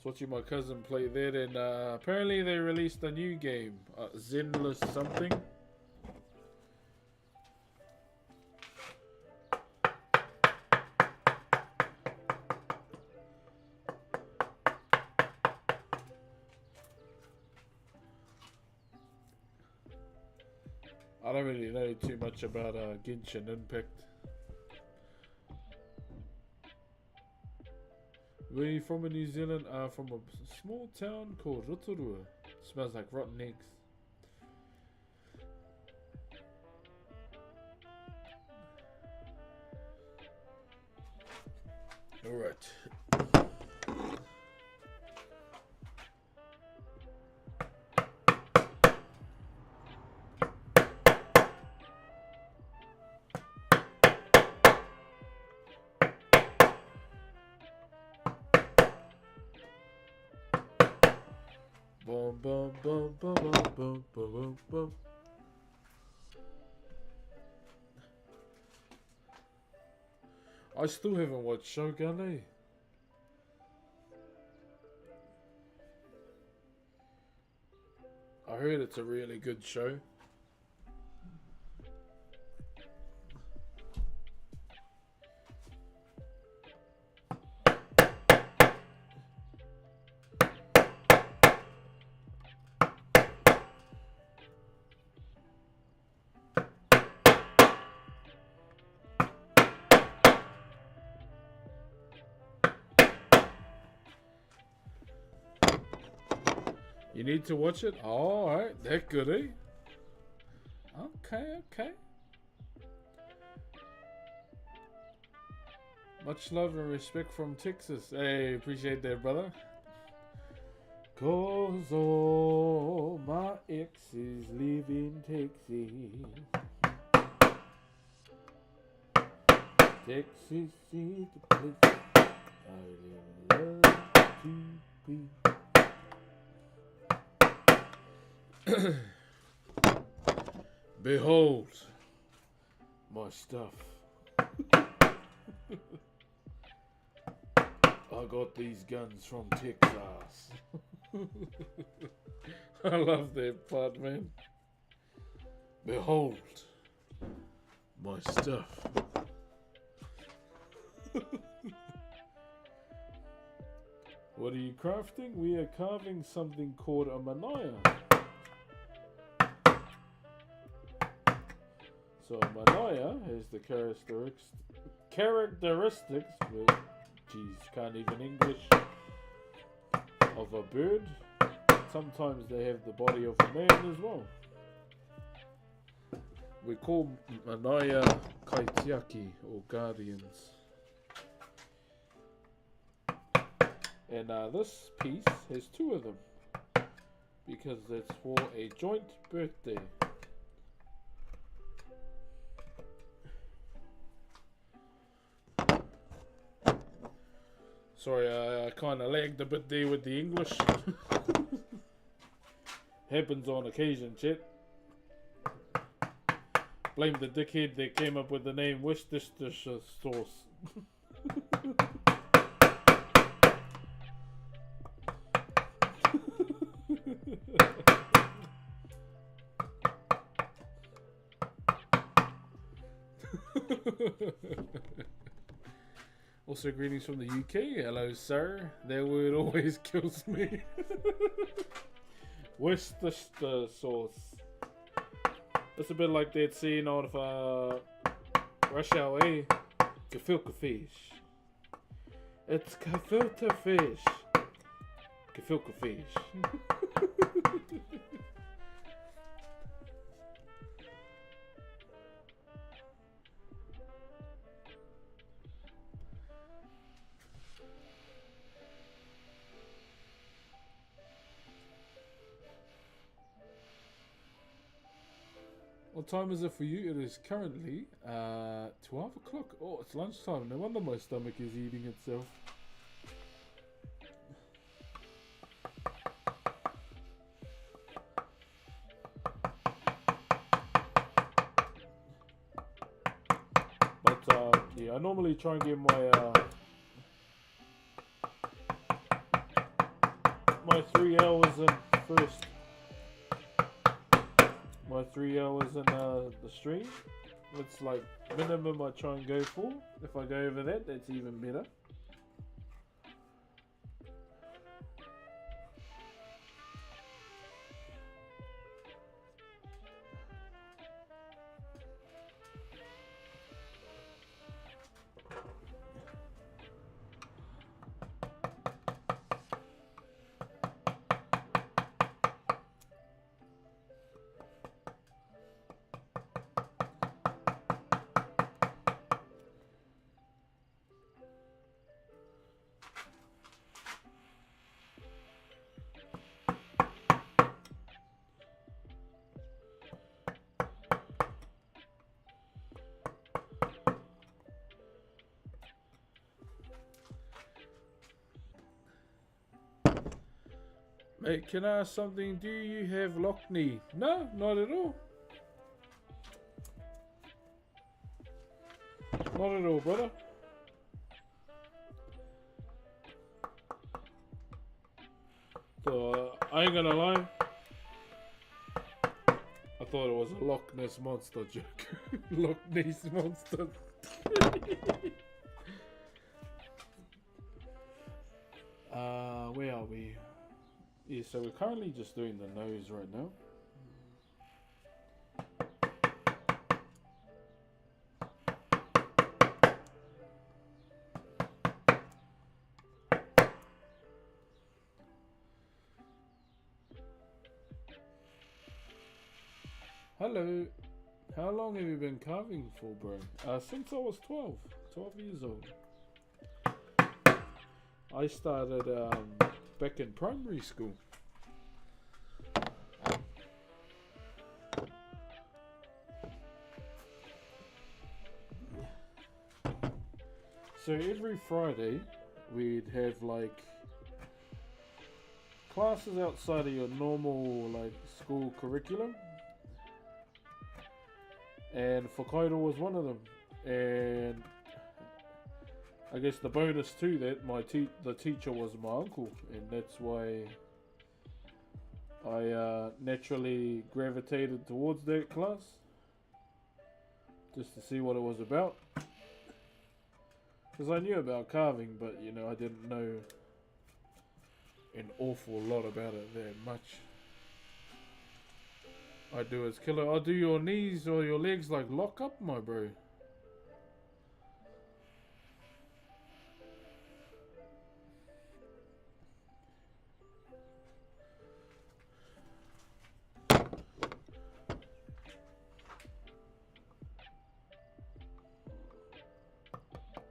Watching my cousin play that, and apparently they released a new game, Zenless something. I don't really know too much about Genshin Impact. Where are you from in New Zealand? From a small town called Rotorua. Smells like rotten eggs. Alright. Bum, bum, bum, bum, bum, bum, bum, bum. I still haven't watched Shogun, eh? I heard it's a really good show. You need to watch it? Oh, alright, that good, eh? Okay. Much love and respect from Texas. Hey, appreciate that, brother. 'Cause all my exes live in Texas. Texas is the place. I love to be. Behold my stuff. I got these guns from Texas. I love that part, man. Behold my stuff. What are you crafting? We are carving something called a manaya. So a manaya has the characteristics, well, geez, can't even English, of a bird. Sometimes they have the body of a man as well. We call manaya kaitiaki, or guardians. And this piece has two of them, because it's for a joint birthday. Sorry, I kind of lagged a bit there with the English. Happens on occasion, chat. Blame the dickhead that came up with the name Worcestershire sauce. Also, greetings from the UK. Hello, sir. That word always kills me. Worcestershire sauce. It's a bit like that scene out of Rush Hour, eh? Gefilte fish. It's gefilte fish. Gefilte fish. What time is it for you? It is currently 12 o'clock. Oh, it's lunchtime. No wonder my stomach is eating itself. But yeah, I normally try and get my 3 hours in first. My 3 hours in the stream. It's like minimum I try and go for. If I go over that, that's even better. Mate, can I ask something? Do you have Lockney? No, not at all. Not at all, brother. So, I ain't gonna lie. I thought it was a Loch Ness Monster joke. Loch Ness Monster. Where are we? Yeah, so we're currently just doing the nose right now. Hello. How long have you been carving for, bro? Since I was 12 years old. I started back in primary school. So every Friday, we'd have like classes outside of your normal like school curriculum, and Whakairo was one of them. And I guess the bonus to that, the teacher was my uncle, and that's why I naturally gravitated towards that class, just to see what it was about. Because I knew about carving, but you know, I didn't know an awful lot about it that much. I do as killer. I do your knees or your legs like lock up, my bro.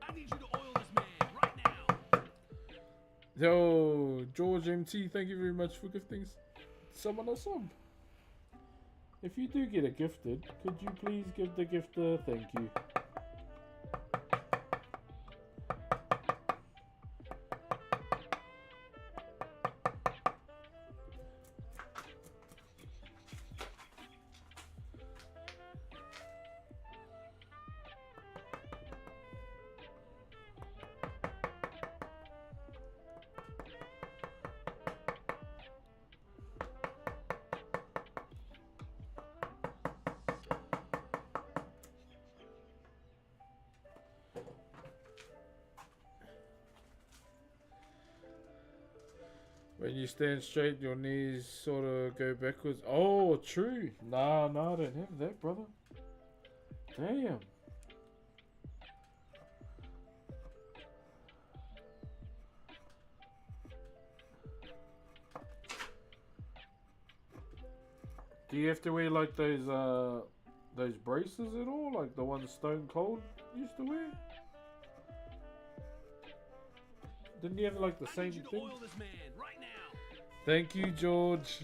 I need you to oil this man right now. Yo, George MT, thank you very much for gifting someone a sub. If you do get a gifted, could you please give the gifter a thank you? When you stand straight, your knees sort of go backwards. Oh, true. Nah, I don't have that, brother. Damn. Do you have to wear like those braces at all, like the ones Stone Cold used to wear? Didn't you have like the I same need you to thing? oil this man right now. Thank you, George.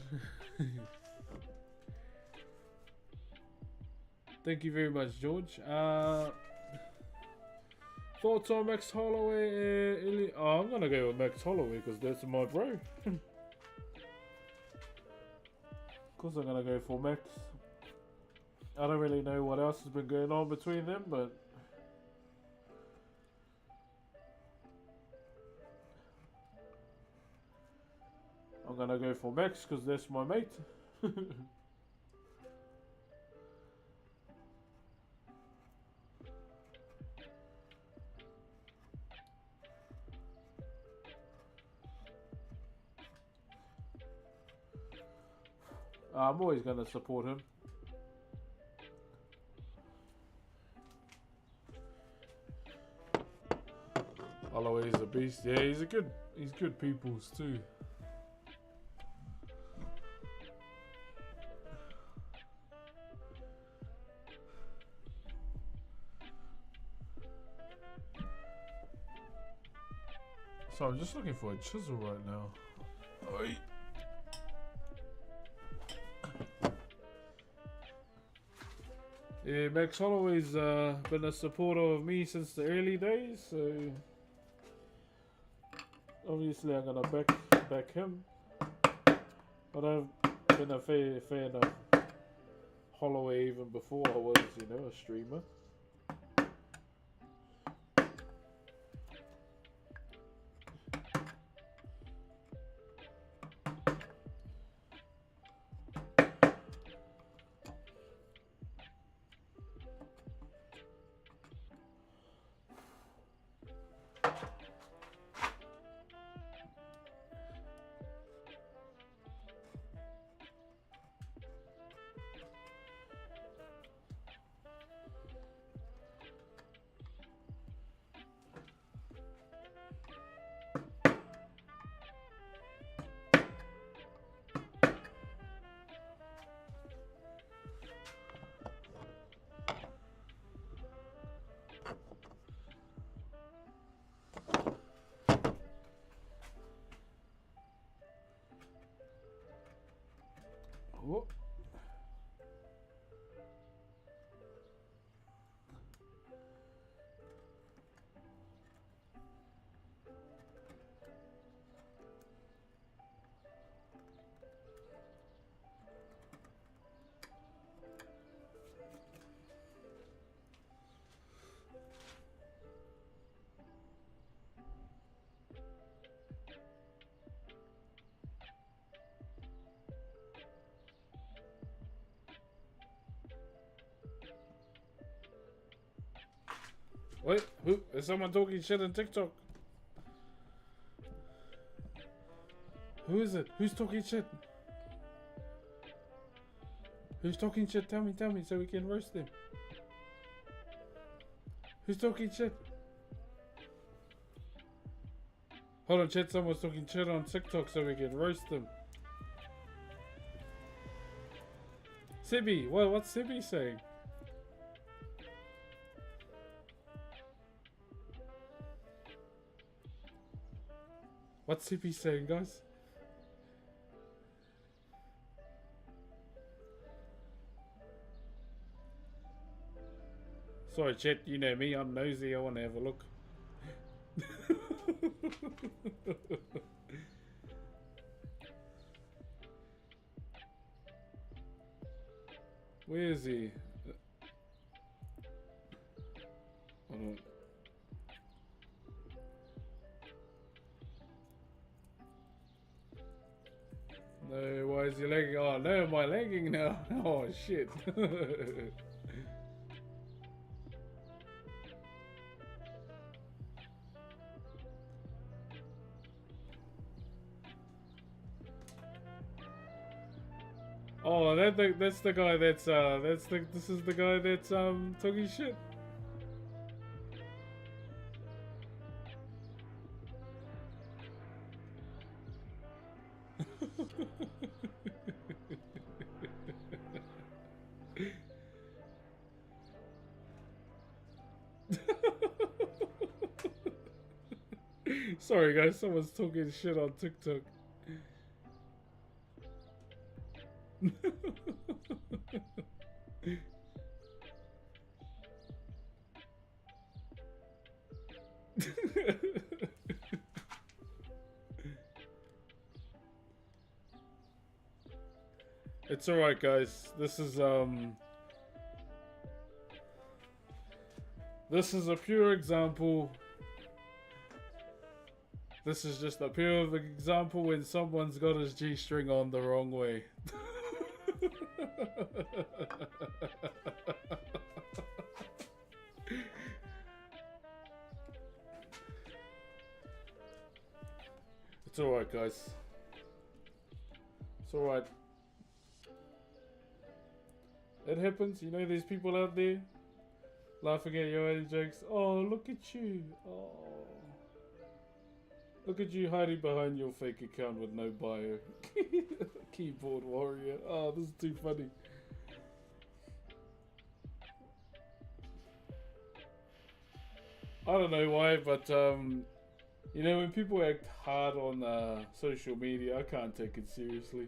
Thank you very much, George. Thoughts on Max Holloway? Oh, I'm gonna go with Max Holloway because that's my bro. Of course, I'm gonna go for Max. I don't really know what else has been going on between them, but I'm gonna go for Max because that's my mate. I'm always gonna support him. Holloway's a beast. Yeah, he's good peoples too. So I'm just looking for a chisel right now. Oi. Yeah, Max Holloway's been a supporter of me since the early days, so obviously I'm gonna back him. But I've been a fan of Holloway even before I was, you know, a streamer. Oh. Wait, who? Is someone talking shit on TikTok? Who is it? Who's talking shit? Who's talking shit? Tell me, so we can roast them. Who's talking shit? Hold on, chat. Someone's talking shit on TikTok so we can roast them. Sibby, what's Sibby saying? What's Sibby saying, guys? Sorry, chat. You know me. I'm nosy. I want to have a look. Where is he? Hold on. No, why is he lagging? Oh no, am I lagging now? Oh shit. Oh, that's the guy that's this is the guy that's talking shit. Sorry guys, someone's talking shit on TikTok. It's alright guys, this is a pure example. This is just a pure example when someone's got his G-string on the wrong way. It's alright guys. It's alright. It happens, you know, there's people out there laughing at your own jokes. Oh, look at you. Oh. Look at you hiding behind your fake account with no bio. Keyboard warrior. Oh, this is too funny. I don't know why, but you know, when people act hard on social media, I can't take it seriously.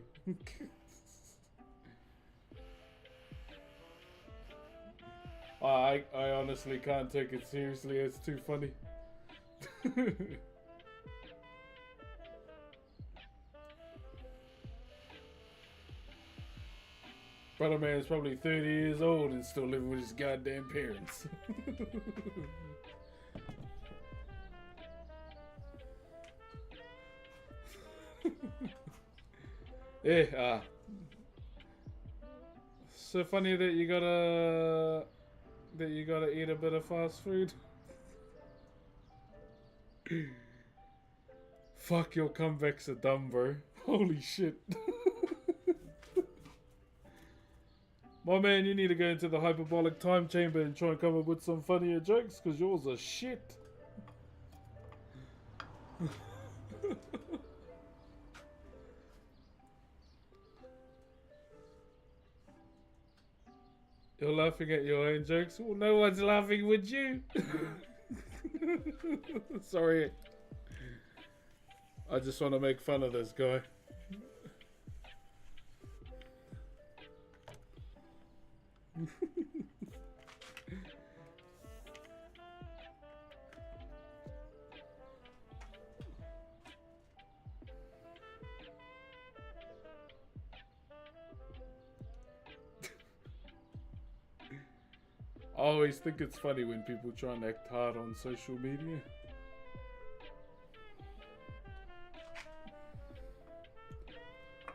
I honestly can't take it seriously. It's too funny. Brother man's probably 30 years old and still living with his goddamn parents. Yeah, so funny that you gotta eat a bit of fast food. Fuck, your comebacks are dumb, bro. Holy shit. My man, you need to go into the hyperbolic time chamber and try and come up with some funnier jokes, because yours are shit. You're laughing at your own jokes? Well, no one's laughing with you. Sorry. I just want to make fun of this guy. I always think it's funny when people try and act hard on social media.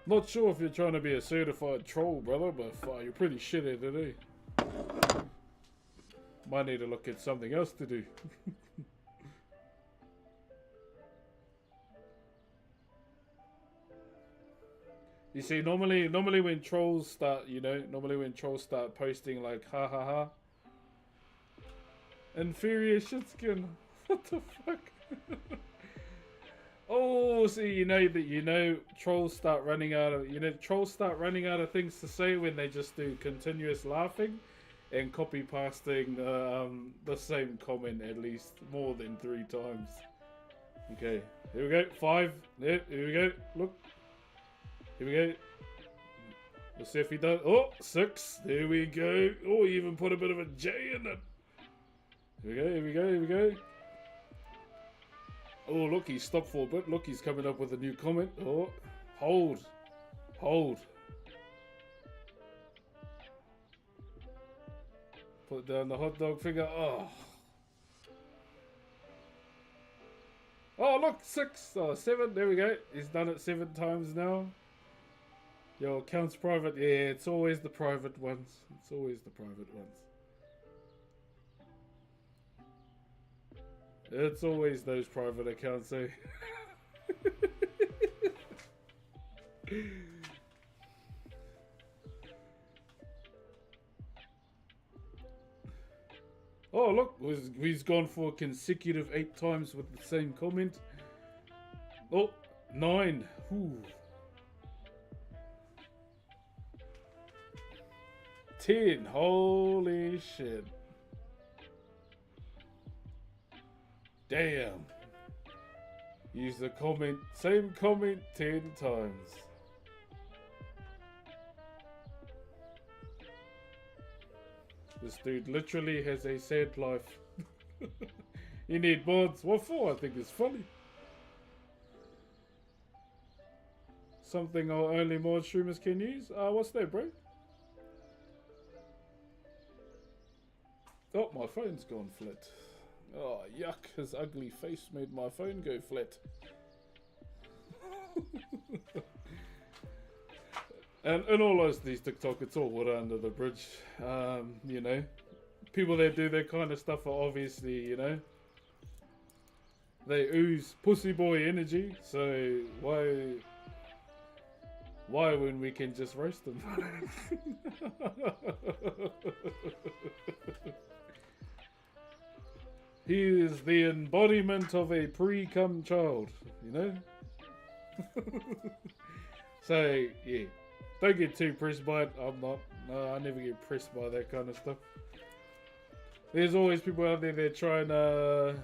Not sure if you're trying to be a certified troll, brother, but you're pretty shit at it, eh? Might need to look at something else to do. You see, normally when trolls start, normally when trolls start posting like ha ha ha, inferior shitskin. What the fuck? Oh, see, trolls start running out of things to say when they just do continuous laughing and copy pasting the same comment at least more than 3 times. Okay, here we go. 5. Here we go. Look. Here we go. We'll see if he does. Oh, 6. There we go. Oh, he even put a bit of a J in it. Here we go. Here we go. Here we go. Oh, look, he stopped for a bit. Look, he's coming up with a new comment. Oh, hold. Hold. Put down the hot dog finger. Oh. Oh, look, 6. Oh, 7. There we go. He's done it 7 times now. Your account's private. Yeah, it's always the private ones. It's always the private ones. It's always those private accounts, eh? Oh, look, he's gone for consecutive 8 times with the same comment. Oh, 9. Ooh. 10. Holy shit. Damn. Use the same comment 10 times. This dude literally has a sad life. You need mods. What for? I think it's funny. Something only mod streamers can use? What's that, bro? Oh, my phone's gone flat. Oh, yuck. His ugly face made my phone go flat. And in all honesty, TikTok, it's all water under the bridge. People that do that kind of stuff are obviously, they ooze pussy boy energy. So why when we can just roast them? He is the embodiment of a pre-cum child, So, yeah. Don't get too pressed by it. I'm not. No, I never get pressed by that kind of stuff. There's always people out there that try and,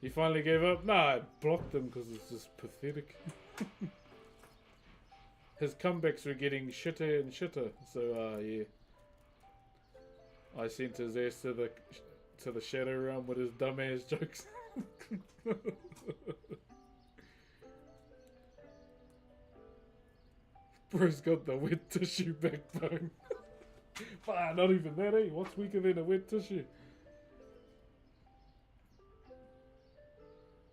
he finally gave up? Nah, I blocked him because it's just pathetic. His comebacks were getting shitter and shitter. So, yeah. I sent his ass to the shadow realm with his dumbass jokes. Bro's got the wet tissue backbone. But not even that, eh? What's weaker than a wet tissue?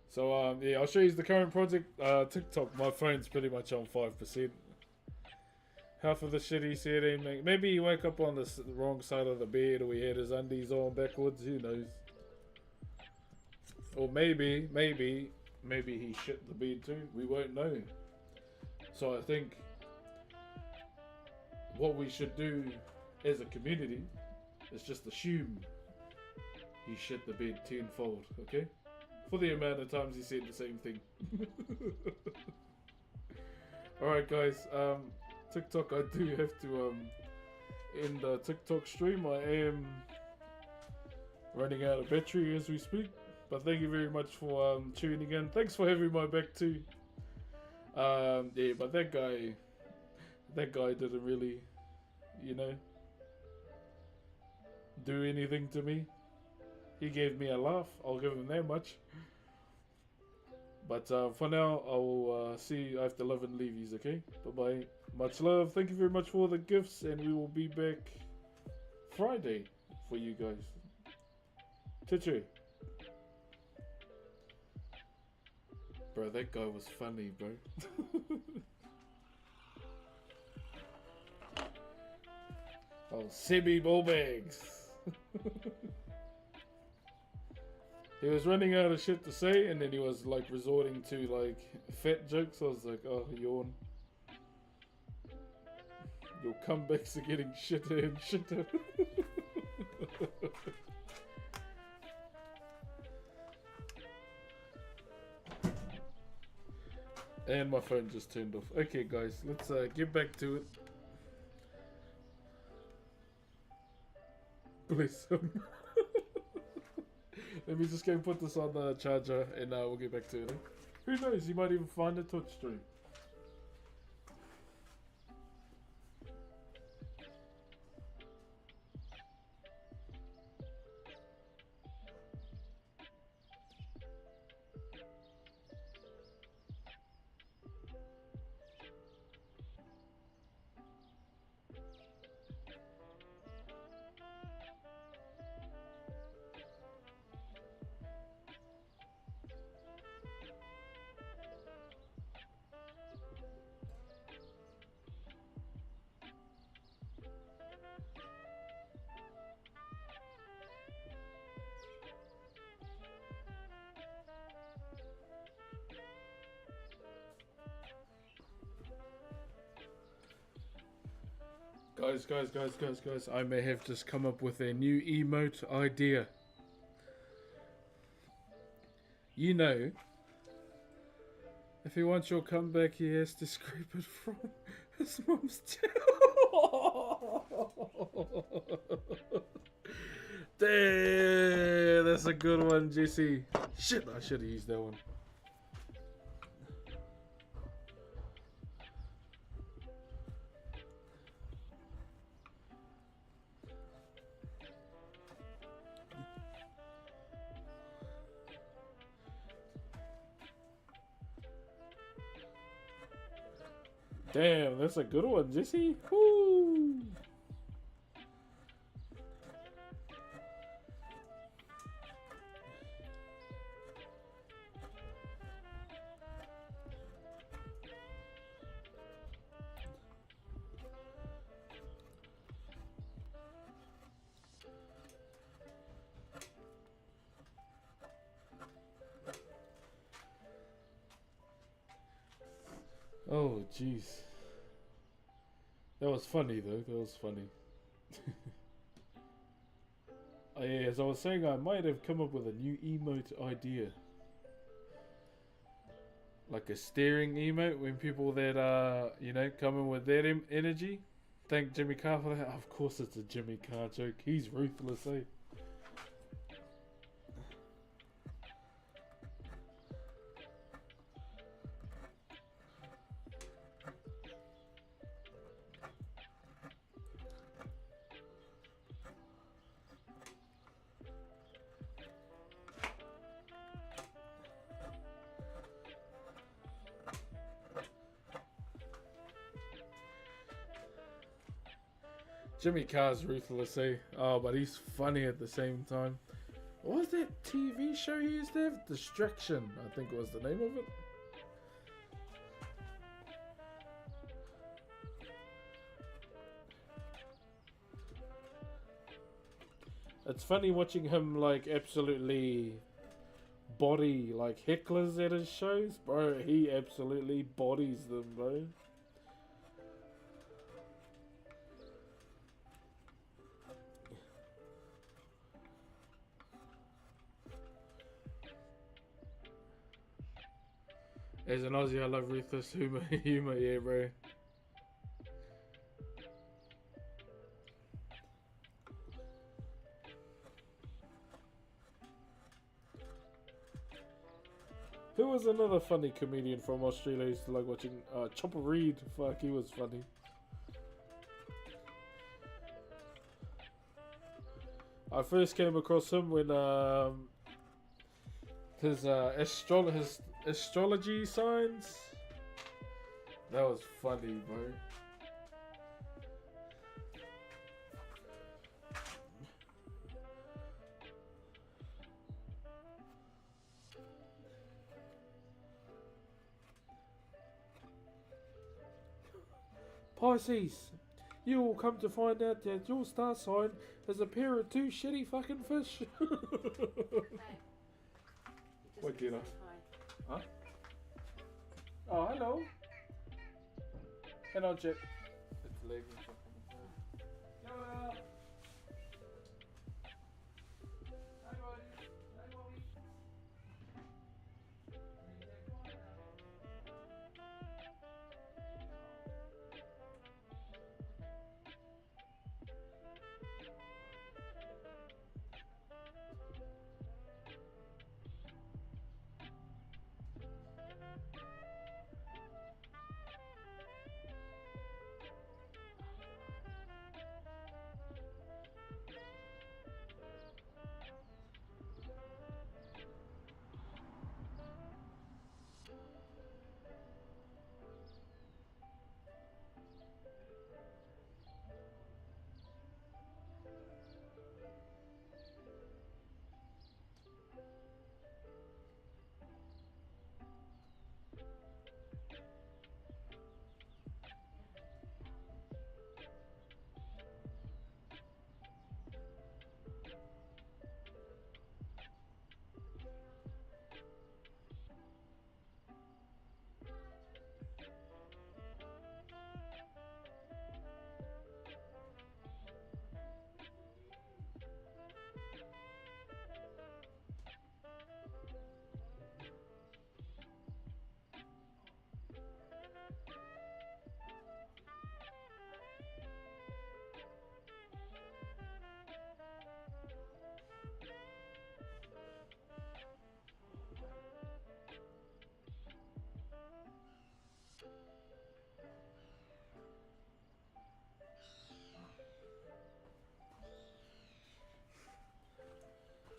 So, yeah, I'll show you the current project. TikTok, my phone's pretty much on 5%. Half of the shit he said, maybe he woke up on the wrong side of the bed, or he had his undies on backwards, who knows? Or maybe he shit the bed too, we won't know. So I think what we should do as a community is just assume he shit the bed tenfold, okay? For the amount of times he said the same thing. Alright guys, TikTok, I do have to end the TikTok stream. I am running out of battery as we speak. But thank you very much for tuning in. Thanks for having my back too. Yeah, but that guy didn't really, do anything to me. He gave me a laugh. I'll give him that much. But for now, I will see you. I have to love and leave yous, okay? Bye-bye. Much love. Thank you very much for all the gifts. And we will be back Friday for you guys. Chichu. Bro, that guy was funny, bro. Oh, Sibby Ballbags. He was running out of shit to say, and then he was like resorting to like fat jokes. I was like, oh, yawn. Your comebacks are getting shitter and shitter. And my phone just turned off. Okay, guys, let's get back to it. Bless him. Let me just go and put this on the charger, and we'll get back to it. Who knows? You might even find a Twitch stream. Guys, I may have just come up with a new emote idea. You know, if he wants your comeback, he has to scrape it from his mom's tail. Damn, that's a good one, Jesse. Shit, I should have used that one. Damn, that's a good one, Jesse. Woo! Oh, jeez. That was funny, though. That was funny. Oh, yeah, as I was saying, I might have come up with a new emote idea. Like a staring emote when people that, you know, come in with that energy. Thank Jimmy Carr for that. Of course it's a Jimmy Carr joke. He's ruthless, eh? Jimmy Carr's ruthless, eh? Oh, but he's funny at the same time. What was that TV show he used to have? Distraction, I think was the name of it. It's funny watching him like absolutely body like hecklers at his shows, bro. He absolutely bodies them, bro. As an Aussie, I love ruthless humor, yeah, bro. Who was another funny comedian from Australia I used to like watching? Chopper Reed. Fuck, he was funny. I first came across him when his astrology signs. That was funny, bro. Pisces, you will come to find out that your star sign is a pair of two shitty fucking fish. What did I? Huh? Oh, hello. Hello, Jet. It's leaving something. Kia ora. Hi, buddy. Hi, Mommy.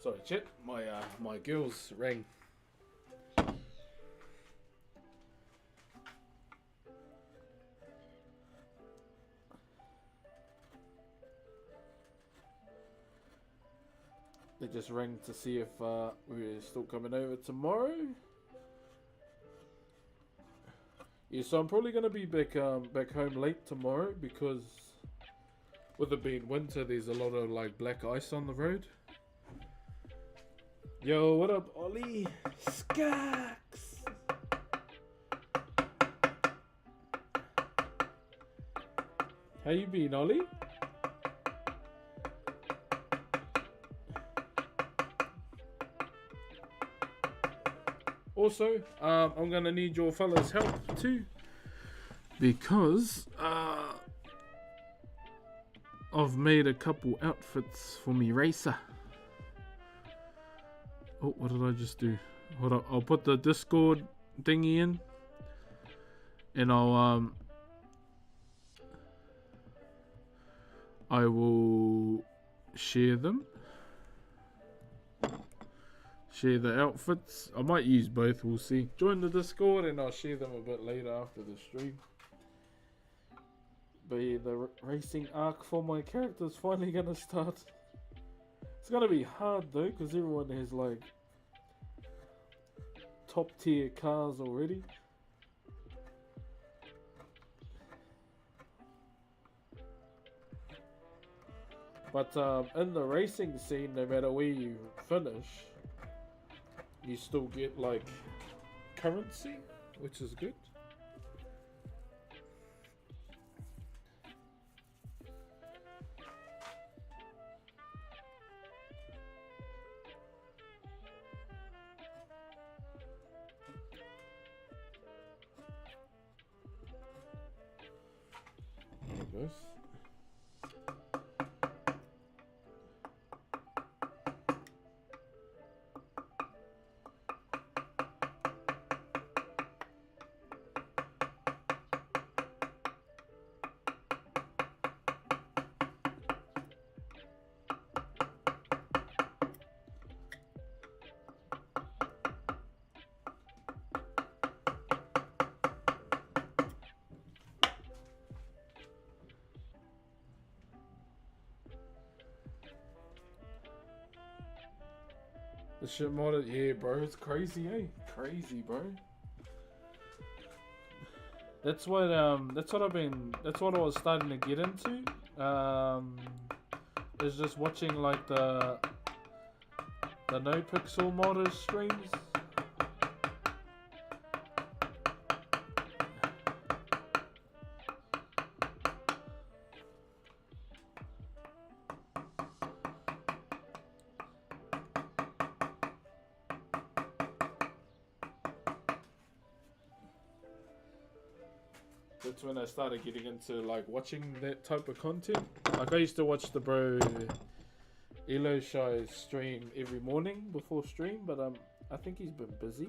Sorry, Chet. My girls rang. They just rang to see if we're still coming over tomorrow. Yeah, so I'm probably gonna be back home late tomorrow because with it being winter, there's a lot of like black ice on the road. Yo, what up, Ollie? Skax! How you been, Ollie? Also, I'm gonna need your fellas' help too, because I've made a couple outfits for me racer. Oh, what did I just do? Hold up, I'll put the Discord thingy in, and I will share them. Share the outfits. I might use both, we'll see. Join the Discord and I'll share them a bit later after the stream. But yeah, the racing arc for my character is finally gonna start. It's gonna be hard though, because everyone has like top tier cars already. But in the racing scene, no matter where you finish, you still get like currency, which is good. There it goes. The shit modded, yeah, bro, it's crazy, eh? Crazy, bro. That's what I was starting to get into. Is just watching like the no pixel modders streams. that's when I started getting into like watching that type of content. Like I used to watch the bro Elo Shy stream every morning before stream, but I think he's been busy,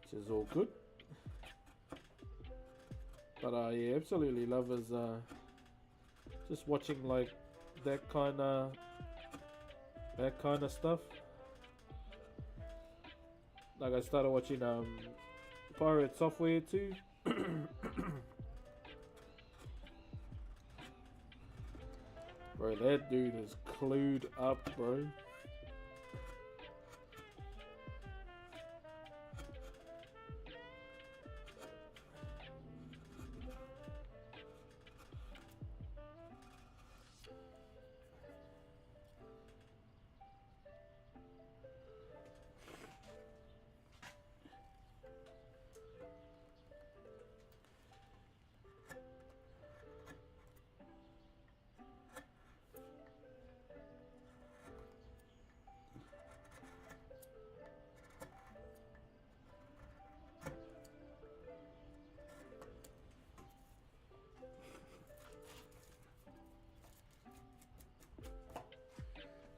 which is all good. But yeah, absolutely love his just watching like that kind of stuff. Like I started watching Pirate Software too. Bro, that dude is clued up, bro.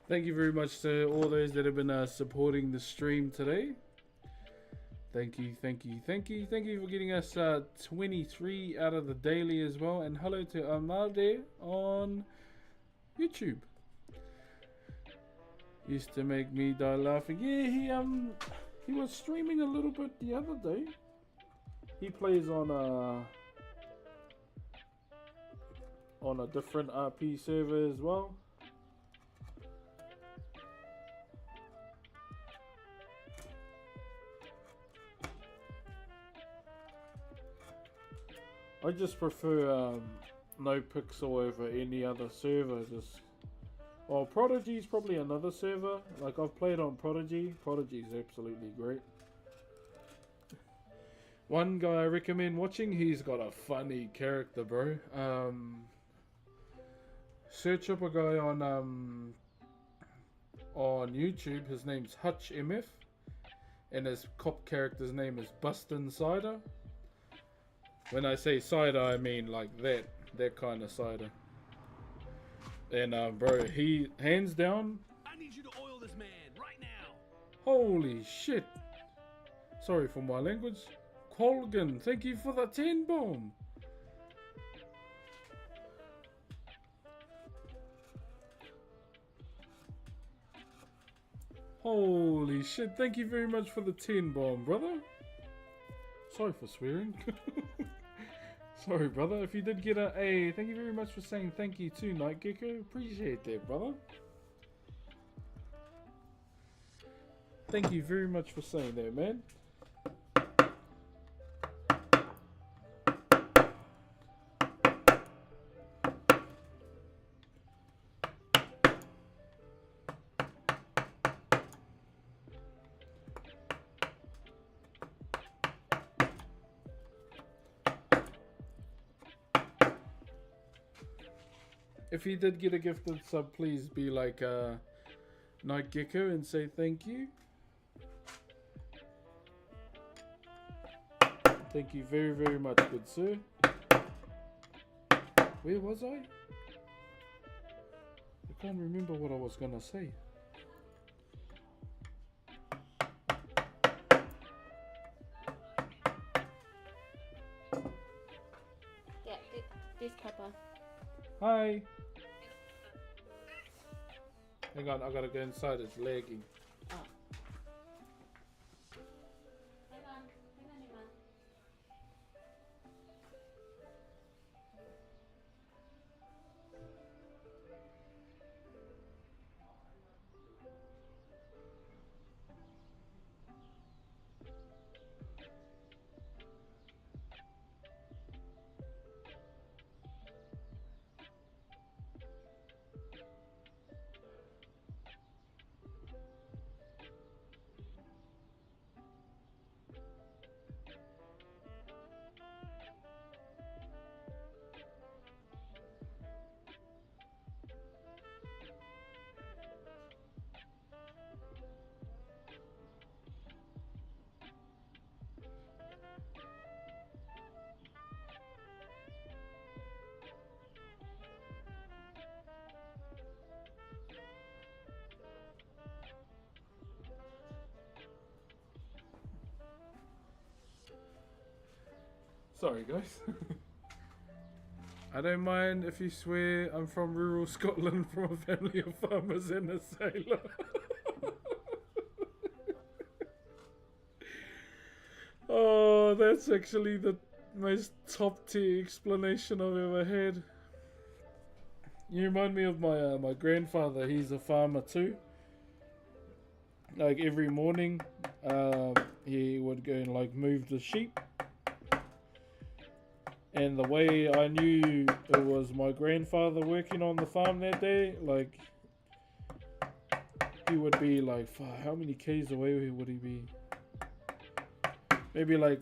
Thank you very much to all those that have been supporting the stream today. Thank you for getting us 23 out of the daily as well. And hello to Amade on YouTube. Used to make me die laughing. Yeah, he was streaming a little bit the other day. He plays on a different RP server as well. I just prefer no pixel over any other server. Well, Prodigy's probably another server. Like I've played on Prodigy. Prodigy's absolutely great. One guy I recommend watching. He's got a funny character, bro. Search up a guy on YouTube. His name's Hutch MF, and his cop character's name is Bustin' Cider. When I say cider, I mean like that kind of cider. And bro, he hands down. I need you to oil this man right now. Holy shit! Sorry for my language. Colgan, thank you for the 10 bomb. Holy shit! Thank you very much for the 10 bomb, brother. Sorry for swearing. Sorry, brother. If you did get a A, thank you very much for saying thank you too, Night Gecko. Appreciate that, brother. Thank you very much for saying that, man. If you did get a gifted sub, please be like Night Gecko and say thank you. Thank you very, very much, good sir. Where was I? I can't remember what I was gonna say. Yeah, this Papa. Hi. Hang on, I gotta go inside, it's lagging. Oh. Hang on, Iman. Sorry, guys. I don't mind if you swear I'm from rural Scotland from a family of farmers and a sailor. Oh, that's actually the most top tier explanation I've ever had. You remind me of my grandfather. He's a farmer too. Like every morning, he would go and like move the sheep. And the way I knew it was my grandfather working on the farm that day, like he would be like, how many k's away would he be? Maybe like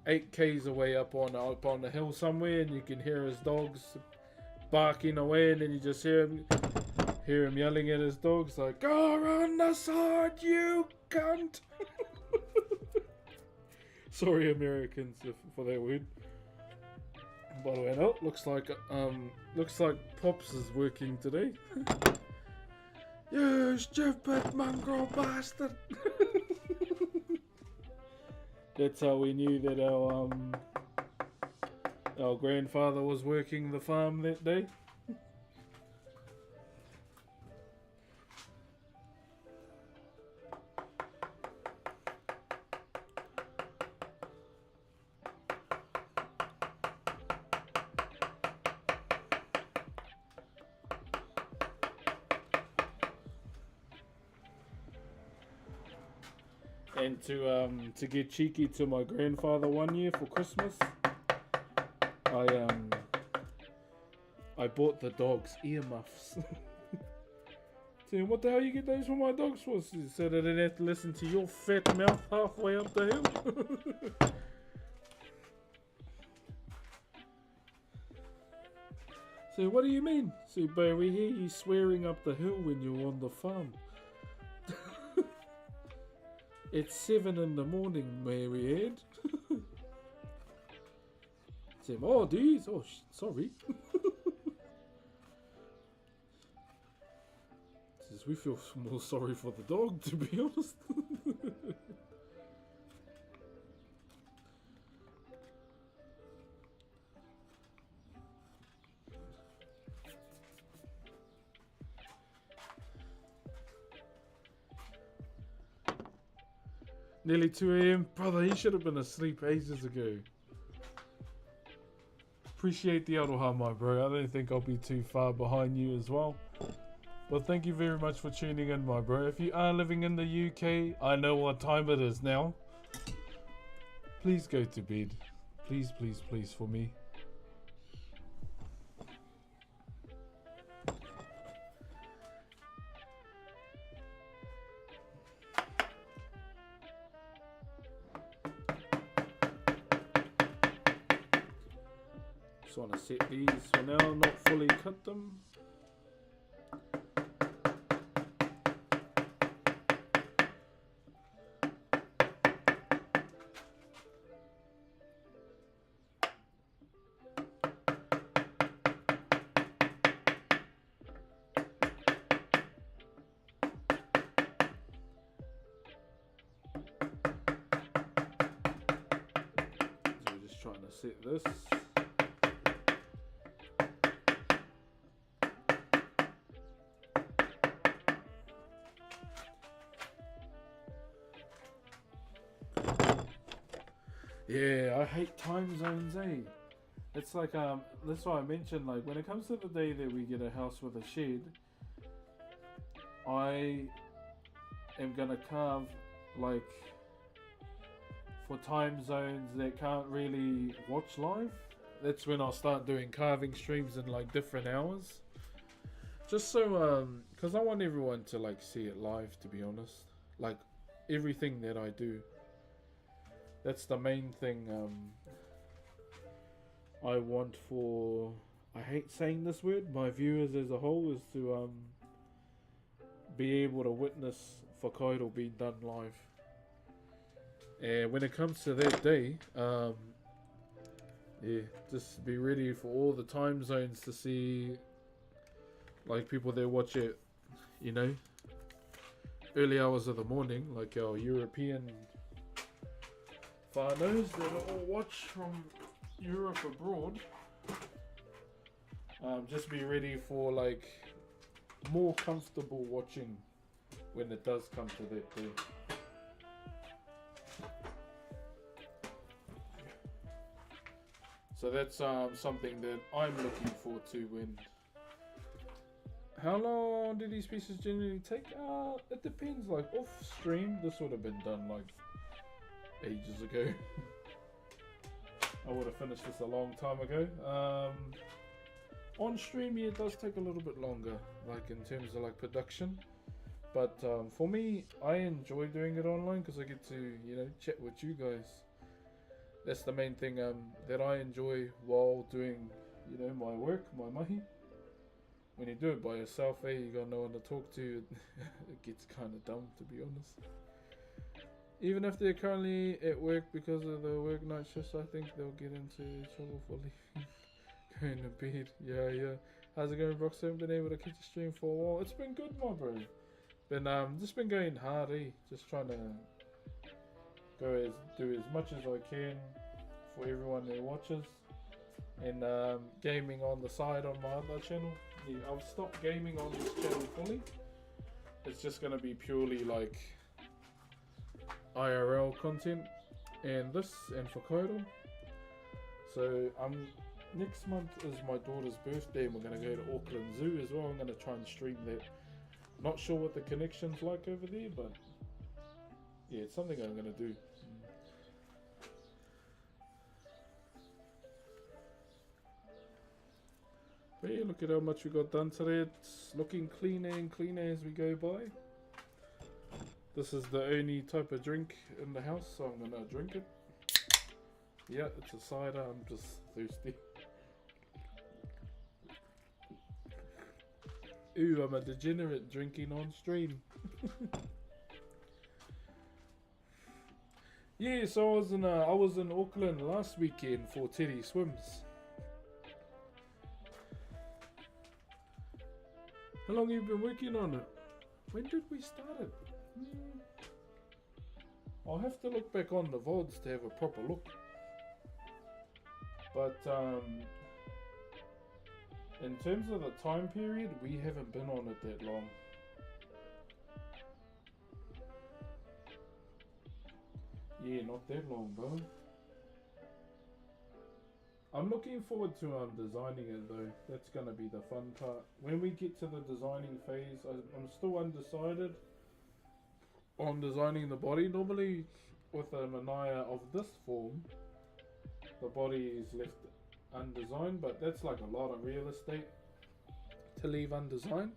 8 k's away up on the hill somewhere, and you can hear his dogs barking away, and then you just hear him yelling at his dogs like, "Go on the side, you cunt!" Sorry, Americans, for that word. By the way, no, looks like Pops is working today. You stupid mongrel bastard! That's how we knew that our grandfather was working the farm that day. And to get cheeky to my grandfather one year for Christmas, I bought the dogs earmuffs. Saying, what the hell you get those for my dogs for? So they didn't have to listen to your fat mouth halfway up the hill. So what do you mean? So, but we hear you swearing up the hill when you're on the farm. It's 7 in the morning, Maryhead. Say, oh, geez. Oh, sorry. Says, we feel more sorry for the dog, to be honest. Nearly 2 a.m. Brother, he should have been asleep ages ago. Appreciate the aroha, my bro. I don't think I'll be too far behind you as well. But thank you very much for tuning in, my bro. If you are living in the UK, I know what time it is now. Please go to bed. Please, please, please, for me. Just want to set these for now, not fully cut them. So we're just trying to set this. Yeah, I hate time zones, eh? It's like, that's why I mentioned, like, when it comes to the day that we get a house with a shed, I am gonna carve, like, for time zones that can't really watch live. That's when I'll start doing carving streams in, like, different hours. Just so, because I want everyone to, like, see it live, to be honest. Like, everything that I do. That's the main thing I want for, I hate saying this word, my viewers as a whole, is to be able to witness Whakairo being done live. And when it comes to that day, yeah, just be ready for all the time zones to see, like, people that watch it, you know, early hours of the morning, like our European whānaus that all watch from Europe abroad, just be ready for like more comfortable watching when it does come to that day. So that's something that I'm looking forward to. When how long do these pieces generally take? It depends. Like off stream, this would have been done like ages ago. I would have finished this a long time ago. On stream, yeah, it does take a little bit longer, like in terms of like production. But for me, I enjoy doing it online because I get to, you know, chat with you guys. That's the main thing that I enjoy while doing, you know, my work, my mahi. When you do it by yourself, you got no one to talk to. It gets kind of dumb, to be honest. Even if they're currently at work because of the work night shifts, I think they'll get into trouble for leaving. Going to bed. Yeah. How's it going, Brox? Haven't been able to catch a stream for a while. It's been good, my bro. Just been going hard, just trying to do as much as I can for everyone who watches, and gaming on the side on my other channel. Yeah, I've stopped gaming on this channel fully. It's just gonna be purely like IRL content, and this and Whakairo. So next month is my daughter's birthday, and we're gonna go to Auckland Zoo as well. I'm gonna try and stream that. Not sure what the connection's like over there, but yeah, it's something I'm gonna do. But yeah, look at how much we got done today. It's looking cleaner and cleaner as we go by. This is the only type of drink in the house, so I'm gonna drink it. Yeah, it's a cider. I'm just thirsty. Ooh, I'm a degenerate drinking on stream. Yeah, so I was in Auckland last weekend for Teddy Swims. How long have you been working on it? When did we start it? I'll have to look back on the VODs to have a proper look. But in terms of the time period, we haven't been on it that long. Yeah, not that long, bro. I'm looking forward to designing it though. That's gonna be the fun part. When we get to the designing phase, I'm still undecided on designing the body. Normally with a manaya of this form, the body is left undesigned, but that's like a lot of real estate to leave undesigned,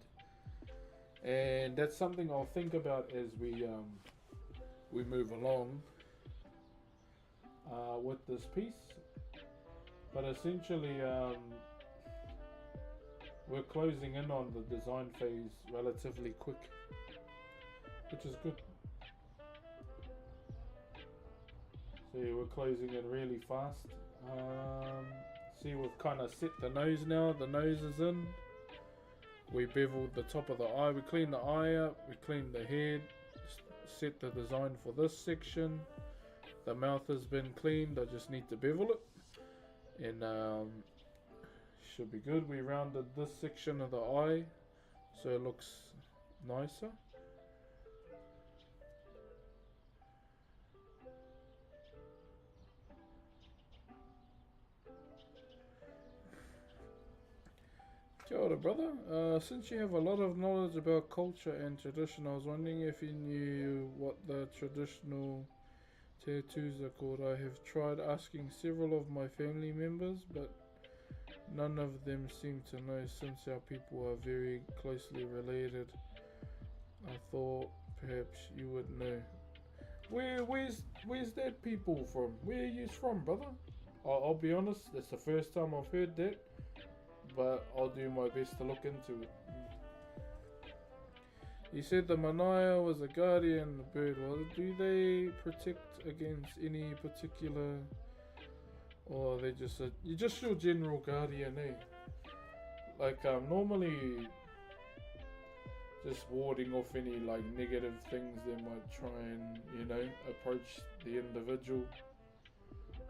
and that's something I'll think about as we move along with this piece. But essentially we're closing in on the design phase relatively quick, which is good. So yeah, we're closing in really fast. See, we've kind of set the nose now. The nose is in. We beveled the top of the eye. We cleaned the eye up. We cleaned the head. Set the design for this section. The mouth has been cleaned. I just need to bevel it. And should be good. We rounded this section of the eye so it looks nicer. Kia ora, brother. Since you have a lot of knowledge about culture and tradition, I was wondering if you knew what the traditional tattoos are called. I have tried asking several of my family members, but none of them seem to know since our people are very closely related. I thought perhaps you would know. Where's that people from? Where are you from, brother? I'll be honest, that's the first time I've heard that, but I'll do my best to look into it. You said the manaya was a guardian bird. Well, do they protect against any particular, or are they just your general guardian, eh? Like normally just warding off any like negative things that might try and, you know, approach the individual.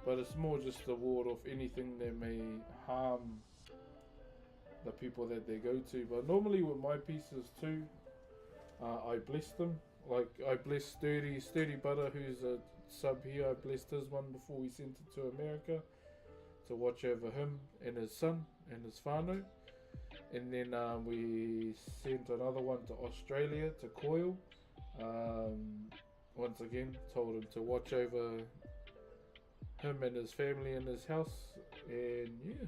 but it's more just to ward off anything that may harm the people that they go to. But normally with my pieces too, I bless them. Like I blessed Sturdy Butter, who's a sub here. I blessed his one before we sent it to America to watch over him and his son and his whānau. And then we sent another one to Australia to Coil. Once again, told him to watch over him and his family and his house. And yeah,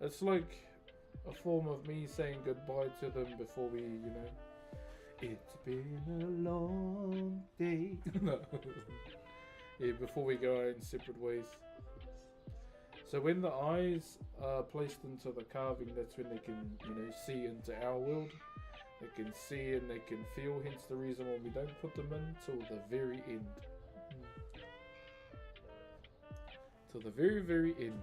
it's like a form of me saying goodbye to them before we, you know, it's been a long day. No. Yeah, before we go our own separate ways. So when the eyes are placed into the carving, that's when they can, you know, see into our world. They can see and they can feel, hence the reason why we don't put them in till the very end. Till the very, very end.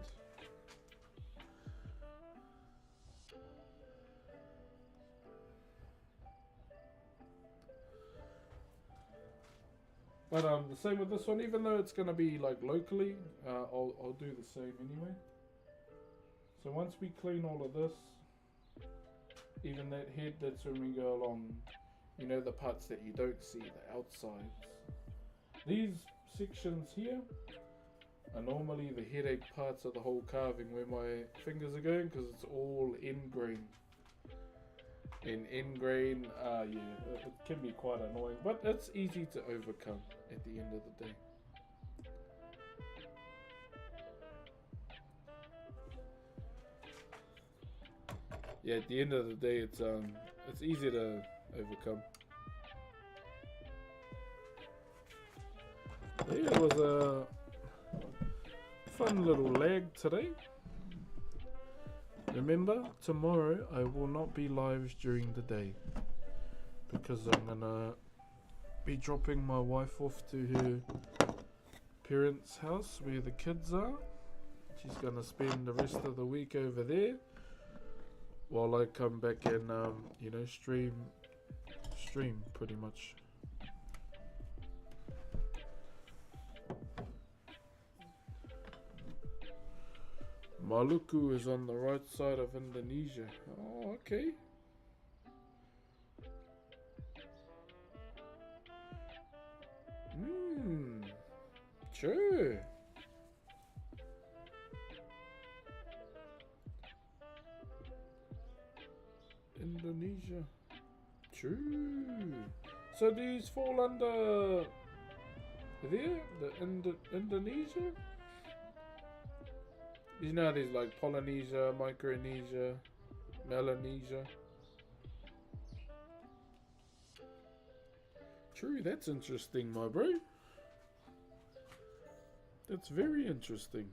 But the same with this one, even though it's going to be like locally, I'll do the same anyway. So once we clean all of this, even that head, that's when we go along, you know, the parts that you don't see, the outsides. These sections here are normally the headache parts of the whole carving, where my fingers are going, because it's all end grain. And end grain, yeah, it can be quite annoying, but it's easy to overcome at the end of the day. Yeah, at the end of the day, it's easy to overcome. Yeah, it was a fun little lag today. Remember, tomorrow I will not be live during the day because I'm gonna be dropping my wife off to her parents' house where the kids are. She's gonna spend the rest of the week over there while I come back and you know, stream pretty much. Maluku is on the right side of Indonesia. Oh, okay. Sure. Indonesia. True. So these fall under there? The Indonesia? You know, there's like Polynesia, Micronesia, Melanesia. True, that's interesting, my bro. That's very interesting.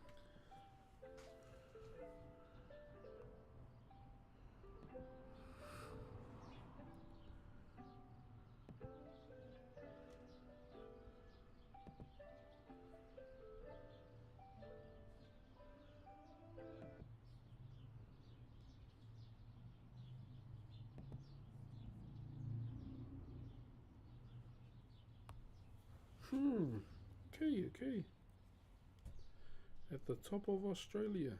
Okay. At the top of Australia.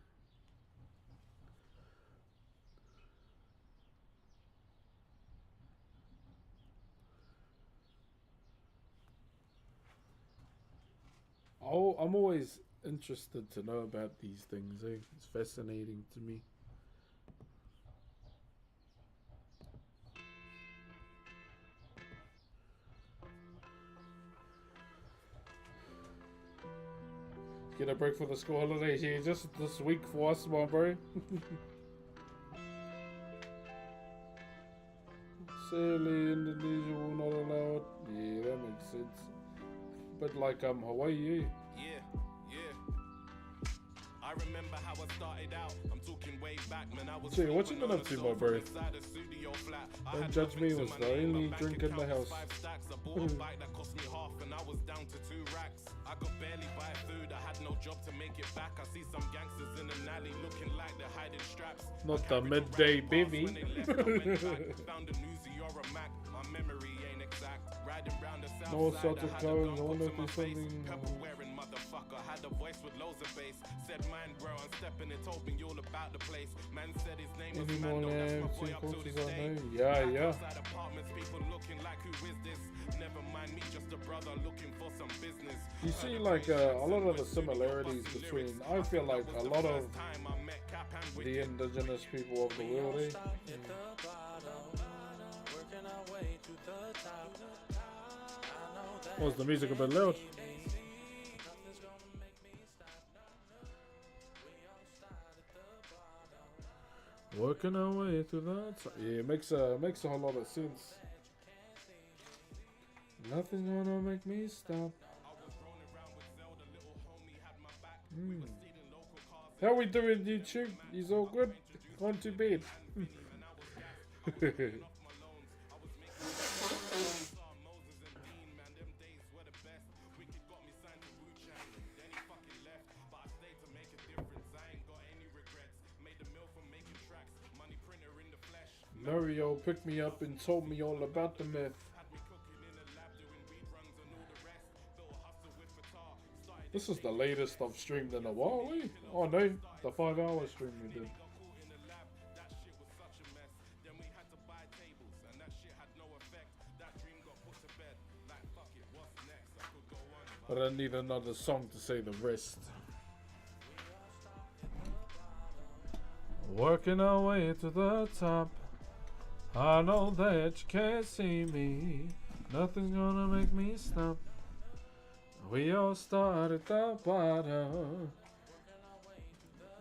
Oh, I'm always interested to know about these things, eh? It's fascinating to me. Get a break for the school holidays here, just this week for us, my bro. Sadly, Indonesia will not allow it. Yeah, that makes sense. But like Hawaii, eh? I remember how I started out. I'm talking way back, man. I was Gee, what you been up to, my bro? Don't judge me, it was the only drink in the house. I bought a bike that cost me half and I was down to 2 racks. I could barely buy food, I had no job to make it back. I see some gangsters in an alley looking like they're hiding straps. Not the midday bivvy. Found a Uzi or a Mac. My memory ain't exact. Riding round the south No side, sort of I had a clothes, gun I wonder put if to my there's face. something. Pebble wearing motherfucker, had a voice with loads of bass. Said mine, bro, I'm stepping and told me all about the place. Man said his name was Any more Mando, that's my names boy and up till cultures this I day. know? Yeah, Back yeah. outside apartments, people looking like, who is this? Never mind me, just a brother looking for some business. You see, like a lot of the similarities between. I feel like a lot of the indigenous people of the world. Was the music a bit loud? Working our way through that. Yeah, it makes a whole lot of sense. Nothing's gonna make me stop. How we doing, YouTube? Is all good? Gone to bed. Mario picked me up and told me all about the myth. This is the latest I've streamed in a while, eh? Oh no, the 5-hour stream we did. But I need another song to say the rest. Working our way to the top. I know that you can't see me. Nothing's gonna make me stop. We all start at the bottom.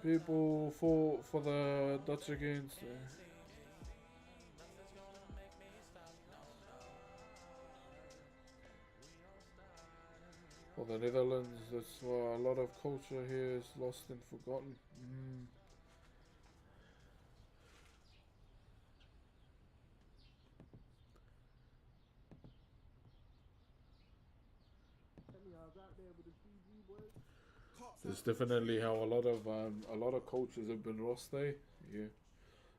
People for the Dutch against. For the Netherlands, that's why a lot of culture here is lost and forgotten. It's definitely how a lot of cultures have been lost there. Yeah,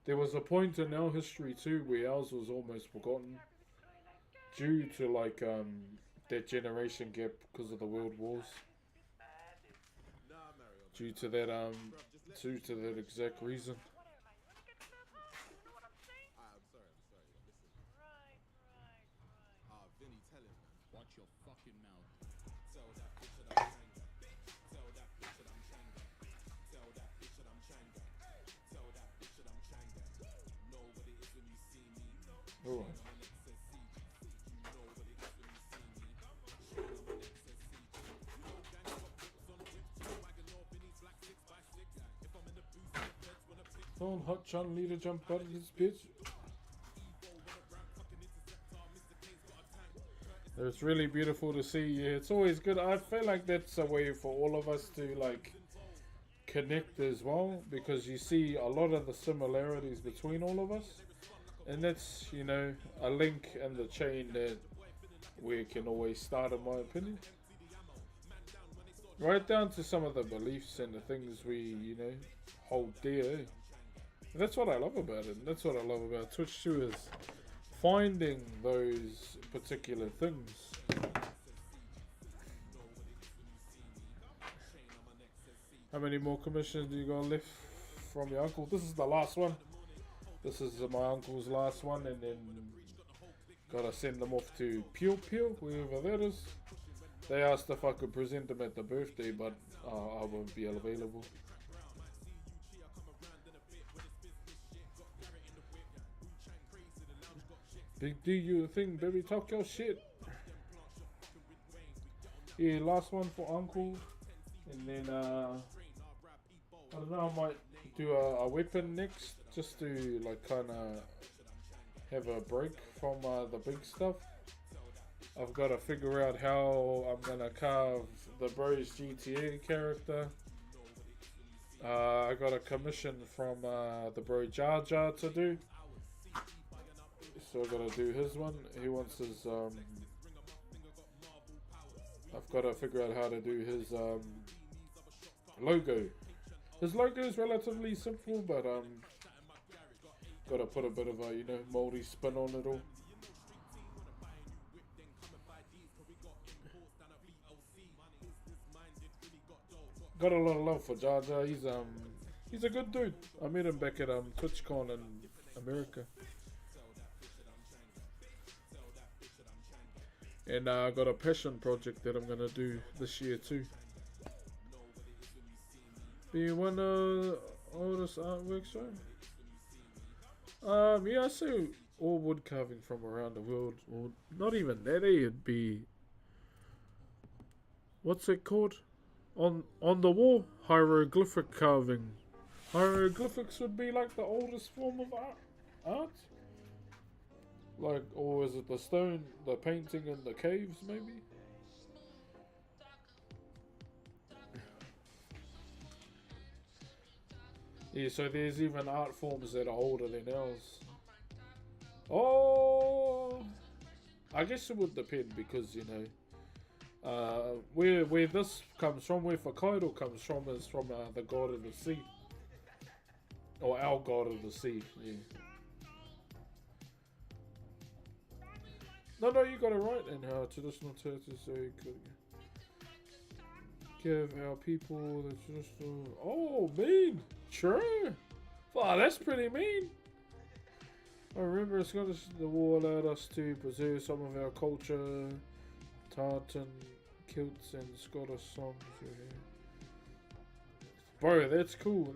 there was a point in our history too where ours was almost forgotten due to like that generation gap because of the world wars. Due to that exact reason. Watch your fucking mouth. Tell that bitch that I'm Changa. Tell that bitch that I'm Changa. Tell that bitch that I'm Changa. Tell that bitch that I'm Changa. Know what it is when you see me. Oh. Don't hot John leader jump out of this bitch. It's really beautiful to see. Yeah, it's always good. I feel like that's a way for all of us to like connect as well, because you see a lot of the similarities between all of us, and that's, you know, a link in the chain that we can always start, in my opinion. Right down to some of the beliefs and the things we, you know, hold dear. That's what I love about it. And that's what I love about Twitch too, is finding those particular things. How many more commissions do you got left from your uncle? This is the last one. This is my uncle's last one, and then gotta send them off to Pew Pew, wherever that is. They asked if I could present them at the birthday, but I won't be available. Big D, you think, baby, talk your shit. Yeah, last one for uncle, and then I don't know, I might do a weapon next, just to like kind of have a break from the big stuff. I've got to figure out how I'm gonna carve the Bros GTA character. I got a commission from the bro Jar Jar to do. So I gotta do his one. He wants his I've gotta figure out how to do his logo. His logo is relatively simple, but gotta put a bit of a, you know, Maori spin on it all. got a lot of love for Jar Jar. He's a good dude. I met him back at TwitchCon in America. And I got a passion project that I'm gonna do this year too. Be one of oldest artworks, right? Yeah, I see all wood carving from around the world, or not even that. It'd be, what's it called? On the wall, hieroglyphic carving. Hieroglyphics would be like the oldest form of art. Like, or is it the stone, the painting in the caves, maybe? Yeah, so there's even art forms that are older than ours. Oh, I guess it would depend because, you know, where this comes from, where Whakairo comes from, is from the god of the sea. Or our god of the sea, yeah. No, you got it right in how traditional churches say could give our people the traditional. Oh, mean! True! Wow, that's pretty mean! I remember Scottish, the war allowed us to preserve some of our culture, tartan, kilts, and Scottish songs. Bro, that's cool.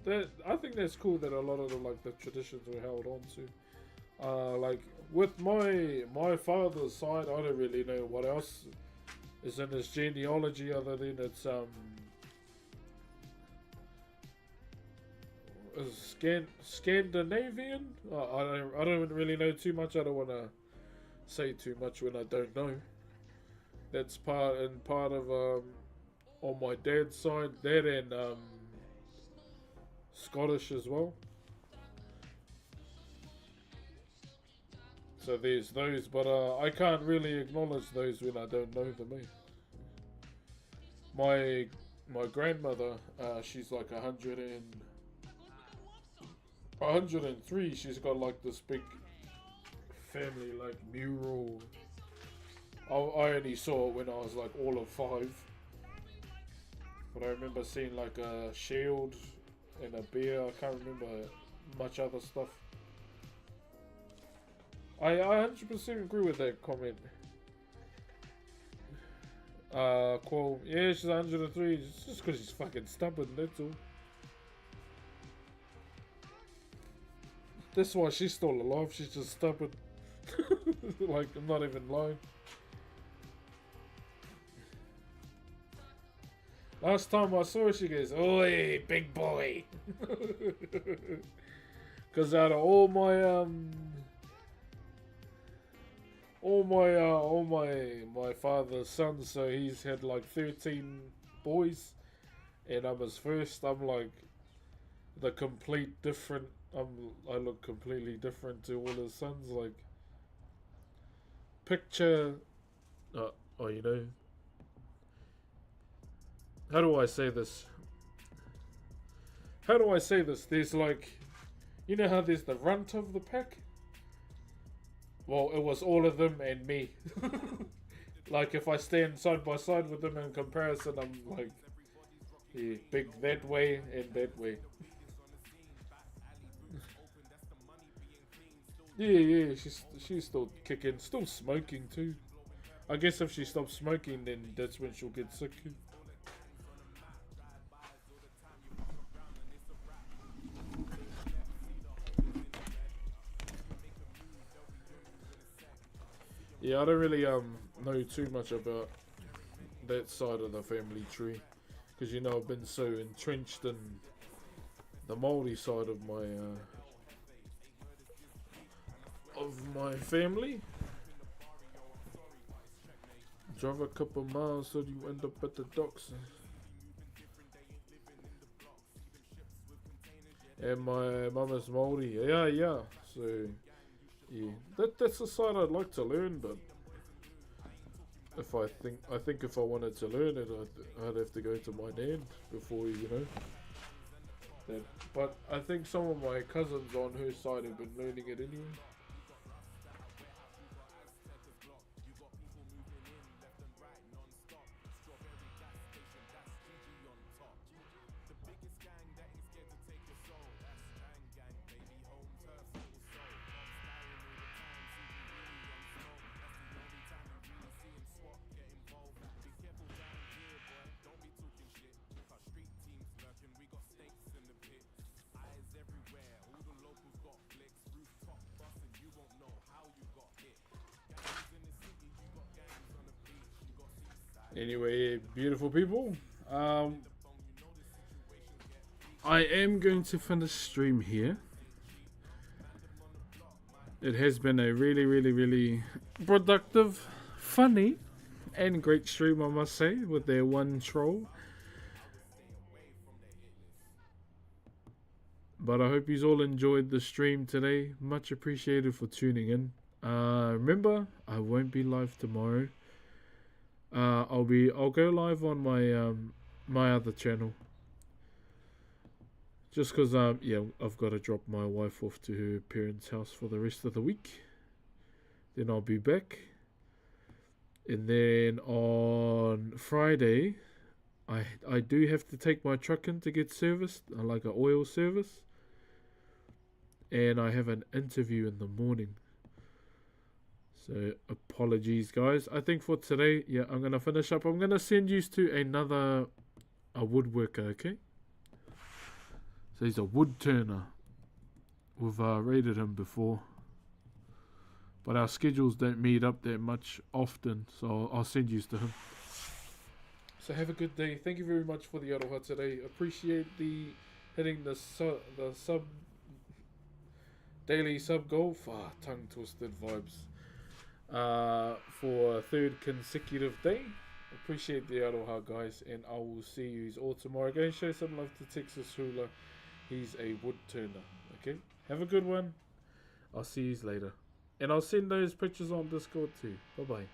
That I think that's cool that a lot of the traditions were held on to. Like with my father's side, I don't really know what else is in his genealogy other than it's Scandinavian. I don't really know too much. I don't want to say too much when I don't know. That's part of on my dad's side, that and Scottish as well. So there's those, but I can't really acknowledge those when I don't know them. My grandmother, she's like 103. She's got like this big family like mural. I only saw it when I was like all of 5, but I remember seeing like a shield and a bear. I can't remember much other stuff. I 100% agree with that comment. Quote, yeah, she's 103. It's just because she's fucking stubborn, that's all. That's why she's still alive. She's just stubborn. Like, I'm not even lying. Last time I saw her, she goes, "Oi, big boy." Because out of all my father's sons, so he's had like 13 boys, and I'm his first. I'm like the complete different. I look completely different to all his sons. Like, picture, you know, how do I say this? There's like, you know how there's the runt of the pack? Well, it was all of them and me. Like, if I stand side by side with them in comparison, I'm like, yeah, big that way and that way. Yeah, she's still kicking, still smoking too. I guess if she stops smoking, then that's when she'll get sick. Yeah, I don't really know too much about that side of the family tree, because you know I've been so entrenched in the Maori side of my family. Drive a couple miles so you end up at the docks. And my mum is Maori. Yeah. So yeah, that's a side I'd like to learn, but I think if I wanted to learn it, I'd have to go to my nan before, you know. That, but I think some of my cousins on her side have been learning it anyway. Anyway, beautiful people. I am going to finish stream here. It has been a really productive, funny, and great stream, I must say, with their one troll. But I hope you all enjoyed the stream today. Much appreciated for tuning in. Remember, I won't be live tomorrow. I'll go live on my my other channel. Just because I've got to drop my wife off to her parents' house for the rest of the week. Then I'll be back. And then on Friday, I do have to take my truck in to get serviced, like an oil service. And I have an interview in the morning. So apologies, guys. I think for today, I'm gonna finish up. I'm gonna send you to a woodworker, okay? So he's a wood turner. We've rated him before, but our schedules don't meet up that much often. So I'll send you to him. So have a good day. Thank you very much for the aroha today. Appreciate the hitting the sub daily sub goal. Tongue twisted vibes. For a third consecutive day. Appreciate the aroha, guys, and I will see you all tomorrow. Go and show some love to Texas Hula. He's a wood turner. Okay, have a good one. I'll see you later, and I'll send those pictures on Discord too. Bye bye.